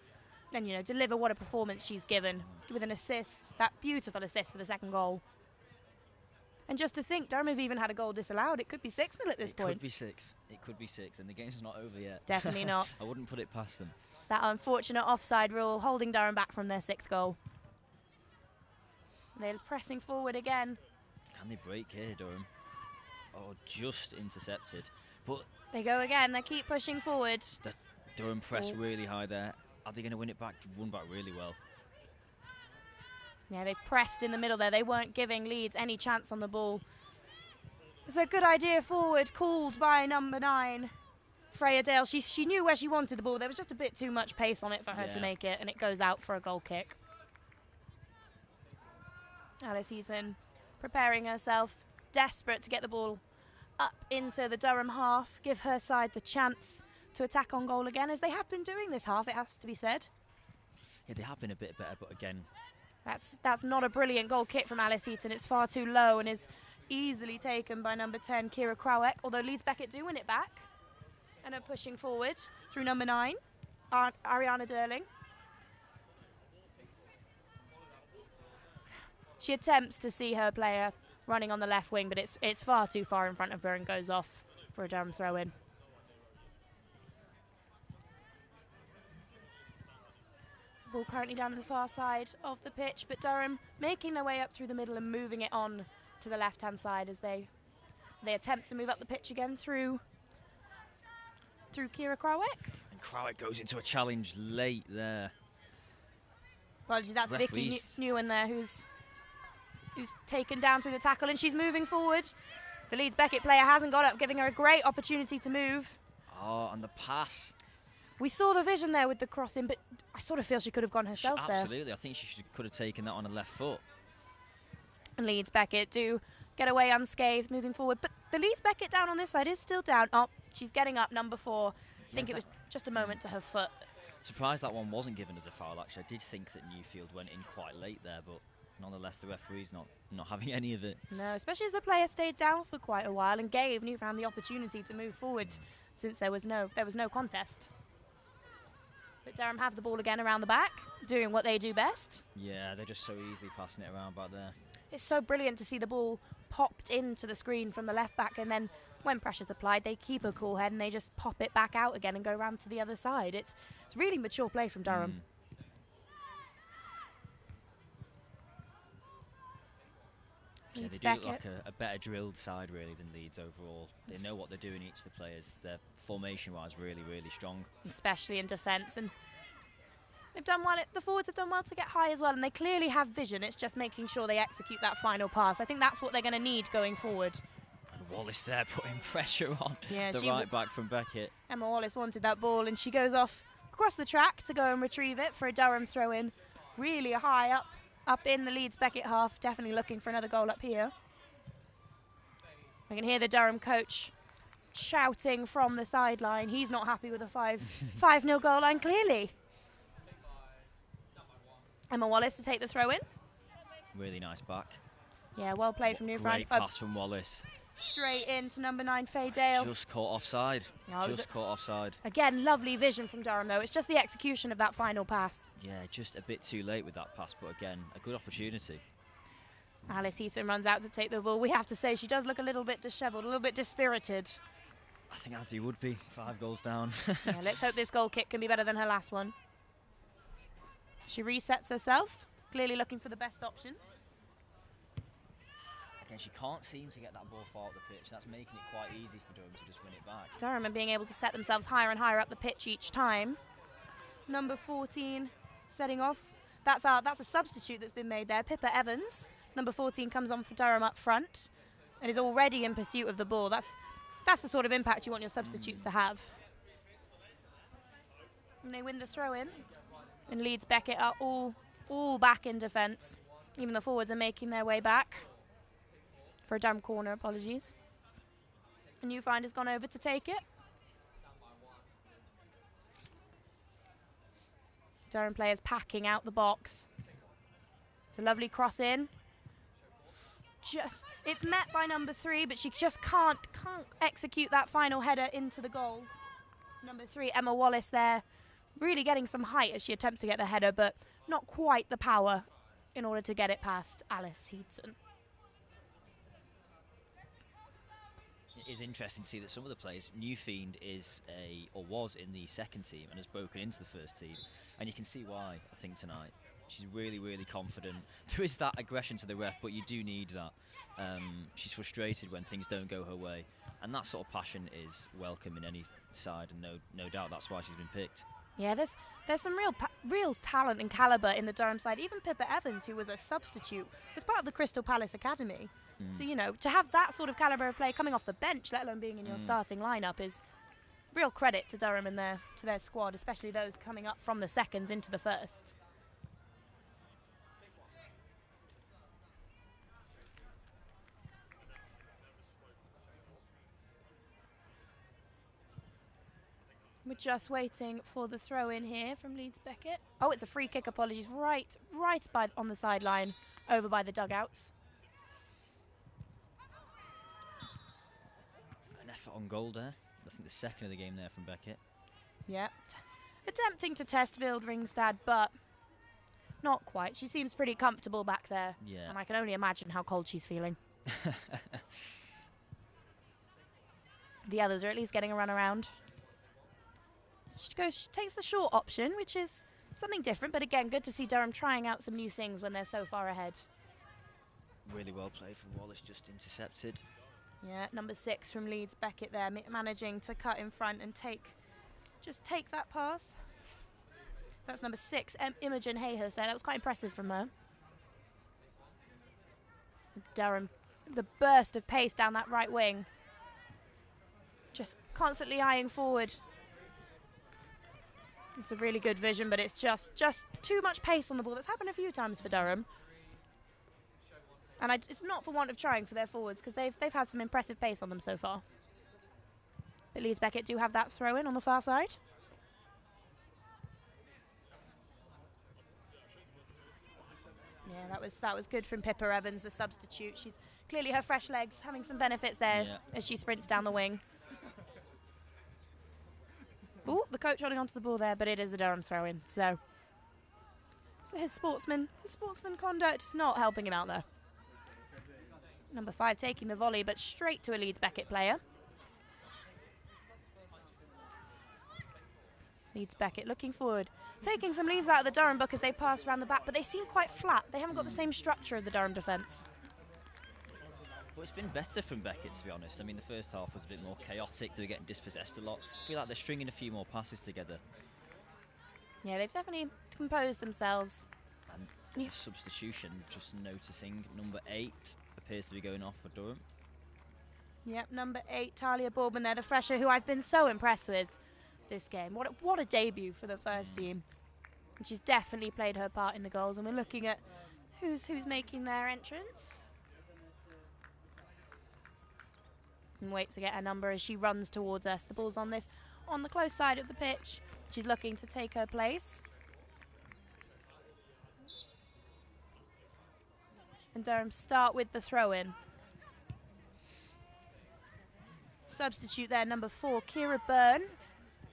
and, you know, deliver what a performance she's given with an assist, that beautiful assist for the second goal. And just to think, Durham have even had a goal disallowed. It could be 6-0 at this point. It could be 6. It could be 6, and the game's not over yet. Definitely not. I wouldn't put it past them. It's that unfortunate offside rule holding Durham back from their 6th goal. They're pressing forward again. Can they break here, Durham? Oh, just intercepted. But they go again. They keep pushing forward. The Durham press really high there. Are they going to win it back? Won back really well. Yeah, they pressed in the middle there. They weren't giving Leeds any chance on the ball. It's a good idea forward, called by number 9, Freya Dale. She knew where she wanted the ball. There was just a bit too much pace on it for her to make it, and it goes out for a goal kick. Alice Eaton preparing herself, desperate to get the ball up into the Durham half, give her side the chance to attack on goal again, as they have been doing this half, it has to be said. Yeah, they have been a bit better, but again, that's not a brilliant goal kick from Alice Eaton. It's far too low and is easily taken by number 10, Kira Krawiec, although Leeds Beckett do win it back and are pushing forward through number 9, Ariana Derling. She attempts to see her player running on the left wing, but it's far too far in front of her and goes off for a Durham throw-in. Ball currently down to the far side of the pitch, but Durham making their way up through the middle and moving it on to the left-hand side as they attempt to move up the pitch again through Kira Krawiec. And Krawiec goes into a challenge late there. Apologies, that's Vicky Newen there who's taken down through the tackle, and she's moving forward. The Leeds Beckett player hasn't got up, giving her a great opportunity to move. Oh, and the pass. We saw the vision there with the crossing, but I sort of feel she could have gone herself there. Absolutely, I think she could have taken that on her left foot. And Leeds Beckett do get away unscathed, moving forward. But the Leeds Beckett down on this side is still down. Oh, she's getting up, number 4. I think it was just a moment to her foot. Surprised that one wasn't given as a foul, actually. I did think that Newfield went in quite late there, but nonetheless, the referee's not having any of it. No, especially as the player stayed down for quite a while and gave Newfound the opportunity to move forward since there was no contest. But Durham have the ball again around the back, doing what they do best. Yeah, they're just so easily passing it around back there. It's so brilliant to see the ball popped into the screen from the left back, and then when pressure's applied, they keep a cool head and they just pop it back out again and go round to the other side. It's really mature play from Durham. Yeah, they do look like a better drilled side really than Leeds overall. They know what they're doing, each of the players. They're formation-wise really, really strong. Especially in defence, and they've done well. The forwards have done well to get high as well, and they clearly have vision. It's just making sure they execute that final pass. I think that's what they're going to need going forward. And Wallace there putting pressure on the right back from Beckett. Emma Wallace wanted that ball, and she goes off across the track to go and retrieve it for a Durham throw-in. Really high up in the Leeds Beckett half, definitely looking for another goal up here. I can hear the Durham coach shouting from the sideline. He's not happy with a 5-0 goal line, clearly. Emma Wallace to take the throw in. Really nice back. Yeah, well played from Newfound. Great pass from Wallace. Straight into number 9, Faye Dale. Just caught offside. Just caught offside. Again, lovely vision from Durham, though. It's just the execution of that final pass. Yeah, just a bit too late with that pass, but again, a good opportunity. Alice Heaton runs out to take the ball. We have to say she does look a little bit dishevelled, a little bit dispirited. I think as he would be, 5 goals down. Yeah, let's hope this goal kick can be better than her last one. She resets herself, clearly looking for the best option. Again, she can't seem to get that ball far up the pitch. That's making it quite easy for Durham to just win it back. Durham are being able to set themselves higher and higher up the pitch each time. Number 14 setting off. That's a substitute that's been made there. Pippa Evans, number 14, comes on for Durham up front and is already in pursuit of the ball. That's the sort of impact you want your substitutes to have. And they win the throw-in. And Leeds Beckett are all back in defence. Even the forwards are making their way back. For a Durham corner, apologies. And Newfound has gone over to take it. Durham players packing out the box. It's a lovely cross in. It's met by number 3, but she just can't execute that final header into the goal. Number 3, Emma Wallace there, really getting some height as she attempts to get the header, but not quite the power in order to get it past Alice Heaton. It is interesting to see that some of the players, Newfiend was in the second team and has broken into the first team, and you can see why. I think tonight she's really, really confident. There is that aggression to the ref, but you do need that. She's frustrated when things don't go her way, and that sort of passion is welcome in any side, and no doubt that's why she's been picked. Yeah, there's some real talent and calibre in the Durham side. Even Pippa Evans, who was a substitute, was part of the Crystal Palace Academy. So, you know, to have that sort of calibre of play coming off the bench, let alone being in your starting lineup, is real credit to Durham and to their squad, especially those coming up from the seconds into the firsts. We're just waiting for the throw in here from Leeds Beckett. Oh, it's a free kick, apologies, right on the sideline, over by the dugouts. An effort on goal there. I think the second of the game there from Beckett. Yeah. Attempting to test Wildringstad, but not quite. She seems pretty comfortable back there. Yeah. And I can only imagine how cold she's feeling. The others are at least getting a run around. She takes the short option, which is something different, but again, good to see Durham trying out some new things when they're so far ahead. Really well played from Wallace, just intercepted. Yeah, number 6 from Leeds Beckett there, managing to cut in front and take that pass. That's number 6, Imogen Hayhurst there. That was quite impressive from her. Durham, the burst of pace down that right wing. Just constantly eyeing forward. It's a really good vision, but it's just too much pace on the ball. That's happened a few times for Durham. And it's not for want of trying for their forwards, because they've had some impressive pace on them so far. But Leeds Beckett do have that throw in on the far side. Yeah, Yeah, that was good from Pippa Evans, the substitute. She's clearly her fresh legs having some benefits there as she sprints down the wing. Ooh, the coach holding onto the ball there, but it is a Durham throw-in. So his sportsman conduct not helping him out there. Number 5 taking the volley, but straight to a Leeds Beckett player. Leeds Beckett looking forward, taking some leaves out of the Durham book as they pass around the back, but they seem quite flat. They haven't got the same structure of the Durham defence. Well, it's been better from Beckett, to be honest. I mean, the first half was a bit more chaotic. They were getting dispossessed a lot. I feel like they're stringing a few more passes together. Yeah, they've definitely composed themselves. And there's a substitution, just noticing. Number 8 appears to be going off for Durham. Yep, number 8, Talia Boardman there, the fresher, who I've been so impressed with this game. What a debut for the first team. And she's definitely played her part in the goals, and we're looking at who's making their entrance. And waits to get her number as she runs towards us. The ball's on the close side of the pitch. She's looking to take her place. And Durham start with the throw-in. Substitute there, number 4, Kira Byrne,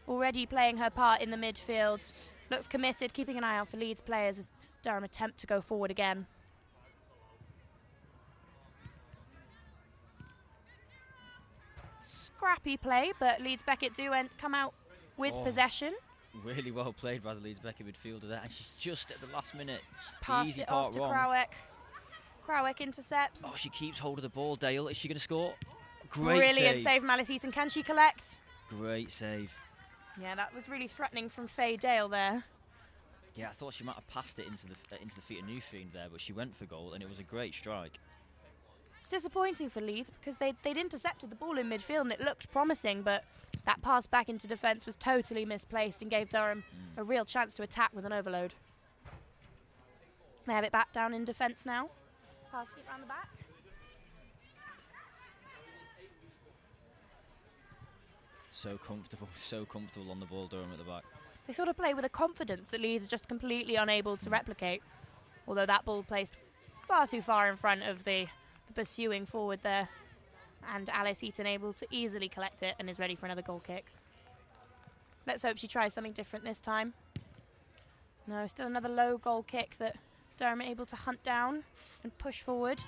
already playing her part in the midfield. Looks committed, keeping an eye out for Leeds players as Durham attempt to go forward again. Scrappy play, but Leeds Beckett do come out with possession. Really well played by the Leeds Beckett midfielder there, and she's just at the last minute. Passed it off to Krawick. Krawick intercepts. Oh, she keeps hold of the ball, Dale. Is she going to score? Great Brilliant save from Alice Eaton. Can she collect? Great save. Yeah, that was really threatening from Faye Dale there. Yeah, I thought she might have passed it into the feet of Newfiend there, but she went for goal, and it was a great strike. It's disappointing for Leeds because they'd intercepted the ball in midfield and it looked promising, but that pass back into defence was totally misplaced and gave Durham a real chance to attack with an overload. They have it back down in defence now. Passing it round the back. So comfortable on the ball, Durham at the back. They sort of play with a confidence that Leeds are just completely unable to replicate, although that ball placed far too far in front of the pursuing forward there, and Alice Eaton able to easily collect it and is ready for another goal kick. Let's hope she tries something different this time. No, still another low goal kick that Durham are able to hunt down and push forward.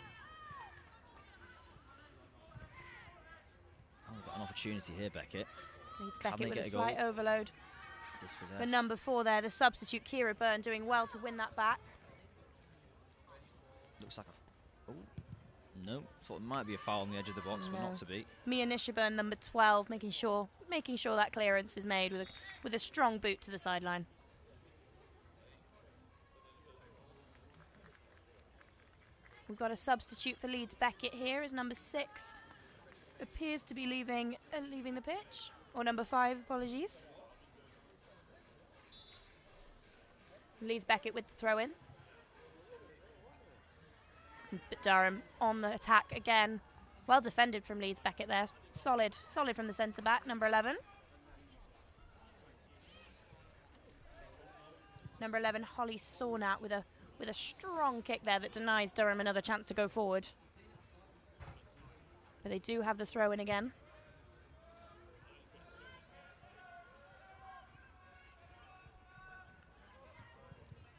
Oh, we've got an opportunity here, Beckett. Leeds Beckett with a slight overload. Dispossessed. But number 4 there, the substitute Kira Byrne, doing well to win that back. Looks like a... Oh, no. Thought it might be a foul on the edge of the box, but not to be. Mia Nishaburn, number 12, making sure that clearance is made with a strong boot to the sideline. We've got a substitute for Leeds Beckett here as number 6 appears to be leaving the pitch, or number 5, apologies. Leeds Beckett with the throw-in. But Durham on the attack again. Well defended from Leeds Beckett there. Solid from the centre-back, number 11. Number 11, Holly Sornat with a strong kick there that denies Durham another chance to go forward. But they do have the throw-in again.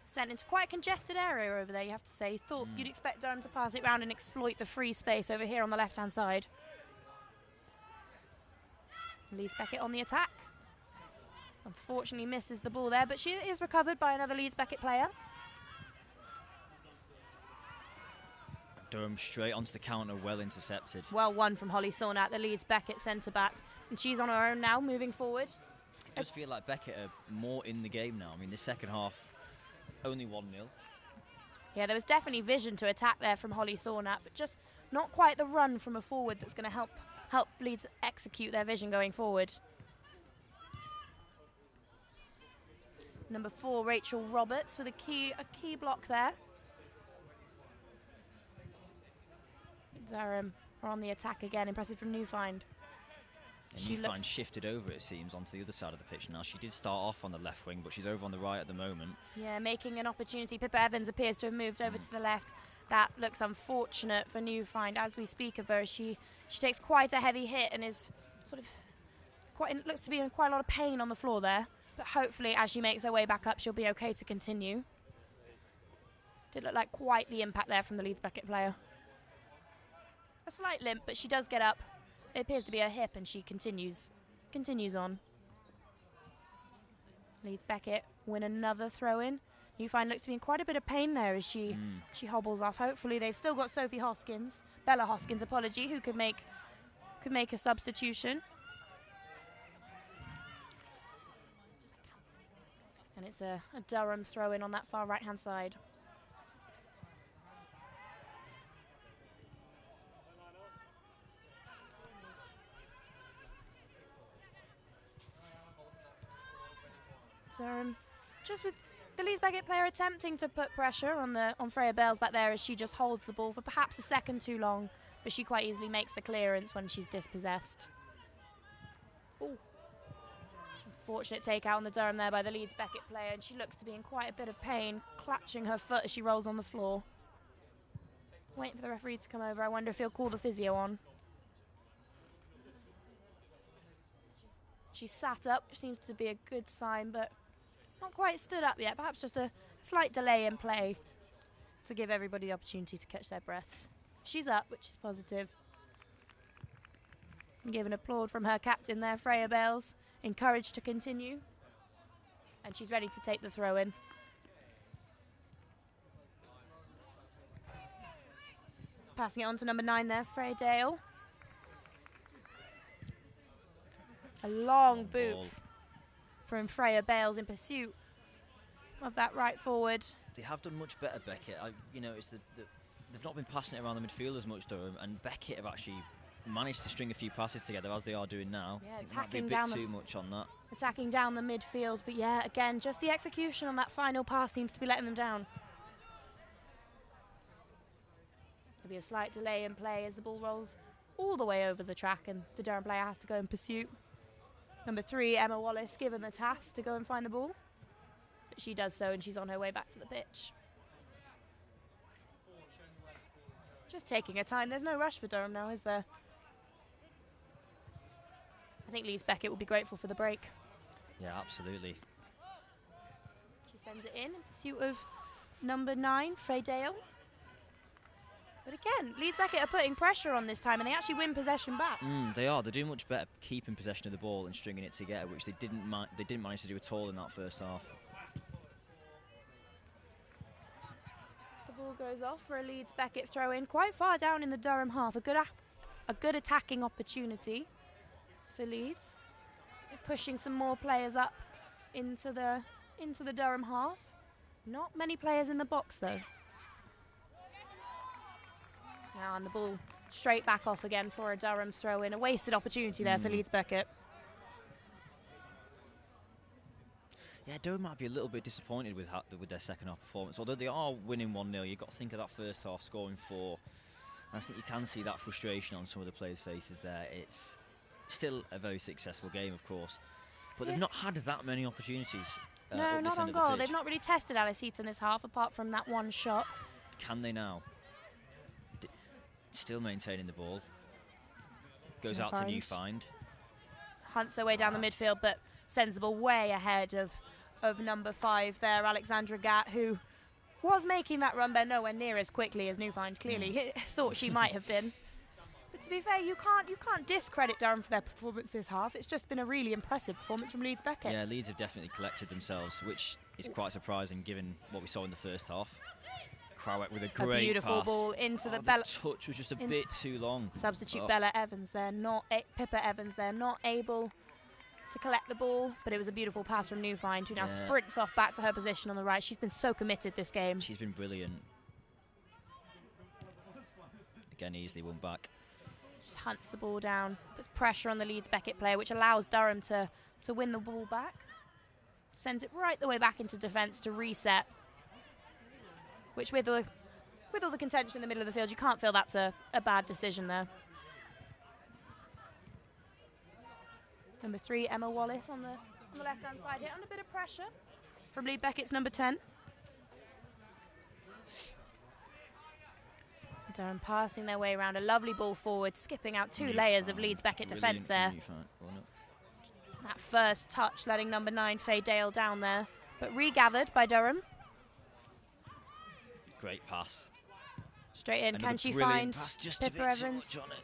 Sent into quite a congested area over there, you have to say. You thought you'd expect Durham to pass it round and exploit the free space over here on the left-hand side. Leeds Beckett on the attack. Unfortunately misses the ball there, but she is recovered by another Leeds Beckett player. Durham straight onto the counter, well intercepted. Well won from Holly Sornat, the Leeds Beckett centre-back. And she's on her own now, moving forward. It does feel like Beckett are more in the game now. I mean, the second half, only 1-0. Yeah, there was definitely vision to attack there from Holly Sornat, but just not quite the run from a forward that's going to help Leeds execute their vision going forward. Number 4, Rachel Roberts with a key block there. Durham are on the attack again, impressive from Newfind. And Newfine shifted over, it seems, onto the other side of the pitch now. She did start off on the left wing, but she's over on the right at the moment. Yeah, making an opportunity. Pippa Evans appears to have moved over to the left. That looks unfortunate for Newfine. As we speak of her, she takes quite a heavy hit and is sort of looks to be in quite a lot of pain on the floor there. But hopefully, as she makes her way back up, she'll be okay to continue. Did look like quite the impact there from the Leeds Beckett player. A slight limp, but she does get up. It appears to be her hip, and she continues on. Leeds Beckett win another throw-in. Newfine looks to be in quite a bit of pain there as she hobbles off. Hopefully, they've still got Bella Hoskins, who could make a substitution. And it's a Durham throw-in on that far right-hand side. Durham, just with the Leeds Beckett player attempting to put pressure on Freya Bales back there as she just holds the ball for perhaps a second too long, but she quite easily makes the clearance when she's dispossessed. Ooh. Unfortunate takeout on the Durham there by the Leeds Beckett player, and she looks to be in quite a bit of pain, clutching her foot as she rolls on the floor. Waiting for the referee to come over. I wonder if he'll call the physio on. She's sat up, which seems to be a good sign, but not quite stood up yet. Perhaps just a slight delay in play to give everybody the opportunity to catch their breaths. She's up, which is positive. Give an applaud from her captain there, Freya Bales, encouraged to continue. And she's ready to take the throw in. Passing it on to number 9 there, Freya Dale. A long boot from Freya Bales in pursuit of that right forward. They have done much better, Beckett. You know, it's they've not been passing it around the midfield as much, Durham, and Beckett have actually managed to string a few passes together as they are doing now. Yeah, I think attacking down too much on that. Attacking down the midfield, but yeah, again, just the execution on that final pass seems to be letting them down. There'll be a slight delay in play as the ball rolls all the way over the track and the Durham player has to go in pursuit. Number 3, Emma Wallace, given the task to go and find the ball. But she does so and she's on her way back to the pitch. Just taking her time. There's no rush for Durham now, is there? I think Leeds Beckett will be grateful for the break. Yeah, absolutely. She sends it in pursuit of number 9, Freya Dale. But again, Leeds Beckett are putting pressure on this time and they actually win possession back. They are. They're doing much better keeping possession of the ball and stringing it together, which they didn't manage to do at all in that first half. The ball goes off for a Leeds Beckett throw in quite far down in the Durham half. A good attacking opportunity for Leeds. They're pushing some more players up into the Durham half. Not many players in the box though. Now and the ball straight back off again for a Durham throw in. A wasted opportunity there for Leeds Beckett. Yeah, Durham might be a little bit disappointed with their second half performance. Although they are winning 1-0, you've got to think of that first half scoring 4. And I think you can see that frustration on some of the players' faces there. It's still a very successful game, of course. But they've not had that many opportunities. No, not on goal. They've not really tested Alice Eaton this half, apart from that one shot. Can they now? Still maintaining the ball. Goes out to Newfine. Hunts her way down the midfield, but sends the ball way ahead of number 5 there, Alexandra Gatt, who was making that run, but nowhere near as quickly as Newfine clearly thought she might have been. But to be fair, you can't discredit Durham for their performance this half. It's just been a really impressive performance from Leeds Beckett. Yeah, Leeds have definitely collected themselves, which is quite surprising given what we saw in the first half. Crowett with a great beautiful pass. Ball into the Bella. The touch was just a bit too long. Substitute Bella Evans there, Pippa Evans there, not able to collect the ball, but it was a beautiful pass from Newfine, who now sprints off back to her position on the right. She's been so committed this game. She's been brilliant. Again, easily won back. Just hunts the ball down, puts pressure on the Leeds Beckett player, which allows Durham to win the ball back. Sends it right the way back into defence to reset. Which with all the contention in the middle of the field, you can't feel that's a bad decision there. Number 3, Emma Wallace on the left-hand side here, under a bit of pressure from Leeds Beckett's number 10. Durham passing their way around, a lovely ball forward, skipping out 2 layers of Leeds Beckett defence there. That first touch letting number 9, Faye Dale, down there, but regathered by Durham. Great pass. Straight in, Another can she brilliant find pass, just Pippa a bit too Evans? much on it.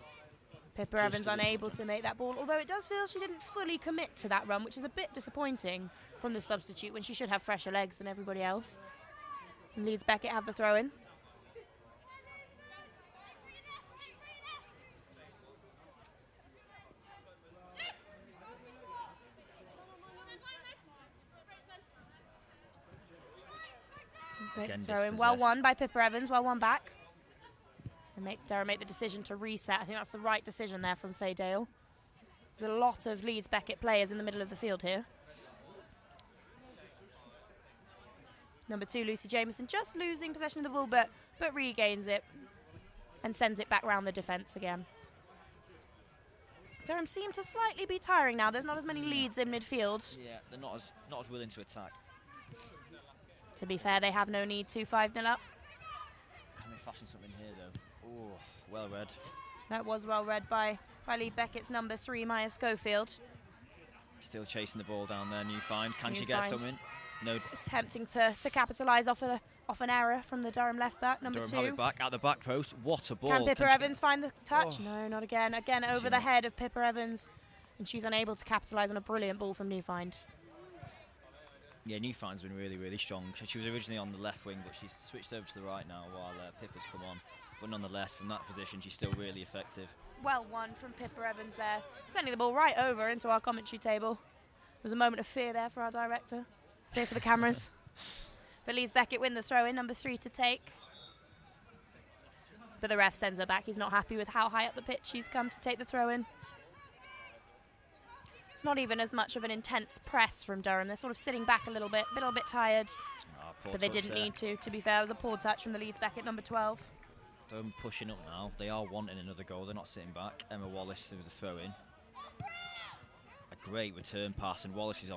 Pippa Evans unable to make that ball, although it does feel she didn't fully commit to that run, which is a bit disappointing from the substitute when she should have fresher legs than everybody else. And Leeds Beckett have the throw in. Throw in, well won by Pippa Evans, well won back. And Durham make the decision to reset. I think that's the right decision there from Faye Dale. There's a lot of Leeds Beckett players in the middle of the field here. Number 2, Lucy Jameson, just losing possession of the ball, but regains it and sends it back round the defence again. Durham seem to slightly be tiring now. There's not as many leads in midfield. Yeah, they're not as willing to attack. To be fair, they have no need to 5-0 up. Can they fashion something here, though? Oh, well read. That was well read by Leeds Beckett's number 3, Maya Schofield. Still chasing the ball down there, New Find. Can she get something? No. Attempting to capitalise off an error from the Durham left back, number 2. Durham have it back at the back post. What a ball. Can Pippa Evans find the touch? Oh. No, not again. Again, over the head of Pippa Evans. And she's unable to capitalise on a brilliant ball from New Find. Yeah, New Find's been really, really strong. She was originally on the left wing, but she's switched over to the right now while Pippa's come on. But nonetheless, from that position, she's still really effective. Well won from Pippa Evans there. Sending the ball right over into our commentary table. There was a moment of fear there for our director. Fear for the cameras. But Leeds Beckett win the throw-in, number 3 to take. But the ref sends her back. He's not happy with how high up the pitch she's come to take the throw-in. It's not even as much of an intense press from Durham. They're sort of sitting back a little bit tired. But they didn't need to be fair. It was a poor touch from the Leeds Beckett, number 12. Durham pushing up now. They are wanting another goal. They're not sitting back. Emma Wallace with the throw-in. A great return pass, and Wallace is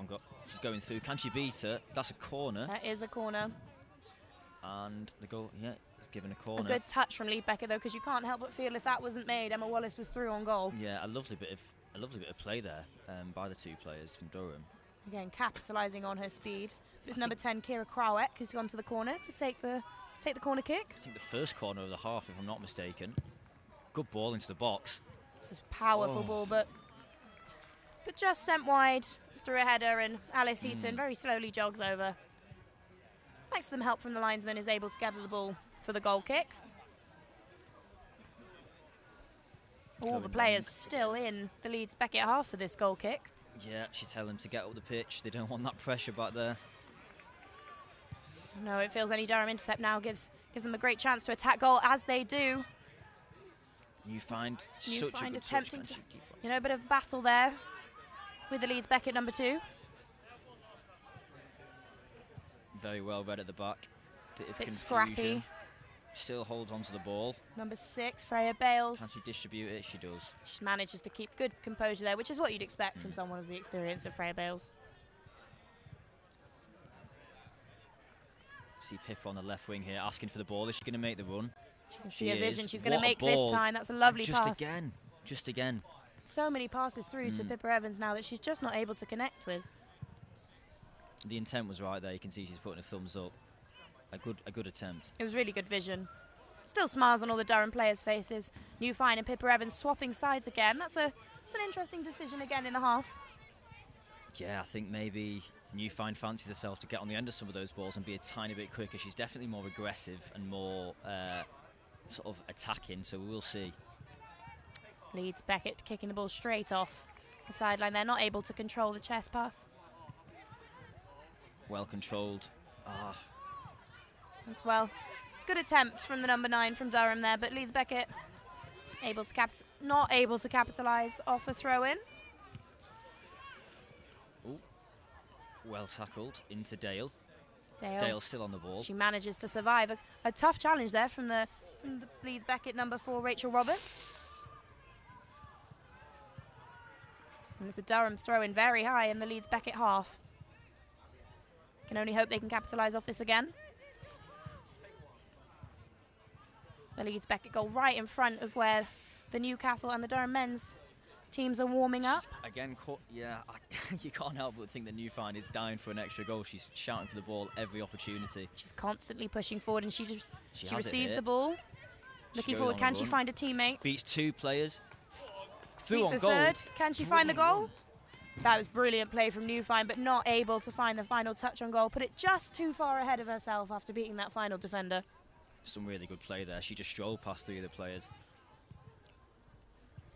she's going through. Can she beat her? That's a corner. That is a corner. And the goal, yeah, it's given a corner. A good touch from Leeds Beckett, though, because you can't help but feel if that wasn't made, Emma Wallace was through on goal. Yeah, a lovely bit of play there by the 2 players from Durham. Again, capitalising on her speed. It's number 10, Kira Krawick, who's gone to the corner to take the corner kick. I think the first corner of the half, if I'm not mistaken. Good ball into the box. It's a powerful ball, but just sent wide through a header, and Alice Eaton very slowly jogs over. Thanks to some help from the linesman, is able to gather the ball for the goal kick. All the players still in the Leeds Beckett half for this goal kick. Yeah, she's telling them to get up the pitch. They don't want that pressure back there. No, it feels any Durham intercept now gives them a great chance to attack goal, as they do. New Find attempting to, a bit of battle there with the Leeds Beckett number 2. Very well read at the back. Bit of confusion. Scrappy. Still holds onto the ball. Number 6, Freya Bales. Can she distribute it? She does. She manages to keep good composure there, which is what you'd expect from someone of the experience of Freya Bales. See Pippa on the left wing here, asking for the ball. Is she going to make the run? She can see a vision. She's going to make this time. That's a lovely pass. Just again. So many passes through to Pippa Evans now that she's just not able to connect with. The intent was right there. You can see she's putting a thumbs up. A good attempt. It was really good vision. Still smiles on all the Durham players' faces. New Fine and Pippa Evans swapping sides again. That's an interesting decision again in the half. Yeah, I think maybe New Fine fancies herself to get on the end of some of those balls and be a tiny bit quicker. She's definitely more aggressive and more sort of attacking, so we will see. Leeds Beckett kicking the ball straight off the sideline. They're not able to control the chest pass. Well controlled. That's well. Good attempt from the number 9 from Durham there, but Leeds Beckett not able to capitalise off a throw-in. Well tackled into Dale. Dale still on the ball. She manages to survive a tough challenge there from the Leeds Beckett number 4, Rachel Roberts. And it's a Durham throw in very high in the Leeds Beckett half. Can only hope they can capitalise off this again. The Leeds Beckett goal right in front of where the Newcastle and the Durham men's teams are warming up. Again, yeah, you can't help but think that Newfind is dying for an extra goal. She's shouting for the ball every opportunity. She's constantly pushing forward, and she receives it the ball. Looking forward, can she find a teammate? Beats 2 players. Through Beats on a goal. third. Can she find the goal? That was brilliant play from Newfind, but not able to find the final touch on goal. Put it just too far ahead of herself after beating that final defender. Some really good play there. She just strolled past 3 of the players.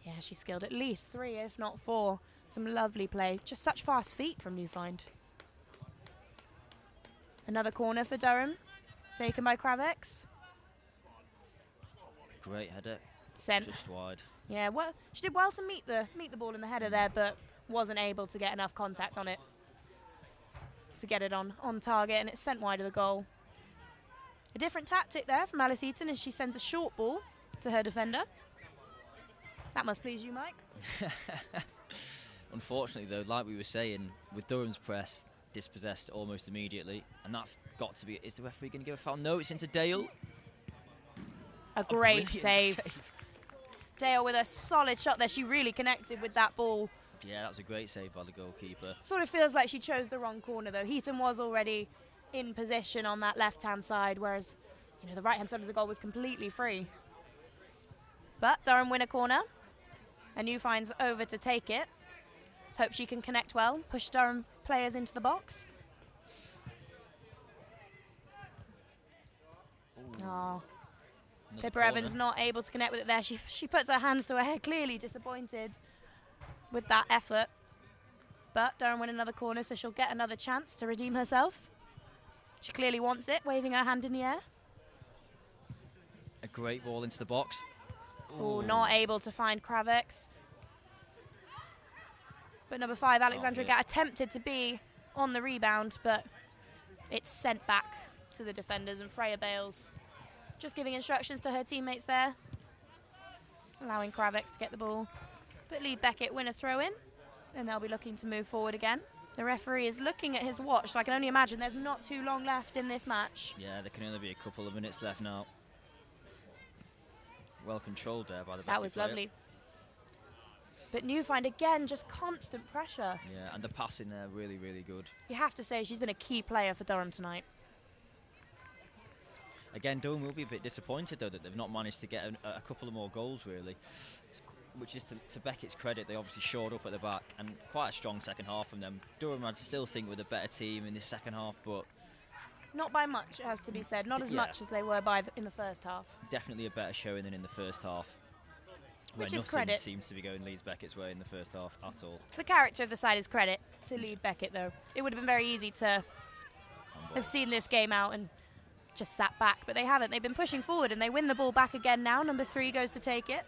Yeah, she skilled at least 3, if not 4. Some lovely play. Just such fast feet from Newfind. Another corner for Durham, taken by Kravex. Great header. Sent. Just wide. Yeah, well, she did well to meet the ball in the header there, but wasn't able to get enough contact on it to get it on target, and it's sent wide of the goal. A different tactic there from Alice Eaton as she sends a short ball to her defender. That must please you, Mike. Unfortunately, though, like we were saying, with Durham's press, dispossessed almost immediately, and that's got to be. Is the referee going to give a foul? No, it's into Dale. A great save. Dale with a solid shot there. She really connected with that ball. Yeah, that was a great save by the goalkeeper. Sort of feels like she chose the wrong corner, though. Heaton was already in position on that left-hand side, whereas the right-hand side of the goal was completely free. But Durham win a corner, and Newfind's over to take it. Let's hope she can connect well, push Durham players into the box. Oh, Pippa Evans not able to connect with it there. She puts her hands to her head, clearly disappointed with that effort. But Durham win another corner, so she'll get another chance to redeem herself. She clearly wants it, waving her hand in the air. A great ball into the box. Oh, not able to find Kravex. But number 5, Alexandra Gatt, attempted to be on the rebound, but it's sent back to the defenders, and Freya Bales just giving instructions to her teammates there, allowing Kravex to get the ball. But Leeds Beckett win a throw-in, and they'll be looking to move forward again. The referee is looking at his watch, so I can only imagine there's not too long left in this match. Yeah, there can only be a couple of minutes left now. Well controlled there by the Beckett That was player. lovely. But Newfind again, just constant pressure. Yeah, and the passing there really, really good. You have to say she's been a key player for Durham tonight. Again, Durham will be a bit disappointed, though, that they've not managed to get a couple of more goals, really. Which is to Beckett's credit, they obviously shored up at the back, and quite a strong second half from them. Durham, I'd still think, were the better team in this second half, but not by much, it has to be said. Not as much as they were in the first half. Definitely a better showing than in the first half. Which where is credit. Nothing seems to be going Leeds Beckett's way in the first half at all. The character of the side is credit to Leeds Beckett, though. It would have been very easy to have seen this game out and just sat back, but they haven't. They've been pushing forward, and they win the ball back again now. Number 3 goes to take it.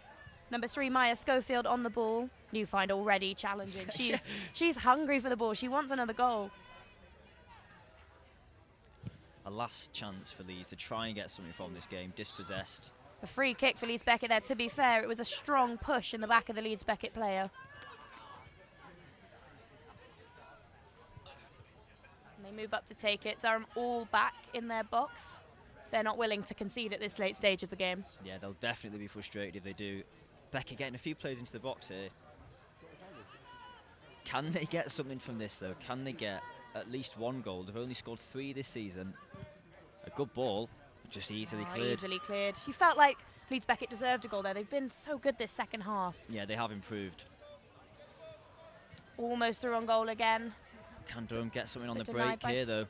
Number 3, Maya Schofield on the ball. Newfind already challenging. She's hungry for the ball. She wants another goal. A last chance for Leeds to try and get something from this game. Dispossessed. A free kick for Leeds Beckett there. To be fair, it was a strong push in the back of the Leeds Beckett player. And they move up to take it. Durham all back in their box. They're not willing to concede at this late stage of the game. Yeah, they'll definitely be frustrated if they do. Beckett getting a few players into the box here. Can they get something from this, though? Can they get at least 1 goal? They've only scored 3 this season. A good ball, just easily cleared. Easily cleared. You felt like Leeds Beckett deserved a goal there. They've been so good this second half. Yeah, they have improved. Almost through on goal again. Can Durham get something on the break here, though?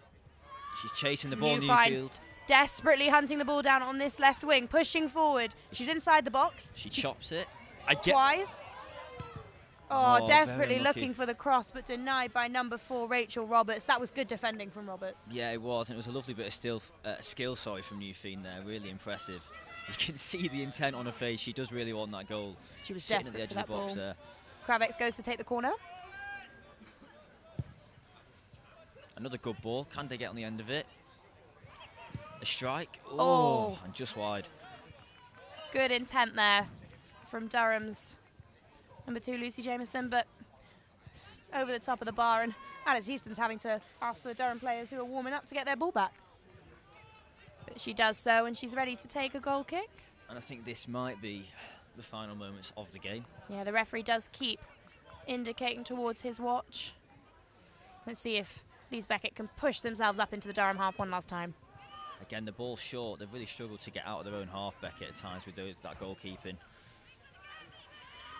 She's chasing the ball, Newfind Newfield. Desperately hunting the ball down on this left wing, pushing forward. She's inside the box. She chops it. Twice. Oh, desperately very looking for the cross, but denied by number 4, Rachel Roberts. That was good defending from Roberts. Yeah, it was, and it was a lovely bit of skill from Newfield there. Really impressive. You can see the intent on her face. She does really want that goal. She was sitting at desperate the edge for of the that box ball. there. Kravex goes to take the corner. Another good ball. Can they get on the end of it? A strike. Oh. And just wide. Good intent there from Durham's number 2, Lucy Jameson, but over the top of the bar, and Alice Easton's having to ask the Durham players who are warming up to get their ball back. But she does so, and she's ready to take a goal kick. And I think this might be the final moments of the game. Yeah, the referee does keep indicating towards his watch. Let's see if Leeds Beckett can push themselves up into the Durham half one last time. Again, the ball's short. They've really struggled to get out of their own half, Beckett, at times with that goalkeeping.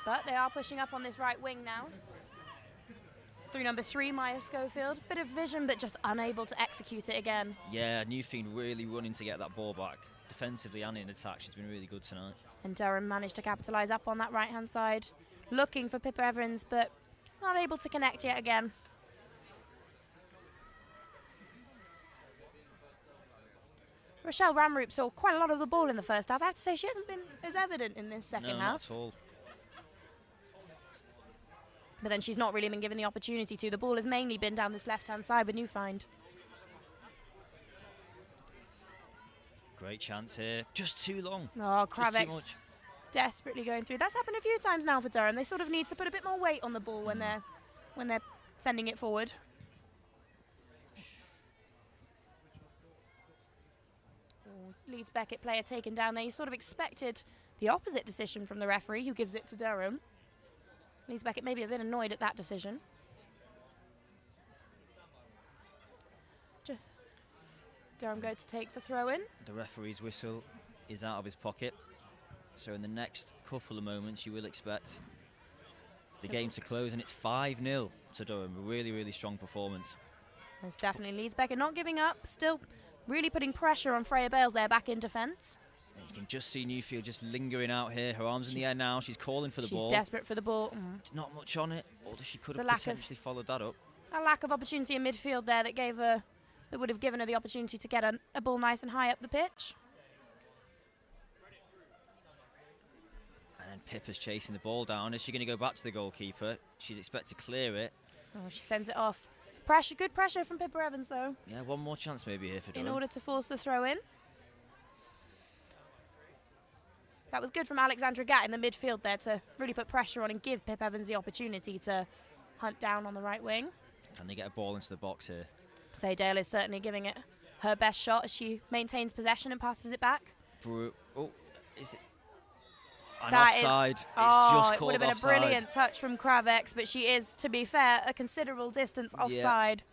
But they are pushing up on this right wing now. Through number 3, Maya Schofield. Bit of vision, but just unable to execute it again. Yeah, Newfield really running to get that ball back. Defensively and in attack, she's been really good tonight. And Durham managed to capitalise up on that right-hand side. Looking for Pippa Evans, but not able to connect yet again. Rochelle Ramroop saw quite a lot of the ball in the first half. I have to say she hasn't been as evident in this second half. Not at all. But then she's not really been given the opportunity to. The ball has mainly been down this left-hand side with Newfield. Great chance here. Just too long. Oh, Just too Kravex much. desperately going through. That's happened a few times now for Durham. They sort of need to put a bit more weight on the ball when they're sending it forward. Leeds Beckett player taken down there. You sort of expected the opposite decision from the referee, who gives it to Durham. Leeds Beckett maybe a bit annoyed at that decision. Just Durham go to take the throw in. The referee's whistle is out of his pocket. So in the next couple of moments, you will expect the game to close, and it's 5-0 to Durham. A really, really strong performance. Most definitely. Leeds Beckett not giving up, still really putting pressure on Freya Bales there back in defence. You can just see Newfield just lingering out here. Her arms in the air now. She's calling for the ball. She's desperate for the ball. Not much on it, although she could have It's potentially followed that up. A lack of opportunity in midfield there that would have given her the opportunity to get a ball nice and high up the pitch. And then Pippa's chasing the ball down. Is she going to go back to the goalkeeper? She's expected to clear it. Oh, she sends it off. Pressure, good pressure from Pippa Evans though. Yeah, one more chance maybe here for Durham. In order to force the throw in. That was good from Alexandra Gatt in the midfield there to really put pressure on and give Pip Evans the opportunity to hunt down on the right wing. Can they get a ball into the box here? Faye Dale is certainly giving it her best shot as she maintains possession and passes it back. Is it an That offside? Is, It's oh, just it would have called been offside. a brilliant touch from Kravex, but she is, to be fair, a considerable distance offside.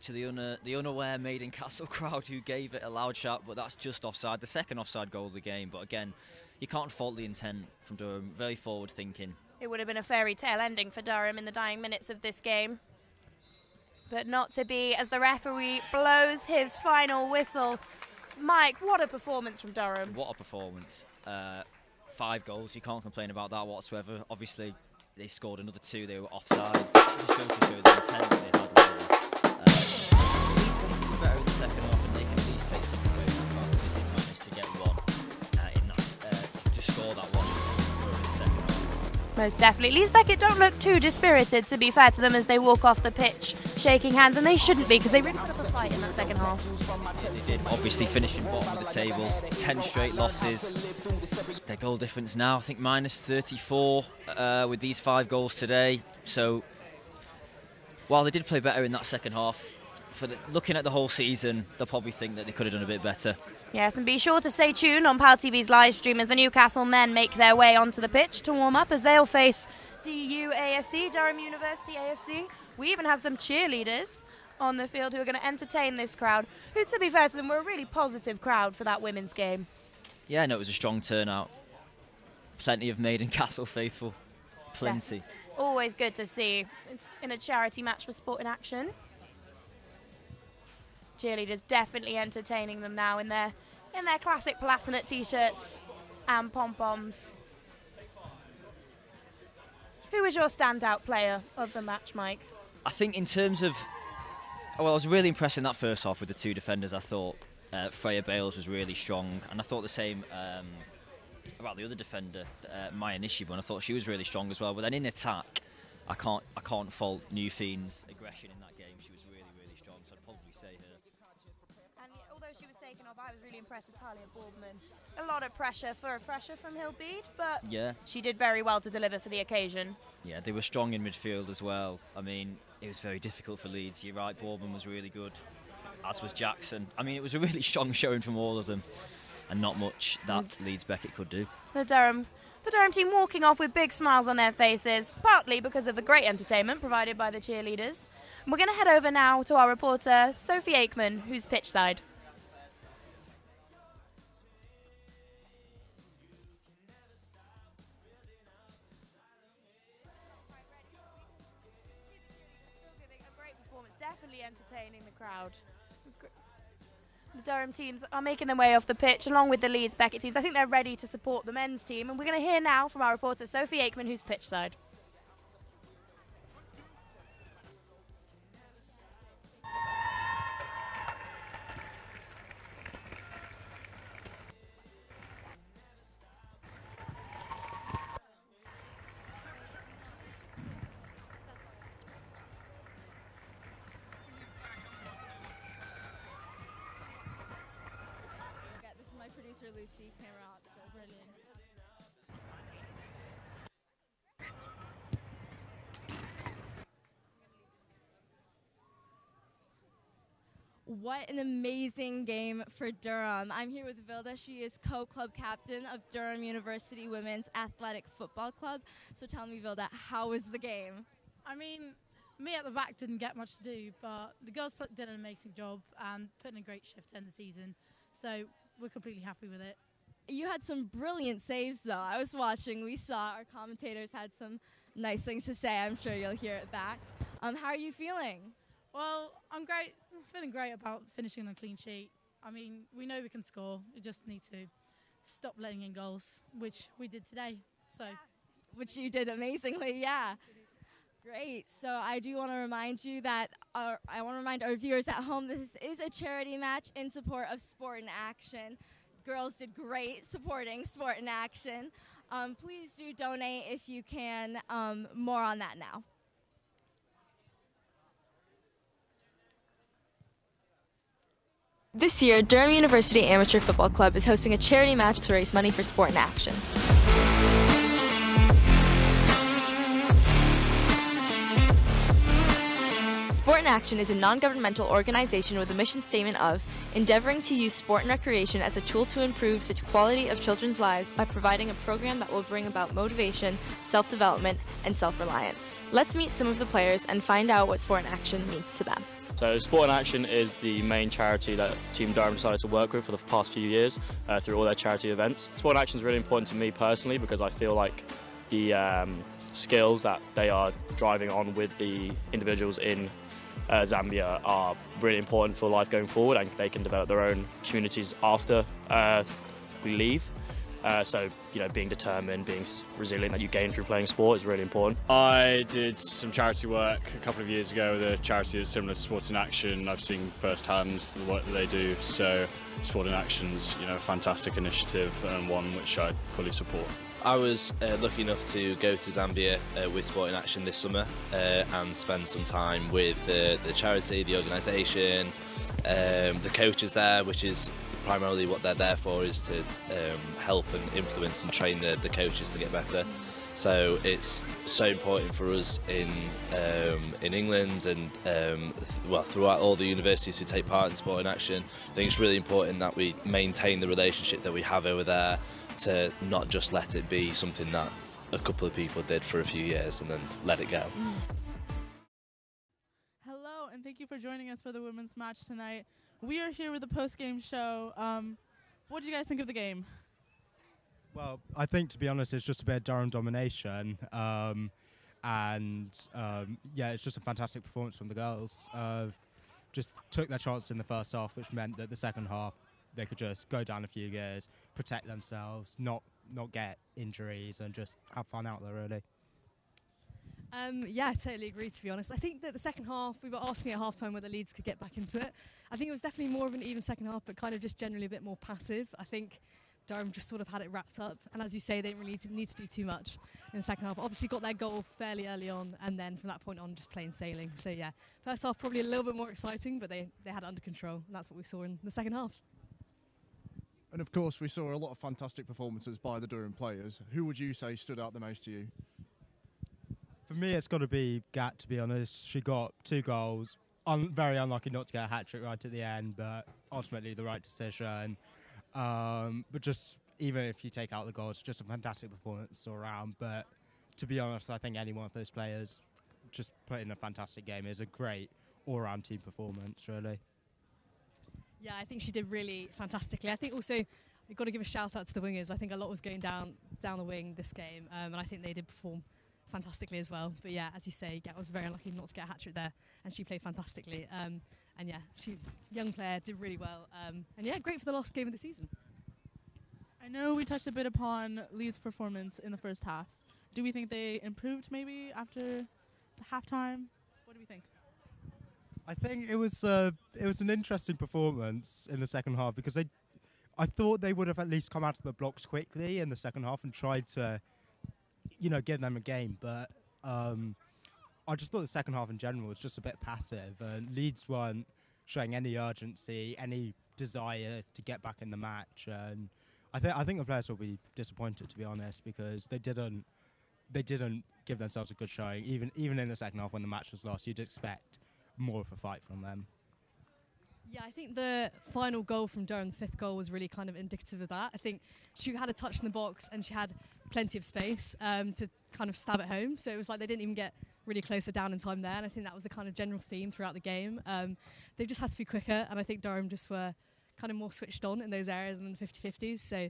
To the unaware Maiden Castle crowd who gave it a loud shout, but that's just offside. The second offside goal of the game, but again, you can't fault the intent from Durham. Very forward thinking. It would have been a fairy tale ending for Durham in the dying minutes of this game. But not to be, as the referee blows his final whistle. Mike, what a performance from Durham. What a performance. 5 goals, you can't complain about that whatsoever. Obviously, they scored another 2, they were offside. Just goes to show the intent that they had really. Better in the second half, and they can at least take something away from that. They did manage to get one to score that one in the second half. Most definitely. Leeds Beckett don't look too dispirited, to be fair to them, as they walk off the pitch shaking hands, and they shouldn't be, because they really put up a fight in that second half. They did, obviously finishing bottom of the table, 10 straight losses. Their goal difference now, I think, minus 34 with these 5 goals today. So while they did play better in that second half, looking at the whole season, they'll probably think that they could have done a bit better. Yes, and be sure to stay tuned on PalTV's live stream as the Newcastle men make their way onto the pitch to warm up, as they'll face DUWAFC, Durham University AFC. We even have some cheerleaders on the field who are going to entertain this crowd, who, to be fair to them, were a really positive crowd for that women's game. Yeah, no, it was a strong turnout. Plenty of Maiden Castle faithful. Plenty. Yeah. Always good to see. It's in a charity match for Sport in Action. Cheerleaders definitely entertaining them now in their classic Palatinate t-shirts and pom-poms. Who was your standout player of the match, Mike? I think in terms of... Well, I was really impressed in that first half with the 2 defenders. I thought Freya Bales was really strong, and I thought the same about the other defender, Maya Nishibu, and I thought she was really strong as well. But then in attack, I can't fault Newfield's aggression in that game. She was really, really strong, so I'd probably say her. And although she was taken off, I was really impressed with Talia Boardman. A lot of pressure for a fresher from Hillbead, but Yeah. she did very well to deliver for the occasion. Yeah, they were strong in midfield as well. I mean, it was very difficult for Leeds. You're right, Boardman was really good, as was Jackson. I mean, it was a really strong showing from all of them, and not much that Leeds Beckett could do. The Durham team walking off with big smiles on their faces, partly because of the great entertainment provided by the cheerleaders. And we're going to head over now to our reporter, Sophie Aikman, who's pitchside. Definitely entertaining the crowd. The Durham teams are making their way off the pitch along with the Leeds Beckett teams. I think they're ready to support the men's team, and we're going to hear now from our reporter Sophie Aikman, who's pitchside. Producer Lucy came out, so brilliant. What an amazing game for Durham. I'm here with Vilda. She is co-club captain of Durham University Women's Athletic Football Club. So tell me, Vilda, how was the game? I mean, me at the back didn't get much to do, but the girls did an amazing job and put in a great shift to end the season. So we're completely happy with it. You had some brilliant saves, though. I was watching. We saw our commentators had some nice things to say. I'm sure you'll hear it back. How are you feeling? Well, I'm great. I'm feeling great about finishing on a clean sheet. I mean, we know we can score. We just need to stop letting in goals, which we did today. So, which you did amazingly, yeah. Great. So I do want to remind you that I want to remind our viewers at home this is a charity match in support of Sport in Action. Girls did great supporting Sport in Action. Please do donate if you can. More on that now. This year, Durham University Amateur Football Club is hosting a charity match to raise money for Sport in Action. Sport in Action is a non-governmental organization with a mission statement of endeavoring to use sport and recreation as a tool to improve the quality of children's lives by providing a program that will bring about motivation, self-development, and self-reliance. Let's meet some of the players and find out what Sport in Action means to them. So Sport in Action is the main charity that Team Durham decided to work with for the past few years through all their charity events. Sport in Action is really important to me personally because I feel like the skills that they are driving on with the individuals in Zambia are really important for life going forward, and they can develop their own communities after we leave. So, you know, being determined, being resilient that you gain through playing sport is really important. I did some charity work a couple of years ago with a charity that's similar to Sport in Action. I've seen firsthand the work that they do, so Sport in Action's, you know, a fantastic initiative and one which I fully support. I was lucky enough to go to Zambia with Sport in Action this summer and spend some time with the charity, the organisation, the coaches there, which is primarily what they're there for, is to help and influence and train the coaches to get better. So it's so important for us in England and well, throughout all the universities who take part in Sport in Action. I think it's really important that we maintain the relationship that we have over there, to not just let it be something that a couple of people did for a few years and then let it go. Hello, and thank you for joining us for the women's match tonight. We are here with the post-game show. What do you guys think of the game? Well, I think, to be honest, it's just a bit of Durham domination. Yeah, it's just a fantastic performance from the girls. Just took their chance in the first half, which meant that the second half they could just go down a few gears, protect themselves, not get injuries, and just have fun out there, really. Yeah, I totally agree, to be honest. I think that the second half, we were asking at half-time whether Leeds could get back into it. I think it was definitely more of an even second half, but kind of just generally a bit more passive. I think Durham just sort of had it wrapped up, and as you say, they didn't really need to do too much in the second half. Obviously got their goal fairly early on, and then from that point on, just plain sailing. So yeah, first half probably a little bit more exciting, but they had it under control, and that's what we saw in the second half. And of course, we saw a lot of fantastic performances by the Durham players. Who would you say stood out the most to you? For me, it's got to be Gat, to be honest. She got 2 goals. Very unlucky not to get a hat-trick right at the end, but ultimately the right decision. But just, even if you take out the goals, just a fantastic performance all around. But to be honest, I think any one of those players just put in a fantastic game. It was a great all-round team performance, really. Yeah, I think she did really fantastically. I think also we've got to give a shout out to the wingers. I think a lot was going down the wing this game, and I think they did perform fantastically as well. But yeah, as you say, Gat was very unlucky not to get a hat-trick there, and she played fantastically. And yeah, young player, did really well. And yeah, great for the last game of the season. I know we touched a bit upon Leeds' performance in the first half. Do we think they improved maybe after the halftime? What do we think? I think it was an interesting performance in the second half because I thought they would have at least come out of the blocks quickly in the second half and tried to, give them a game. But I just thought the second half in general was just a bit passive. Leeds weren't showing any urgency, any desire to get back in the match. And I think the players will be disappointed, to be honest, because they didn't give themselves a good showing. Even in the second half when the match was lost, you'd expect more of a fight from them. Yeah, I think the final goal from Durham, the 5th goal, was really kind of indicative of that. I think she had a touch in the box and she had plenty of space to kind of stab it home. So it was like they didn't even get really closer down in time there. And I think that was the kind of general theme throughout the game. They just had to be quicker. And I think Durham just were kind of more switched on in those areas than the 50-50s. So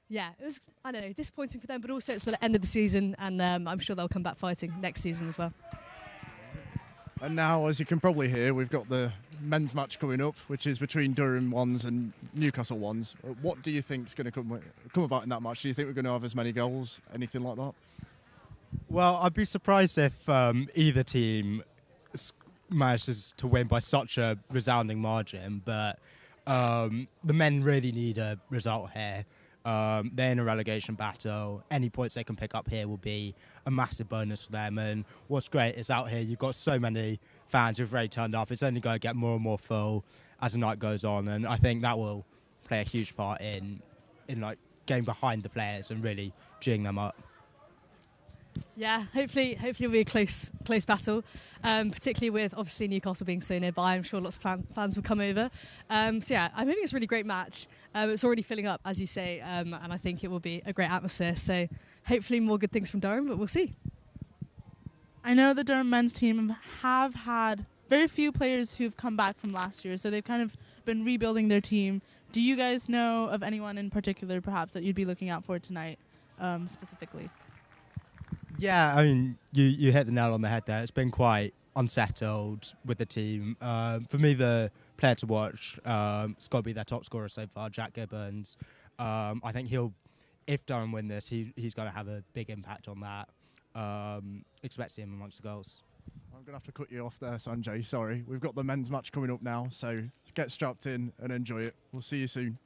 yeah, it was, I don't know, disappointing for them. But also it's the end of the season. And I'm sure they'll come back fighting next season as well. And now, as you can probably hear, we've got the men's match coming up, which is between Durham ones and Newcastle ones. What do you think is going to come about in that match? Do you think we're going to have as many goals, anything like that? Well, I'd be surprised if either team manages to win by such a resounding margin, but the men really need a result here. They're in a relegation battle. Any points they can pick up here will be a massive bonus for them. And what's great is out here you've got so many fans who've really turned up. It's only going to get more and more full as the night goes on. And I think that will play a huge part in like getting behind the players and really geeing them up. Yeah, hopefully it'll be a close battle, particularly with obviously Newcastle being so nearby. I'm sure lots of fans will come over. So yeah, I'm hoping it's a really great match. It's already filling up, as you say, and I think it will be a great atmosphere. So hopefully more good things from Durham, but we'll see. I know the Durham men's team have had very few players who've come back from last year, so they've kind of been rebuilding their team. Do you guys know of anyone in particular, perhaps, that you'd be looking out for tonight, specifically? Yeah, I mean, you hit the nail on the head there. It's been quite unsettled with the team. For me, the player to watch, it's got to be their top scorer so far, Jack Gibbons. I think if Durham win this, he's going to have a big impact on that. Expect to see him amongst the goals. I'm going to have to cut you off there, Sanjay. Sorry. We've got the men's match coming up now, so get strapped in and enjoy it. We'll see you soon.